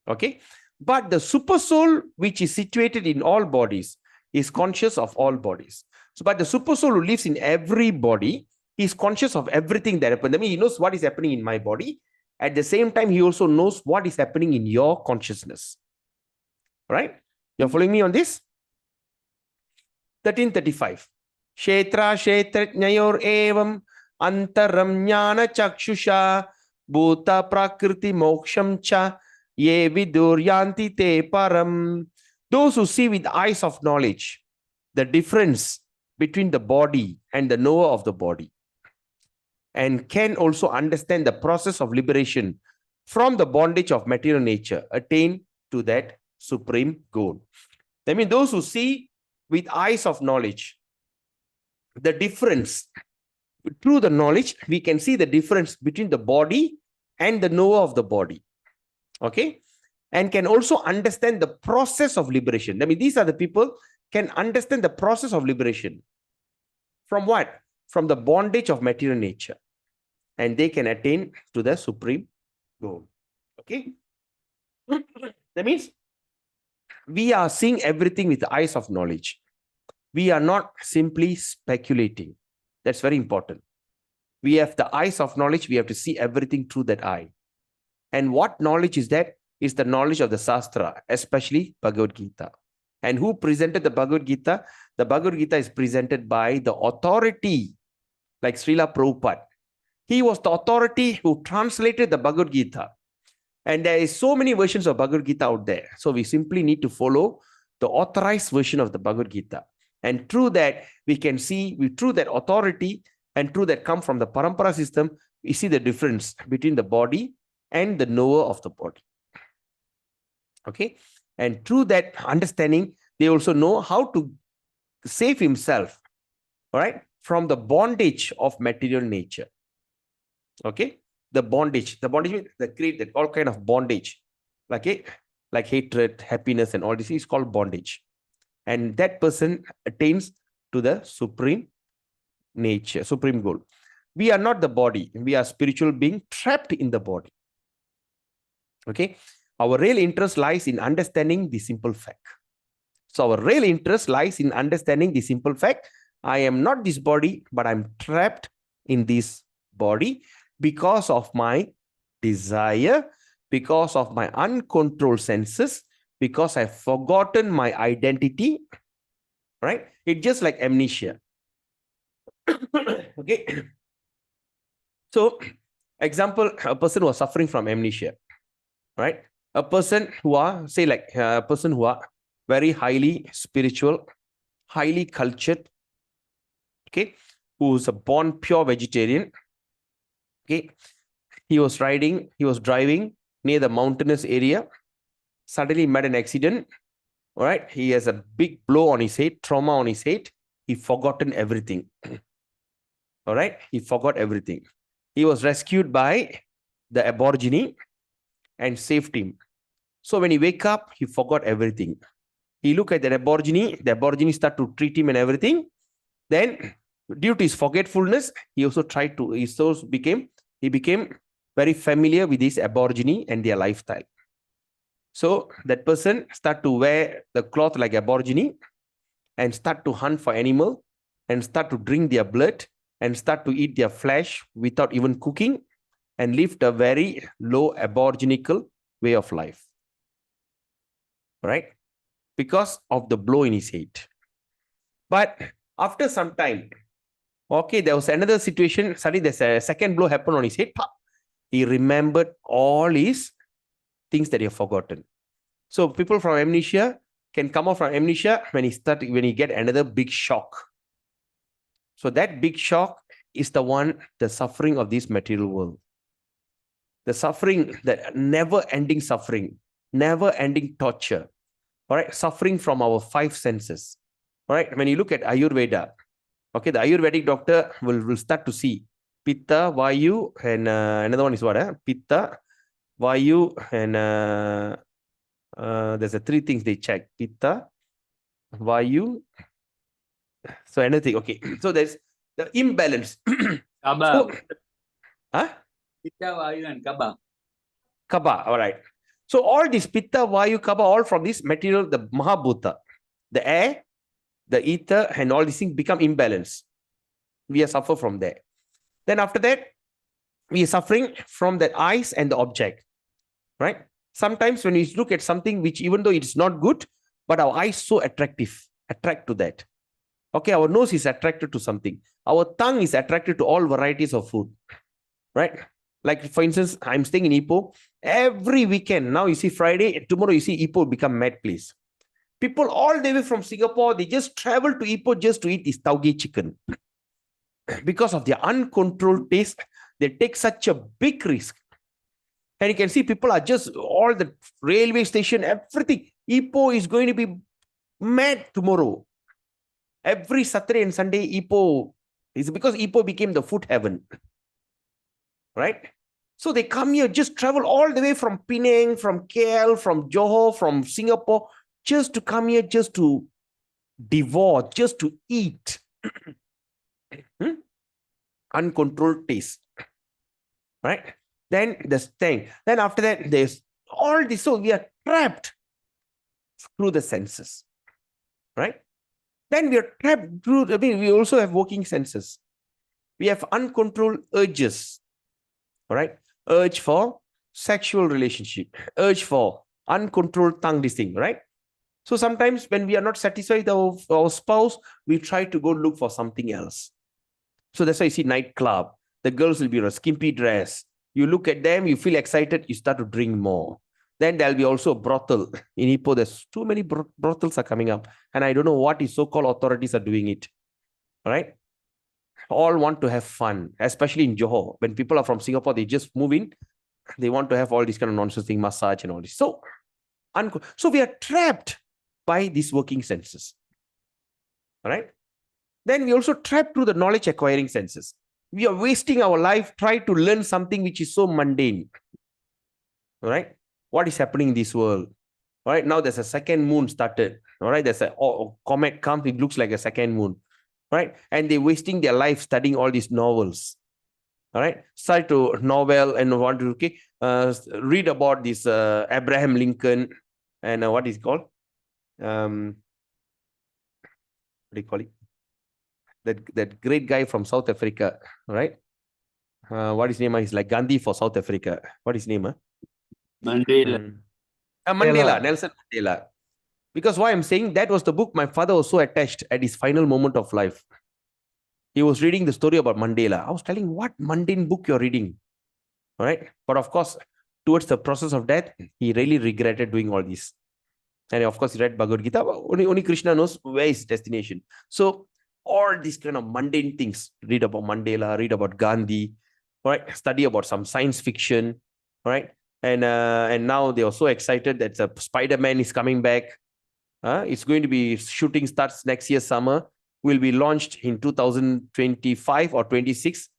Okay. But the super soul, which is situated in all bodies, is conscious of all bodies. So, but the super soul who lives in every body, he is conscious of everything that happens. I mean, he knows what is happening in my body. At the same time, he also knows what is happening in your consciousness. Right? You're following me on this? 1335. Kshetra kshetrajnayor evam antaram jnana chakshusha bhuta prakriti moksham cha ye vidur yanti te param. Those who see with eyes of knowledge the difference between the body and the knower of the body, and can also understand the process of liberation from the bondage of material nature, attain to that supreme goal. That means those who see with eyes of knowledge the difference, through the knowledge, we can see the difference between the body and the knower of the body. Okay. And can also understand the process of liberation. I mean, these are the people can understand the process of liberation. From what? From the bondage of material nature. And they can attain to the supreme goal. Okay. That means we are seeing everything with the eyes of knowledge. We are not simply speculating. That's very important. We have the eyes of knowledge. We have to see everything through that eye. And what knowledge is that? Is the knowledge of the Shastra, especially Bhagavad Gita. And who presented the Bhagavad Gita? The Bhagavad Gita is presented by the authority, like Srila Prabhupada. He was the authority who translated the Bhagavad Gita. And there is so many versions of Bhagavad Gita out there. So we simply need to follow the authorized version of the Bhagavad Gita. And through that, we can see, through that authority and through that come from the Parampara system, we see the difference between the body and the knower of the body. Okay. And through that understanding, they also know how to save himself, all right, from the bondage of material nature. Okay. The bondage means that all kind of bondage, like hatred, happiness, and all this is called bondage. And that person attains to the supreme nature, supreme goal. We are not the body. We are spiritual being trapped in the body. Okay. Our real interest lies in understanding the simple fact. So our real interest lies in understanding the simple fact. I am not this body, but I'm trapped in this body because of my desire, because of my uncontrolled senses, because I've forgotten my identity, right? It's just like amnesia. Okay. So, example, a person who is suffering from amnesia, right? A person who are, say like a person who are very highly spiritual, highly cultured, okay, who is a born pure vegetarian, okay, he was driving near the mountainous area, suddenly met an accident, all right, he has a big blow on his head, trauma on his head, he forgotten everything, all right, he forgot everything. He was rescued by the Aborigine and saved him. So when he wake up, he forgot everything. He look at the Aborigine start to treat him and everything. Then, due to his forgetfulness, he became very familiar with this Aborigine and their lifestyle. So that person start to wear the cloth like Aborigine and start to hunt for animal and start to drink their blood and start to eat their flesh without even cooking and lived a very low aboriginical way of life. Right? Because of the blow in his head. But after some time, okay, there was another situation. Suddenly there's a second blow happened on his head. He remembered all his things that he had forgotten. So people from amnesia can come out from amnesia when he get another big shock. So that big shock is the suffering of this material world. The suffering, the never-ending suffering, never-ending torture. All right, suffering from our five senses. All right, when you look at Ayurveda, okay, the Ayurvedic doctor will start to see Pitta, Vayu, and another one is what? Pitta, Vayu, and there's three things they check. Pitta, Vayu. So anything, okay. So there's the imbalance. Kaba. So, huh? Pitta, Vayu, and Kaba. Kaba, all right. So all this Pitta, Vayu, Kaba, all from this material, the Mahabhuta, the air, the ether, and all these things become imbalanced. We are suffer from there. Then after that, we are suffering from the eyes and the object, right? Sometimes when we look at something which even though it's not good, but our eyes so attract to that. Okay, our nose is attracted to something. Our tongue is attracted to all varieties of food, right? Like for instance, I'm staying in Ipoh. Every weekend, now you see Friday, tomorrow you see Ipoh become mad place. People all the way from Singapore, they just travel to Ipoh just to eat this tauge chicken. Because of their uncontrolled taste, they take such a big risk. And you can see people are just all the railway station, everything. Ipoh is going to be mad tomorrow. Every Saturday and Sunday, Ipoh is because Ipoh became the food heaven. Right? So they come here, just travel all the way from Penang, from KL, from Johor, from Singapore, just to come here, just to devour, just to eat. Uncontrolled taste. Right? Then this thing. Then after that, there's all this. So we are trapped through the senses. Right? Then we are trapped through, we also have working senses. We have uncontrolled urges. All right? Urge for sexual relationship. Urge for uncontrolled tongue this thing, right? So sometimes when we are not satisfied with our spouse, we try to go look for something else. So that's why you see nightclub. The girls will be in a skimpy dress. You look at them, you feel excited, you start to drink more. Then there'll be also a brothel. In Ipoh, there's too many brothels are coming up. And I don't know what is so-called authorities are doing it. All right? All want to have fun, especially in Johor. When people are from Singapore, they just move in. They want to have all these kind of nonsense thing, massage and all this. So we are trapped by these working senses. All right? Then we also trapped through the knowledge acquiring senses. We are wasting our life trying to learn something which is so mundane. All right? What is happening in this world? All right, now there's a second moon started. All right, there's a comet comes, it looks like a second moon. Right? And they're wasting their life studying all these novels. All right, start to novel and want to read about this Abraham Lincoln and what is it called? What do you call it? That great guy from South Africa, right? What his name is? Like Gandhi for South Africa. What is his name? Mandela. Mandela, Nelson Mandela. Because why I'm saying that was the book my father was so attached at his final moment of life. He was reading the story about Mandela. I was telling what mundane book you're reading. All right. But of course, towards the process of death, he really regretted doing all this. And of course, he read Bhagavad Gita. Only Krishna knows where is his destination. So all these kind of mundane things, read about Mandela, read about Gandhi, all right, study about some science fiction, all right. And now they are so excited that Spider-Man is coming back. It's going to be shooting starts next year summer, will be launched in 2025 or 26,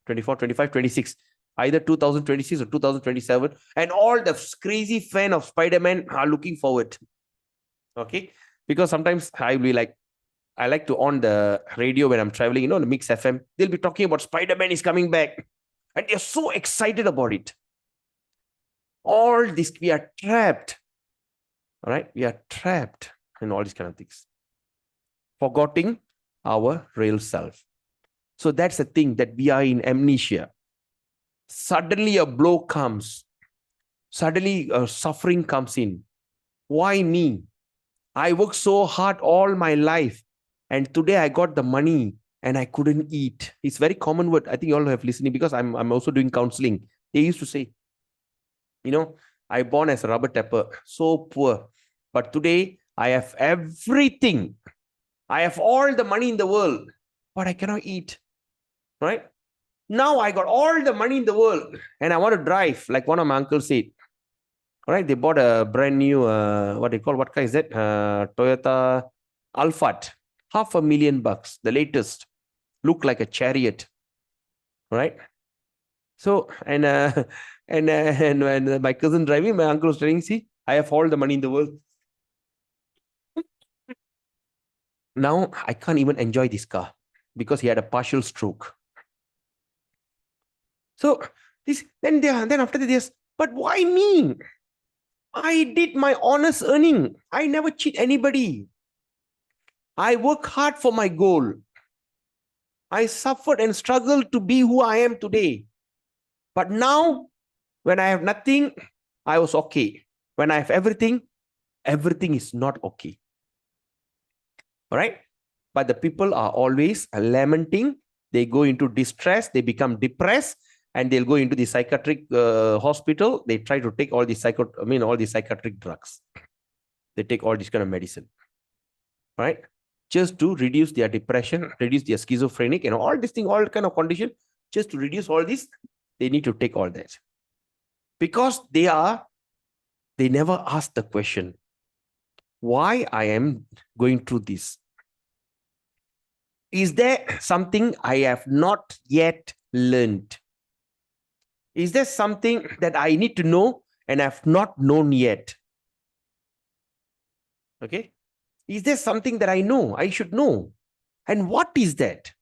24, 25, 26. either 2026 or 2027, and all the crazy fan of Spider-Man are looking forward. Okay, because sometimes I like to on the radio when I'm traveling, you know, the Mix FM. They'll be talking about Spider-Man is coming back, and they're so excited about it. All this, we are trapped. All right, we are trapped in all these kind of things, forgetting our real self. So that's the thing, that we are in amnesia. Suddenly a blow comes. Suddenly a suffering comes in. Why me? I worked so hard all my life, and today I got the money and I couldn't eat. It's very common word. I think you all have listening, because I'm also doing counseling. They used to say, you know, I born as a rubber tapper, so poor. But today I have everything. I have all the money in the world, but I cannot eat. Right? Now I got all the money in the world and I want to drive, like one of my uncles said. All right, they bought a brand new, what car is that? Toyota Alphard, $500,000, the latest. Look like a chariot. All right. So, and when my cousin driving, my uncle was driving, see, I have all the money in the world. Now I can't even enjoy this car because he had a partial stroke. So then after this, but why me? I did my honest earning. I never cheat anybody. I work hard for my goal. I suffered and struggled to be who I am today. But now, when I have nothing, I was okay. When I have everything, everything is not okay. All right? But the people are always lamenting. They go into distress. They become depressed. And they'll go into the psychiatric hospital. They try to take all the psychiatric drugs. They take all this kind of medicine, right? Just to reduce their depression, reduce their schizophrenic, and all this thing, all kind of condition. Just to reduce all this, they need to take all that, because they never ask the question, why I am going through this? Is there something I have not yet learned? Is there something that I need to know and have not known yet? Okay. Is there something that I know, I should know? And what is that?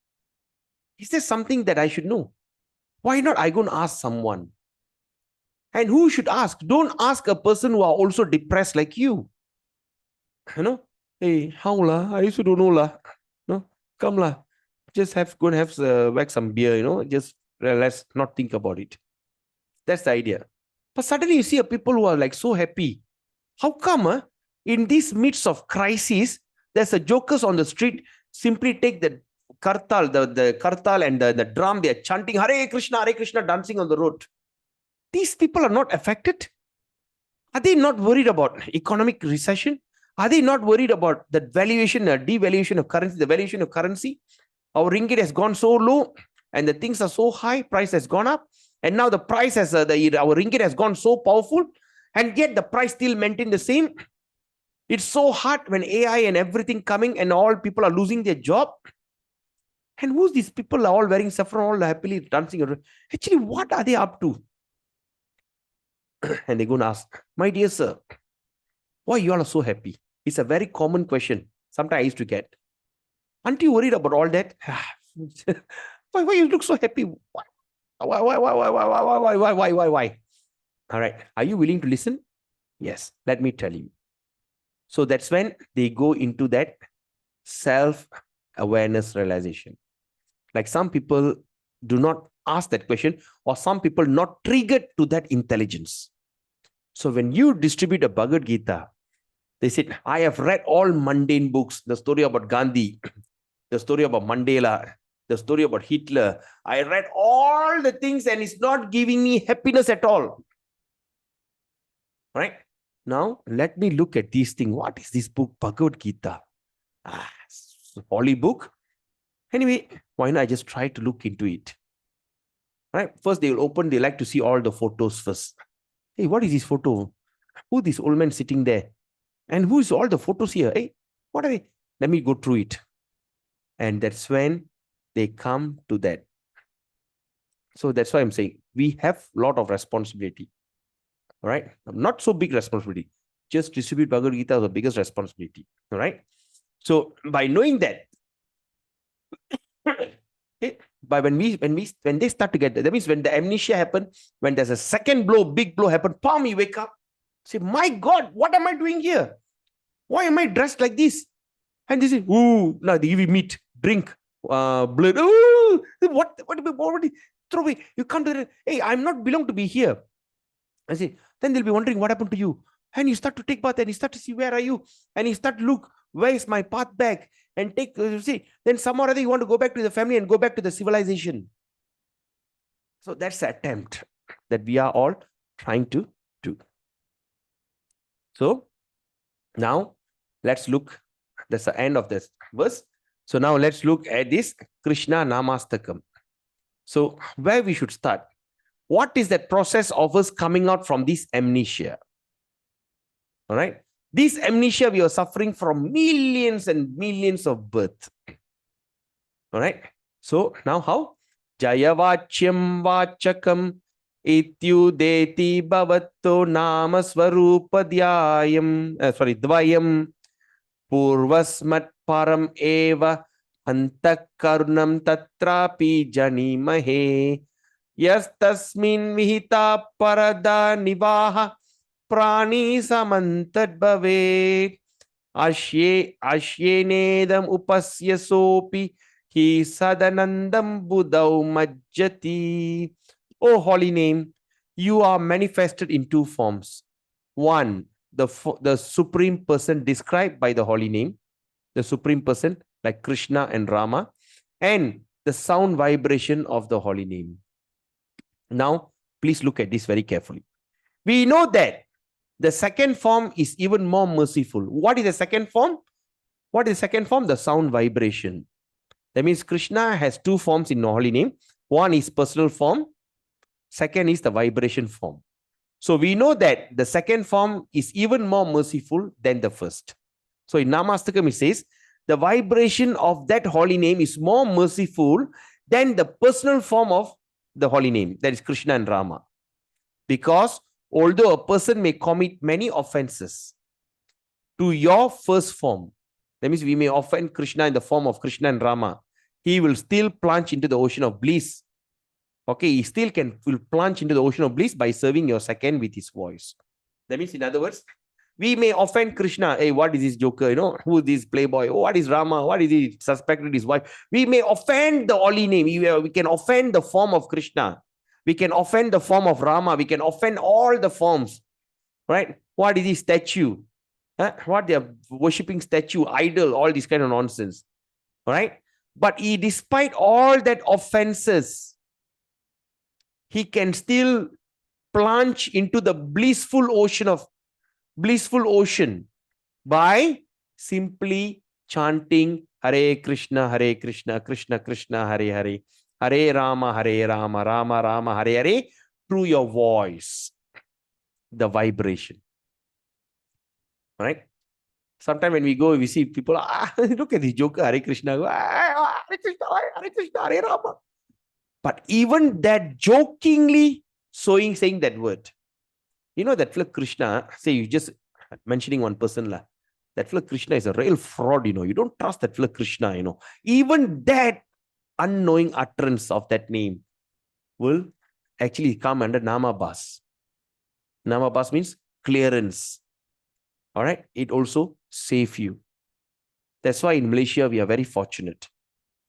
Is there something that I should know? Why not I go and ask someone? And who should ask? Don't ask a person who are also depressed like you. You know, hey, how lah? I also don't know lah. No, come lah. Just go and have whack some beer, you know, just let's not think about it. That's the idea. But suddenly you see people who are like so happy. How come in this midst of crisis, there's a jokers on the street, simply take the kartal, the kartal and the drum, they are chanting Hare Krishna, dancing on the road. These people are not affected. Are they not worried about economic recession? Are they not worried about the valuation, devaluation of currency, the valuation of currency? Our ringgit has gone so low and the things are so high, price has gone up. And now the price has, our ringgit has gone so powerful, and yet the price still maintained the same. It's so hard when AI and everything coming and all people are losing their job. And who's these people are all wearing saffron, all happily dancing? Actually, what are they up to? And they're going to ask, my dear sir, why you all are so happy? It's a very common question. Sometimes I used to get. Aren't you worried about all that? Why you look so happy? Why? All right. Are you willing to listen? Yes. Let me tell you. So that's when they go into that self-awareness realization. Like some people do not ask that question, or some people not triggered to that intelligence. So when you distribute a Bhagavad Gita, they said, I have read all mundane books, the story about Gandhi, the story about Mandela, the story about Hitler. I read all the things and it's not giving me happiness at all. Right? Now, let me look at these things. What is this book, Bhagavad Gita? It's a holy book. Anyway, why not I just try to look into it? Right? First, they will open, they like to see all the photos first. Hey, what is this photo? Who this old man sitting there? And who is all the photos here? Hey, what are they? Let me go through it. And that's when they come to that. So that's why I'm saying, we have a lot of responsibility. All right. Not so big responsibility. Just distribute Bhagavad Gita is the biggest responsibility. All right. So by knowing that, okay, but when they start to get that means when the amnesia happen, when there's a second blow, big blow happen, palm, you wake up, say, my God, what am I doing here? Why am I dressed like this? And they say, ooh, now they give you meat, drink, blood. Ooh, what throw away. You come to the, hey, I'm not belong to be here. I say, then they'll be wondering what happened to you. And you start to take bath and you start to see, where are you? And you start to look, where is my path back? And take, you see, then some or other you want to go back to the family and go back to the civilization. So that's the attempt that we are all trying to do. So now let's look, that's the end of this verse. So now let's look at this Krishna Namastakam. So where we should start? What is that process of us coming out from this amnesia? All right. This amnesia we are suffering from millions and millions of births. All right. So now how? Jayavachyam vachakam ityudeti bhavatto nama swarupadhyayam. Dvayam purvasmat param eva antakarunam tatrapi janimahe yastasmin vihita parada nivaha prani samantad bhave asyenedam upasya sopi hi sadanandam buddhau majjati. O holy name, you are manifested in two forms. One, the supreme person described by the holy name, the supreme person like Krishna and Rama, and the sound vibration of the holy name. Now, please look at this very carefully. We know that the second form is even more merciful. What is the second form? What is the second form? The sound vibration. That means Krishna has two forms in the holy name. One is personal form. Second is the vibration form. So we know that the second form is even more merciful than the first. So in Namastakam it says, the vibration of that holy name is more merciful than the personal form of the holy name, that is Krishna and Rama. Because although a person may commit many offenses to your first form, that means we may offend Krishna in the form of Krishna and Rama, he will still plunge into the ocean of bliss. Okay, he still will plunge into the ocean of bliss by serving your second with his voice. That means, in other words, we may offend Krishna. Hey, what is this joker? You know, who is this playboy? Oh, what is Rama? What is he suspected his wife? We may offend the holy name. We can offend the form of Krishna. We can offend the form of Rama. We can offend all the forms. Right? What is this statue? What they are worshipping statue, idol, all this kind of nonsense. All right? But despite all that offenses, he can still plunge into the blissful ocean by simply chanting Hare Krishna, Krishna Krishna, Hare Hare, Hare Rama, Rama Rama, Hare Hare, through your voice, the vibration. All right? Sometimes when we go, we see people, look at this joker, Hare Krishna, Hare Krishna, Hare Rama. But even that jokingly saying that word, you know, that fellow Krishna, say you just mentioning one person, that fellow Krishna is a real fraud, you know. You don't trust that fellow Krishna, you know. Even that unknowing utterance of that name will actually come under Namabhas. Namabhas means clearance. All right. It also saves you. That's why in Malaysia, we are very fortunate.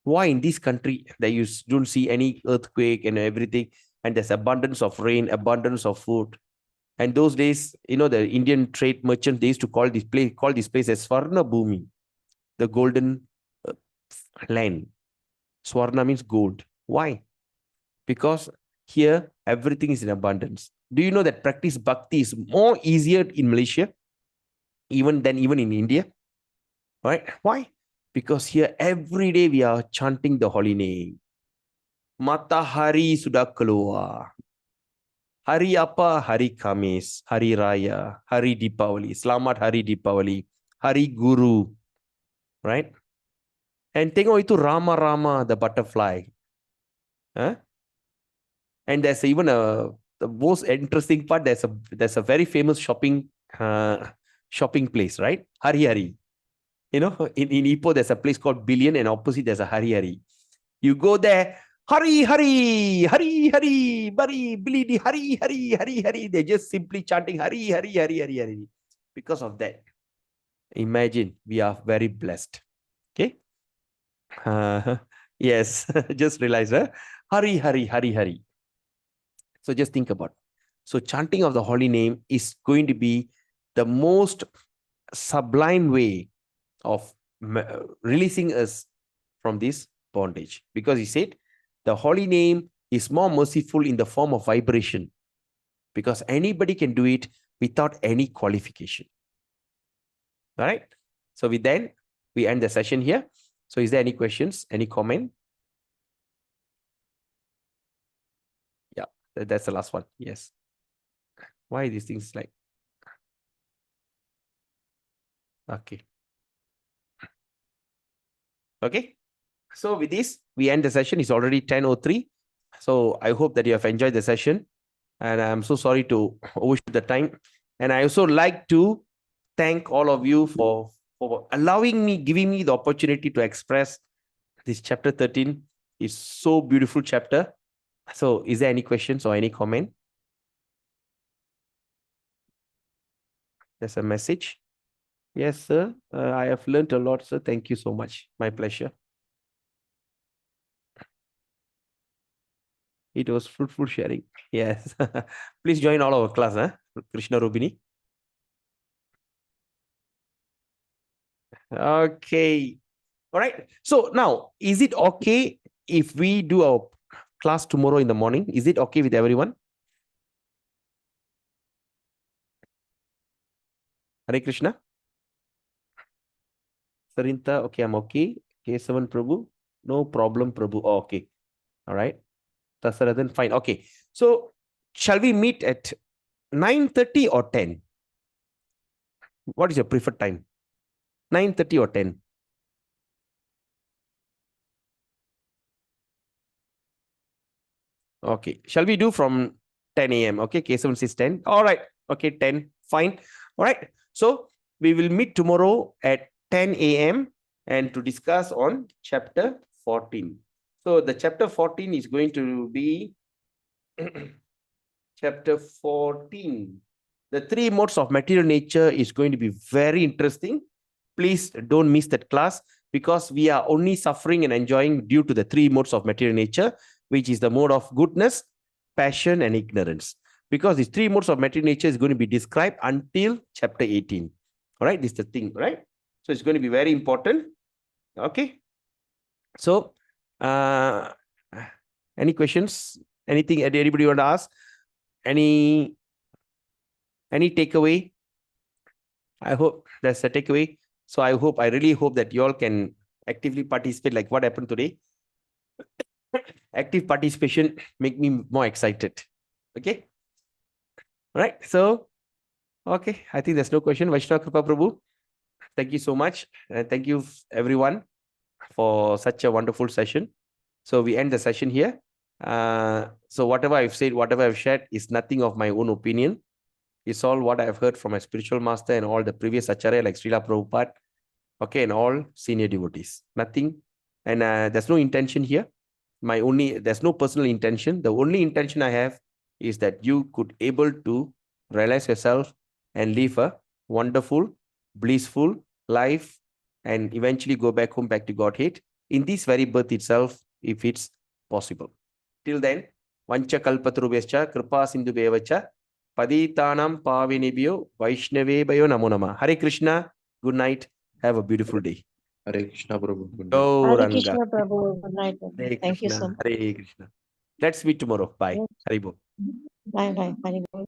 Why in this country that you don't see any earthquake and everything, and there's abundance of rain, abundance of food. And those days, you know, the Indian trade merchants, they used to call this place as Swarna Bhumi, the golden land. Swarna means gold. Why? Because here everything is in abundance. Do you know that practice bhakti is more easier in Malaysia even in India? All right? Why? Because here every day we are chanting the holy name. Matahari sudah keluar. Hari apa? Hari Kamis, Hari Raya, Hari Deepavali, Selamat Hari Deepavali, Hari Guru. Right? And tengok itu Rama, the butterfly. Huh? And there's even the most interesting part. There's a very famous shopping place, right? Hari Hari. You know, in Ipoh, there's a place called Billion, and opposite there's a Hari Hari. You go there, Hari Hari, Hari Hari, Bari, Billy, Hari Hari, Hari Hari. They're just simply chanting Hari Hari, Hari Hari, Hari. Because of that, imagine we are very blessed. Okay. Yes, just realize, Hari Hari, Hari Hari. So just think about it. So chanting of the holy name is going to be the most sublime way of releasing us from this bondage, because he said the holy name is more merciful in the form of vibration, because anybody can do it without any qualification. All right. So with then we end the session here. So is there any questions, any comment? Yeah, that's the last one. Yes. Why these things like? Okay. Okay. So with this, we end the session. It's already 10:03. So I hope that you have enjoyed the session. And I'm so sorry to overshoot the time. And I also like to thank all of you for allowing me, giving me the opportunity to express this chapter 13. It's so beautiful chapter. So is there any questions or any comment? There's a message. Yes, sir. I have learned a lot, sir. Thank you so much. My pleasure. It was fruitful sharing. Yes. Please join all our class, huh? Krishna Rubini. Okay. All right. So now, is it okay if we do our class tomorrow in the morning? Is it okay with everyone? Hare Krishna. Sarinta, okay, I'm okay. Kesavan Prabhu, no problem, Prabhu. Oh, okay. All right. Tasaradan, fine. Okay. So, shall we meet at 9:30 or 10? What is your preferred time? 9:30 or 10? Okay. Shall we do from 10 a.m.? Okay. Kesavan says 10. All right. Okay. 10. Fine. All right. So, we will meet tomorrow at 10 a.m. and to discuss on chapter 14. So, the chapter 14 is going to be chapter 14. The three modes of material nature is going to be very interesting. Please don't miss that class, because we are only suffering and enjoying due to the three modes of material nature, which is the mode of goodness, passion, and ignorance. Because these three modes of material nature is going to be described until chapter 18. All right, this is the thing, right? So it's going to be very important. Okay. So, any questions? Anything anybody want to ask? Any takeaway? I hope that's a takeaway. So I really hope that you all can actively participate like what happened today. Active participation make me more excited. Okay. All right. So, okay. I think there's no question. Vaishnava Kripa Prabhu, thank you so much. And thank you everyone for such a wonderful session. So we end the session here. So whatever I've said, whatever I've shared is nothing of my own opinion. It's all what I've heard from my spiritual master and all the previous acharya like Srila Prabhupada, okay, and all senior devotees. Nothing. And there's no intention here. There's no personal intention. The only intention I have is that you could able to realize yourself and live a wonderful, blissful life and eventually go back home, back to Godhead in this very birth itself, if it's possible. Till then, Vancha Kalpatarubhyascha Kripa Sindhubhyevacha Paditanam Pavinibhyo Vaishnavebhayo Namo Namah. Hare Krishna. Good night. Have a beautiful day. Hare Krishna Prabhu. Good night. Oh, Hare Ranga. Krishna Prabhu. Good night. Prabhu. Hare Thank you so Krishna. much. Hare Krishna. Let's meet tomorrow. Bye. Yes. Haribo. Bye bye. Hare Krishna.